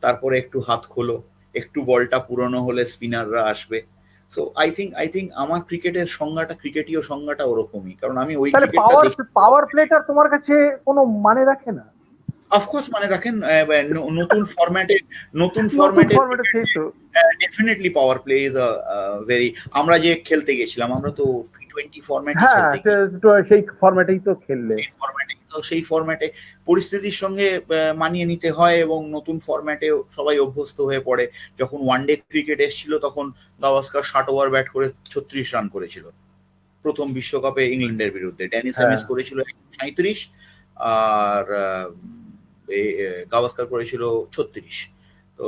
তারপরে একটু হাত খোলো, একটু বলটা পুরনো হলে স্পিনাররা আসবে। সো আই থিঙ্ক আমার ক্রিকেটের সংজ্ঞাটা, ক্রিকেটীয় সংজ্ঞাটা ওরকমই, কারণ আমি ওই তাহলে ক্রিকেটটা পাওয়ার দেখি। পাওয়ার প্লেটার তোমার কাছে কোনো মানে রাখে না? অফকোর্স মানে রাখেন, নতুন ফরম্যাটে, নতুন নতুন ফরম্যাটের ফরম্যাটে, সেই তো। Definitely power play is a very. আমরা যে খেলতে গেছিলাম, আমরা তো T20 ফরম্যাটই হ্যাঁ, খেলতে গিয়ে, সেই ফরম্যাটেই তো খেললে। সেই ফরম্যাটে পরিস্থিতির সঙ্গে মানিয়ে নিতে হয়, এবং নতুন ফরম্যাটে সবাই অভ্যস্ত হয়ে পড়ে। যখন ওয়ানডে ক্রিকেট এসেছিল, তখন গাভাস্কার 60 ওভার ব্যাট করে 36 রান করেছিল প্রথম বিশ্বকাপে ইংল্যান্ডের বিরুদ্ধে। ড্যানি হ্যাঁ, স্যামিস করেছিল 137, আর গাভাস্কার করেছিল 36। তো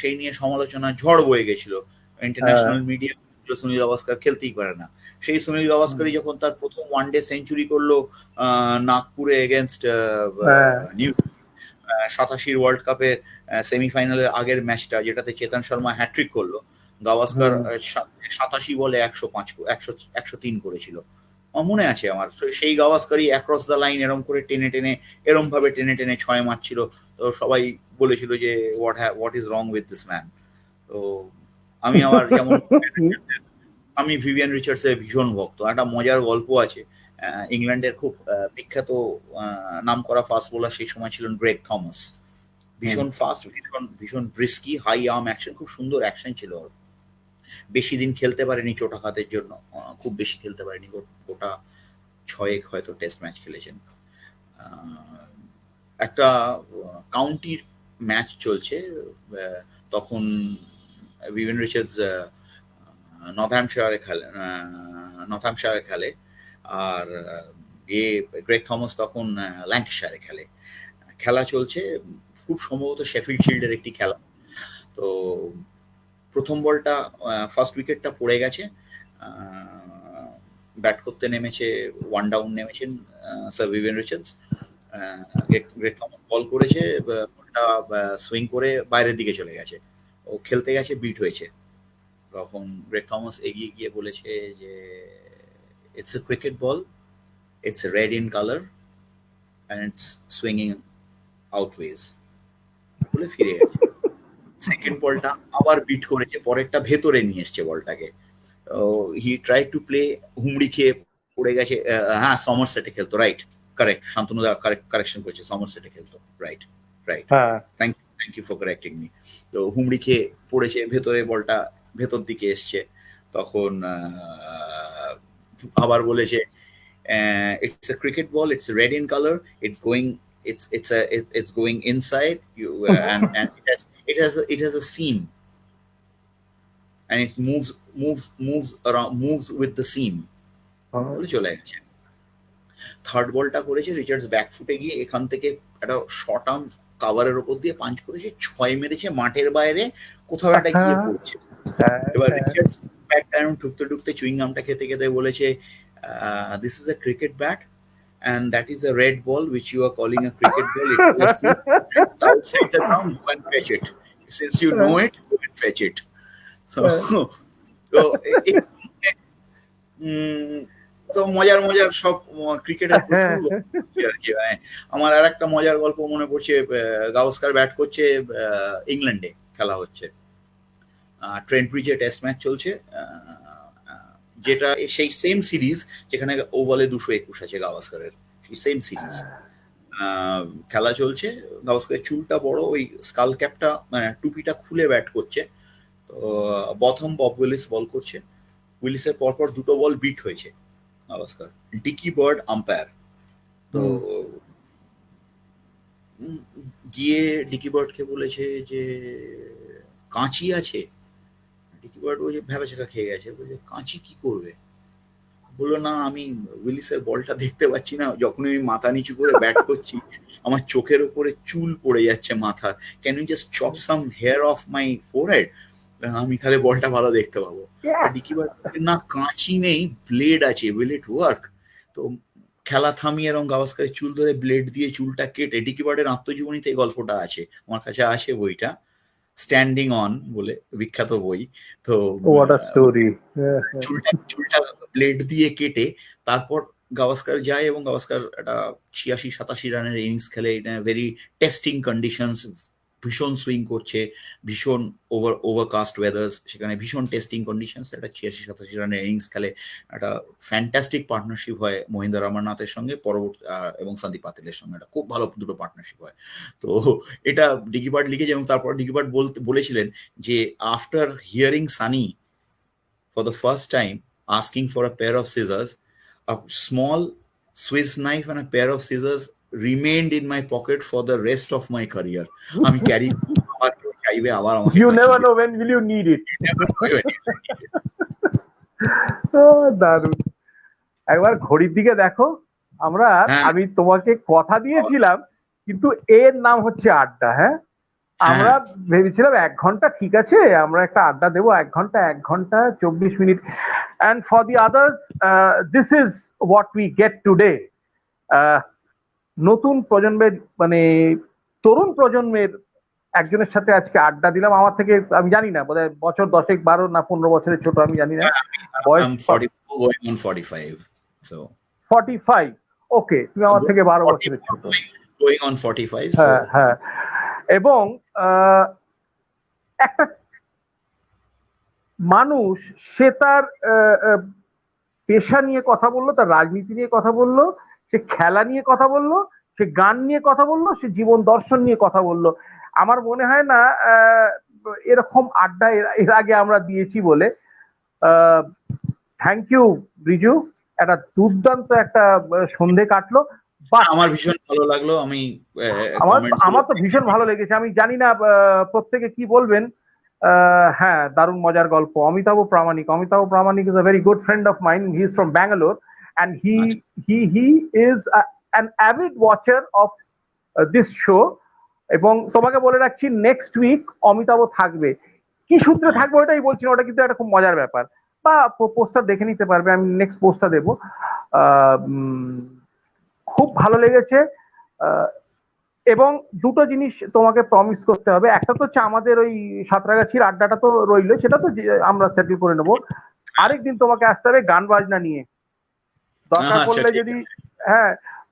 সেই নিয়ে সমালোচনা ঝড় বয়ে গেছিল, ইন্টারন্যাশনাল মিডিয়া সুনীল গাভাস্কার খেলতেই পারে না। সেই সুনীল গাভাস্কারই যখন তার প্রথম ওয়ানডে সেঞ্চুরি করলো নাগপুরে এগেনস্ট নিউ 87 ওয়ার্ল্ড কাপের সেমিফাইনালের আগের ম্যাচটা, যেটাতে চেতন শর্মা হ্যাট্রিক করলো, গাভাস্কার 87 বলে 103 করেছিল। আমার মনে আছে আমার, সেই গাভাস্কারই অ্যাক্রস দ্য লাইন এরম করে টেনে টেনে, এরম ভাবে টেনে টেনে 6 মারছিল। তো সবাই বলেছিল যে what is wrong with this man. তো আমি আমার যেমন আমি ভিভিয়ান রিচার্ডসের ভীষণ ভক্ত। একটা মজার গল্প আছে, ইংল্যান্ডের খুব বিখ্যাত নাম করা ফাস্ট বোলার সেই সময় ছিলেন গ্রেগ থমাস। ভীষণ ফাস্ট, ভীষণ ভীষণ ব্রিস্কি, হাই আর্ম অ্যাকশন, খুব সুন্দর অ্যাকশন ছিল ওর। বেশি দিন খেলতে পারেনি চোটাঘাতের জন্য, খুব বেশি খেলতে পারেনি, গোটা 6 হয়তো টেস্ট ম্যাচ খেলেছেন। একটা কাউন্টির ম্যাচ চলছে তখন, ভিভিয়ান রিচার্ডস নর্থহ্যাম্পশায়ারে খেলে, আর গ্রেগ থমাস তখন ল্যাঙ্কাশায়ারে খেলে। খেলা চলছে, খুব সম্ভবত শেফিল্ড শিল্ডের একটি খেলা। তো প্রথম বলটা, ফার্স্ট উইকেটটা পড়ে গেছে, ব্যাট করতে নেমেছে, ওয়ান ডাউন নেমেছেন sir Vivian Richards. Greg Thomas bowl করেছে, বলটা সুইং করে বাইরের দিকে চলে গেছে, ও খেলতে গেছে, বিট হয়েছে। তখন গ্রেগ থমাস এগিয়ে গিয়ে বলেছে যে it's a cricket ball, it's red in colour and it's সুইংিং আউটওয়েজ বলে ফিরে গেছে। সেকেন্ড বলটা আবার বিট করেছে, পরেরটা ভেতরে নিয়ে এসছে বলটাকে। হি ট্রাই টু প্লে, হুমড়ি খেয়ে পড়ে গেছে। হ্যাঁ, সমারসেটে খেলতো, রাইট, কারেক্ট, শান্তনুদা কারেকশন করেছে, সমারসেটে খেলতো, right right, thank you for correcting me. তো হুমড়ি খেয়ে পড়েছে, ভেতরে বলটা ভেতর দিকে এসছে। তখন আবার বলেছে it's a cricket ball, it's red in color, it's going inside you, and it has a seam, and it moves with the seam বলে চলে গেছে। থার্ড বলটা করেছে রিচার্ডস ব্যাকফুটে গিয়ে এখান থেকে একটা শর্ট আর্ম কাভারের ওপর দিয়ে পাঞ্চ করেছে, 6 মেরেছে মাঠের বাইরে কোথাও একটা গিয়ে পড়ছে। এবার রিচার্ডস ব্যাটটা ঢুকতে ঢুকতে চুইং গামটা খেতে খেতে বলেছে, this is a cricket bat and that is a red ball which you are calling a cricket ball. It's outside the ground, you can fetch it. Since you know it, you can fetch it. তো মজার মজার সব ক্রিকেটের প্রচুর আর কি। আমার আর একটা মজার গল্প মনে পড়ছে, গাভাস্কার ব্যাট করছে, ইংল্যান্ডে খেলা হচ্ছে, ট্রেন্ট ব্রিজে টেস্ট ম্যাচ চলছে, যেটা সেই সেম সিরিজ যেখানে ওভালে 221 আছে গাভাস্কারের, সেই সেম সিরিজ খেলা চলছে। গাভাস্কারের চুলটা বড়, ওই স্কাল ক্যাপটা টুপিটা খুলে ব্যাট করছে। তো বথম বব উইলিস বল করছে, উইলিসের পরপর দুটো বল বিট হয়েছে গাভাস্কার, ডিকি বার্ড আম্পায়ার। তো গিয়ে ডিকি বার্ডকে বলেছে যে কাঁচি আছে, ডিকি বার্ড বলছে ভ্যাবাচাকা খেয়ে গেছে, বলছে কাঁচি কি করবে, বললো না আমি উইলিসের বলটা দেখতে পাচ্ছি না, যখন আমি মাথা নিচু করে ব্যাট করছি আমার চোখের উপরে চুল পড়ে যাচ্ছে মাথার, can you just chop some hair of my forehead, আমি তাহলে বলটা ভালো দেখতে পাবো। ডিকি বার্ড না কাঁচি নেই, ব্লেড আছে, উইল ইট ওয়ার্ক? তো খেলা থামিয়ে এরকম গাভাস্কারের চুল ধরে ব্লেড দিয়ে চুলটা কেটে, ডিকি বার্ডের আত্মজীবনীতে এই গল্পটা আছে, আমার কাছে আছে বইটা, স্ট্যান্ডিং অন বলে বিখ্যাত বই। তো চুলটা ব্লেড দিয়ে কেটে তারপর গাভাস্কার যায়, এবং গাভাস্কার একটা 86-87 রানের ইনিংস খেলে, ভেরি টেস্টিং কন্ডিশনস, ভীষণ সুইং করছে, ভীষণ ওভারকাস্ট ওয়েদার্স, সেখানে ভীষণ টেস্টিং কন্ডিশনস, একটা 86-87 রানের ইনিংস খেলে, একটা ফ্যান্টাস্টিক পার্টনারশিপ হয় মহিন্দর অমরনাথের সঙ্গে পরবর্তী, এবং সন্দীপ পাতিলের সঙ্গে একটা খুব ভালো দুটো পার্টনারশিপ হয়। তো এটা ডিকি বার্ড লিখেছে, এবং তারপর ডিকি বার্ড বলেছিলেন যে after hearing Sunny for the first time asking for a pair of scissors, a small Swiss knife and a pair of scissors remained in my pocket for the rest of my career. আমি ক্যারি চাইবে আবার আমাকে, you never know when will you need it. দারুণ। একবার ঘড়ির দিকে দেখো, আমরা আমি তোমাকে কথা দিয়েছিলাম কিন্তু এর নাম হচ্ছে আড্ডা। হ্যাঁ, আমরা ভেবেছিলাম 1 ঘন্টা ঠিক আছে, আমরা একটা আড্ডা দেবো 1 ঘন্টা 24 minute. and for the others, this is what we get today. নতুন প্রজন্মের মানে তরুণ প্রজন্মের একজনের সাথে আজকে আড্ডা দিলাম। আমার থেকে আমি জানি না, বোধহয় বছর 10 12 না 15 বছরের ছোট, আমি জানি না। বয়স 44 going on 45, so 45। ওকে, তুমি আমার থেকে 12 বছরের ছোট। going on 45, so হ্যাঁ হ্যাঁ। এবং একটা মানুষ সে তার পেশা নিয়ে কথা বললো, তার রাজনীতি নিয়ে কথা বললো, সে খেলা নিয়ে কথা বললো, সে গান নিয়ে কথা বললো, সে জীবন দর্শন নিয়ে কথা বললো। আমার মনে হয় না এরকম আড্ডা এর আগে আমরা দিয়েছি বলে। থ্যাংক ইউ রিজু, একটা দুর্দান্ত একটা সন্ধে কাটলো। আমার ভীষণ ভালো লাগলো। আমি আমার তো ভীষণ ভালো লেগেছে। আমি জানি না প্রত্যেকে কি বলবেন। হ্যাঁ, দারুণ মজার গল্প। অমিতাভ প্রামাণিক is a very good friend of mine. He is from Bangalore and he is an avid watcher of this show. এবং তোমাকে বলে রাখছি, নেক্সট উইক অমিতাভ থাকবে। কি সূত্রে থাকবে ওটাই বলছি না, ওটা কিন্তু একটা খুব মজার ব্যাপার। বা পোস্টার দেখে নিতে পারবে, আমি নেক্সট পোস্টটা দেবো। খুব ভালো লেগেছে। এবং দুটো জিনিস তোমাকে প্রমিস করতে হবে। একটা তো হচ্ছে আমাদের ওই সাঁতরাগাছির আড্ডাটা তো রইলো, সেটা তো আমরা সেটেল করে নেবো। আরেকদিন তোমাকে আসতে হবে গান বাজনা নিয়ে, দরকার পড়লে যদি হ্যাঁ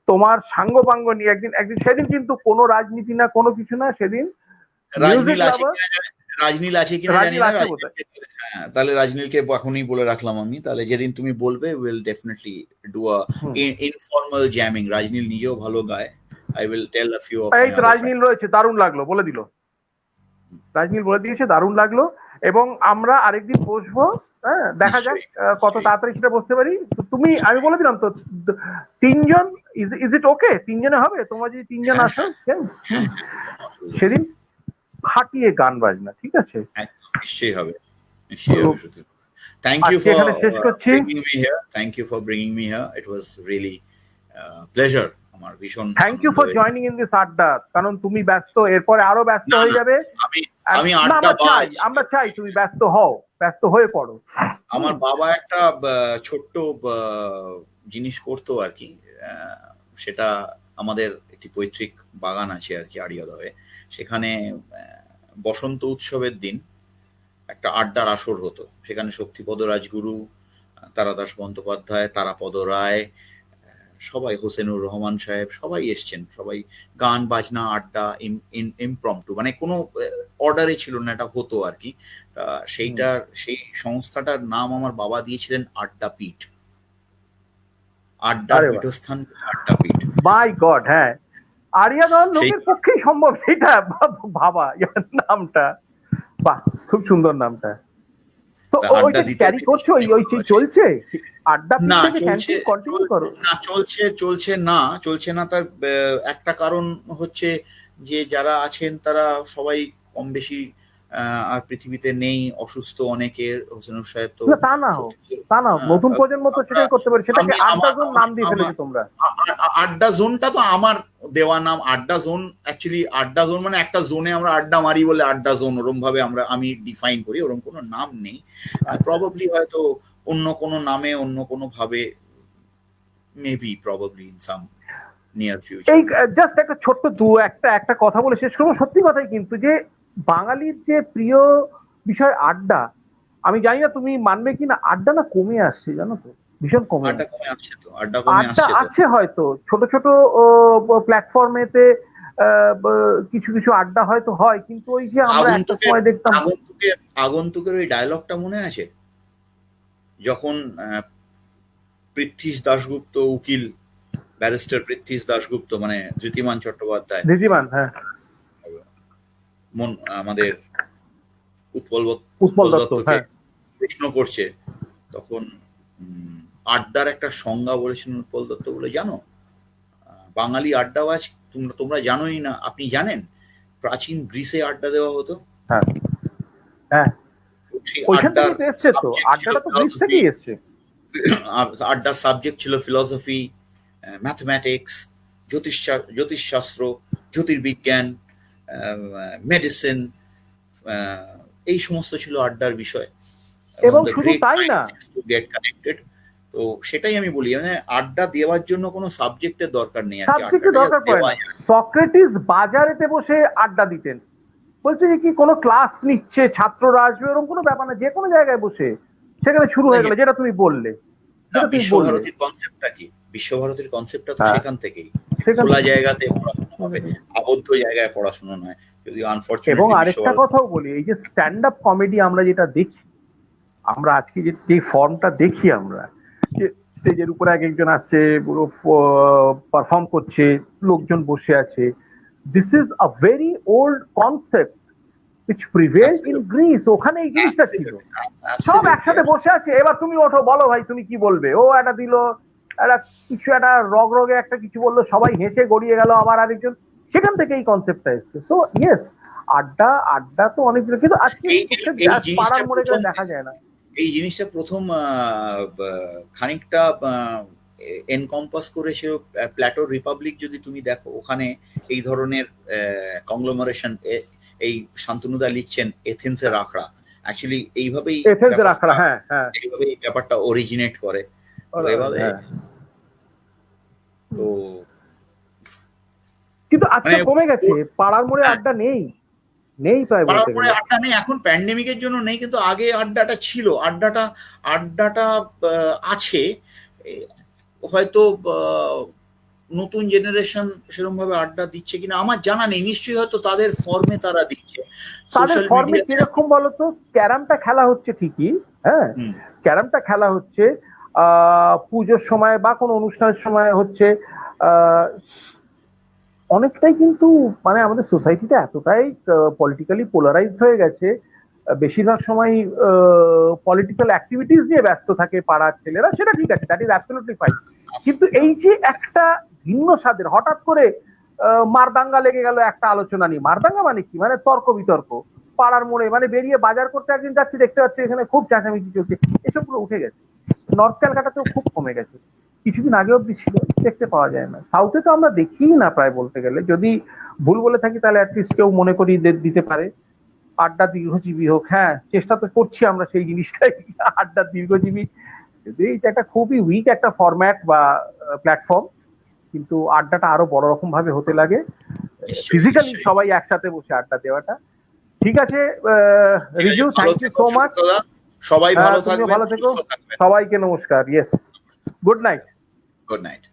তোমার সাঙ্গ পাঙ্গ নিয়ে একদিন সেদিন কিন্তু কোনো রাজনীতি না, কোনো কিছু না, সেদিন রাজনীল আছে কিনা জানি না। তাহলে রাজনীলকে এখনই বলে রাখলাম আমি, তাহলে যেদিন তুমি বলবে will definitely do a informal jamming. Rajnil নিজেও ভালো গায়। I will tell a few of এই তো রাজনীল রয়েছে, দারুণ লাগলো, বলে দিল রাজনীল, বলে দিয়েছে, দারুণ লাগলো। এবং আমরা আরেকদিন বসবো, হ্যাঁ, দেখা যাক কত তাড়াতাড়ি সেটা বসতে পারি। তুমি, আমি বলে দিলাম তো 3 জন, ইজ ইট ওকে? 3 জনে হবে? তোমরা যদি 3 জন আসো সেদিন ফাটিয়ে গান বাজনা, ঠিক আছে? নিশ্চয়ই হবে, নিশ্চয়ই হবে। Thank you for bringing me here. Thank you for bringing me here. It was really pleasure. আমার ভীষণ thank you for joining in this adda. কারণ তুমি ব্যস্ত, এরপরে আরো ব্যস্ত হয়ে যাবে। আমি আড্ডা বাজ, আমরা চাই তুমি ব্যস্ত হও, ব্যস্ত হয়ে পড়ো। আমার বাবা একটা ছোট্ট জিনিস করতো আর কি, সেটা আমাদের একটি পৈতৃক বাগান আছে আর কি আড়িয়াদহে। সেখানে বসন্ত উৎসবের দিন একটা আড্ডার আসর হতো। সেখানে শক্তিপদ রাজগুরু, তারাদাস বন্দ্যোপাধ্যায়, তারাপদ রায়, সবাই, হোসেনুর রহমান সাহেব, সবাই এসছেন। সবাই গান বাজনা আড্ডা ইমপ্রম্পটু, মানে কোনো অর্ডারে ছিল না, এটা হতো আর কি। তা সেই সংস্থাটার নাম আমার বাবা দিয়েছিলেন আড্ডাপীঠ। আড্ডার পীঠস্থান আড্ডাপীঠ। মাই গড, হ্যাঁ, আরিয়াদহ লোকের পক্ষেই সম্ভব সেটা ভাবা নামটা। বাহ, খুব সুন্দর নামটা। তো ওইটা ক্যারি করছো, ওই চলছে আড্ডা থেকে ক্যান্টিন কন্টিনিউ করো? না, চলছে না। তার একটা কারণ হচ্ছে যে যারা আছেন তারা সবাই কম বেশি আর পৃথিবীতে নেই, অসুস্থ অনেকের। হোসেনুর সাহেব তো তা না, নতুন প্রজন্ম তো সেটাই করতে পারে। সেটাকে আড্ডা জোন নাম দিয়ে ফেলেছো তোমরা। আড্ডা জোনটা তো আমার দেওয়া নাম। আড্ডা জোন অ্যাকচুয়ালি, আড্ডা জোন মানে একটা জোনে আমরা আড্ডা মারি বলে আড্ডা জোন, ওরম ভাবে আমি ডিফাইন করি। ওরম কোনো নাম নেই। প্রবাবলি হয়তো অন্য কোনো নামে, অন্য কোনো ভাবে, maybe probably in some near future. এই জাস্ট একটা ছোট্ট একটা কথা বলে শেষ করবো। সত্যি কথাই কিন্তু, যে বাঙালির যে প্রিয় বিষয় আড্ডা, আমি জানি না তুমি মানবে কিনা, আড্ডা না কমে আসছে, জানো তো, ভীষণ কমে আসছে। আড্ডা আছে হয়তো ছোট ছোট প্ল্যাটফর্মেতে কিছু আড্ডা হয়তো হয়, কিন্তু ওই যে আমরা একটা সময় দেখতাম। আগন্তুকের ওই ডায়লগটা মনে আছে, যখন পৃথ্বীশ দাশগুপ্ত উকিল, ব্যারিস্টার পৃথ্বীশ দাশগুপ্ত, মানে ধৃতিমান চট্টোপাধ্যায়, হ্যাঁ, আমাদের উৎপল দত্তকে প্রশ্ন করছে, তখন আড্ডার একটা সংজ্ঞা বলেছিলেন উৎপল দত্ত, বলে, জানো বাঙালি আড্ডাবাজ তোমরা জানোই না। আপনি জানেন প্রাচীন গ্রিসে আড্ডা দেওয়া হতো। আড্ডার সাবজেক্ট ছিল ফিলসফি, ম্যাথমেটিক্স, জ্যোতিষশাস্ত্র, জ্যোতির্বিজ্ঞান, মেডিসিন, এই সমস্ত ছিল আড্ডার বিষয়। এবং শুধু তাই না, গেট কানেক্টেড। তো সেটাই আমি বলি, মানে আড্ডা দেওয়ার জন্য কোনো সাবজেক্টের দরকার নেই আর কি, সাবজেক্টের দরকার পড়ে না। সক্রেটিস বাজারেতে বসে আড্ডা দিতেন, বলছে যে কি কোনো ক্লাস নিচ্ছে, ছাত্ররা আসবে, ওরকম কোনো ব্যাপার না, যে কোনো জায়গায় বসে সেখানে শুরু হয়ে গেল, যেটা তুমি বললে। বিশ্বভারতীর কনসেপ্টটা কি? বিশ্বভারতীর কনসেপ্টটা তো সেখান থেকেই, খোলা জায়গাতে পড়াশোনা হবে, আবদ্ধ জায়গায় পড়াশোনা নয়। যদি আনফরচুনেটলি এবং আরেকটা কথাও বলি, এই যে স্ট্যান্ড আপ কমেডি আমরা যেটা দেখি, আমরা আজকে যে ফর্মটা দেখি, আমরা যে স্টেজের উপরে এক একজন আসছে, পারফর্ম করছে, লোকজন বসে আছে, this is a very old concept which prevailed in Greece। ওখানে এই জিনিসটা ছিল, সব একসাথে বসে আছে, এবার তুমি ওঠো, বলো ভাই তুমি কি বলবে। ও একটা দিল, একটা কিছু একটা রগে একটা কিছু বললো, সবাই হেসে গড়িয়ে গেল, আবার আরেকজন, সেখান থেকে এই কনসেপ্টটা এসছে। সো ইয়েস, আড্ডা তো অনেক, কিন্তু আজকে পাড়ার মোড়ে গেলে দেখা যায় না। এই জিনিসটা প্রথম খানিকটা এনকম্পাস করেছিল প্ল্যাটো রিপাবলিক। যদি তুমি দেখো ওখানে এই ধরনের কংগ্লোমারেশন, এই শান্তনুদা লিখছেন এথেন্সের আখড়া, অ্যাকচুয়ালি এইভাবেই এথেন্সের আখড়া, হ্যাঁ হ্যাঁ, এইভাবেই ব্যাপারটা অরিজিনেট করে। এইভাবে তো কিন্তু আজকে কমে গেছে, পাড়ার মোড়ে আড্ডা নেই প্রায় বলতে গেলে। আড্ডা নেই এখন, প্যান্ডেমিকের জন্য নেই, কিন্তু আগে আড্ডাটা ছিল, আড্ডাটা আছে। হয়তো নতুন জেনারেশন সেরকম ভাবে আড্ডা দিচ্ছে কিনা আমার জানা নেই, নিশ্চয়ই হয়তো তাদের ফর্মে তারা দিচ্ছে। তাদের ফর্মে কিরকম বলতো, ক্যারামটা খেলা হচ্ছে ঠিকই, হ্যাঁ ক্যারামটা খেলা হচ্ছে, পুজোর সময় বা কোনো অনুষ্ঠানের সময় হচ্ছে, অনেকটাই কিন্তু মানে আমাদের সোসাইটিটা এতটাই পলিটিক্যালি পোলারাইজড হয়ে গেছে, বেশিরভাগ সময় পলিটিক্যাল অ্যাক্টিভিটিস নিয়ে ব্যস্ত থাকে পাড়ার ছেলেরা, সেটা ঠিক আছে, দ্যাট ইজ অ্যাবসলিউটলি ফাইন। কিন্তু এই যে একটা ভিন্ন স্বাদের, হঠাৎ করে মারদাঙ্গা লেগে গেল একটা আলোচনা নিয়ে, মারদাঙ্গা মানে কি, মানে তর্ক বিতর্ক পাড়ার মোড়ে, মানে বেরিয়ে বাজার করতে একদিন যাচ্ছি, দেখতে পাচ্ছি এখানে খুব চেঁচামেচি চলছে, এসবগুলো উঠে গেছে। নর্থ ক্যালকাটাতেও খুব কমে গেছে, কিছুদিন আগে অব্দি ছিল, দেখতে পাওয়া যায় না। সাউথে তো আমরা দেখি না প্রায় বলতে গেলে, যদি ভুল বলে থাকি তাহলে অ্যাটলিস্ট কেউ মনে করি দিতে পারে। আড্ডা দীর্ঘজীবী হোক, হ্যাঁ চেষ্টা তো করছি আমরা সেই জিনিসটাই, আড্ডা দীর্ঘজীবী, এটা একটা খুবই উইক একটা ফরম্যাট বা প্ল্যাটফর্ম, কিন্তু আড্ডাটা আরো বড় রকম ভাবে হতে লাগে, ফিজিক্যালি সবাই একসাথে বসে আড্ডা দেওয়াটা। ঠিক আছে Riju, thank you so much, সবাই ভালো থাকবেন, ভালো থেকো, সবাইকে নমস্কার, yes, good night. Good night.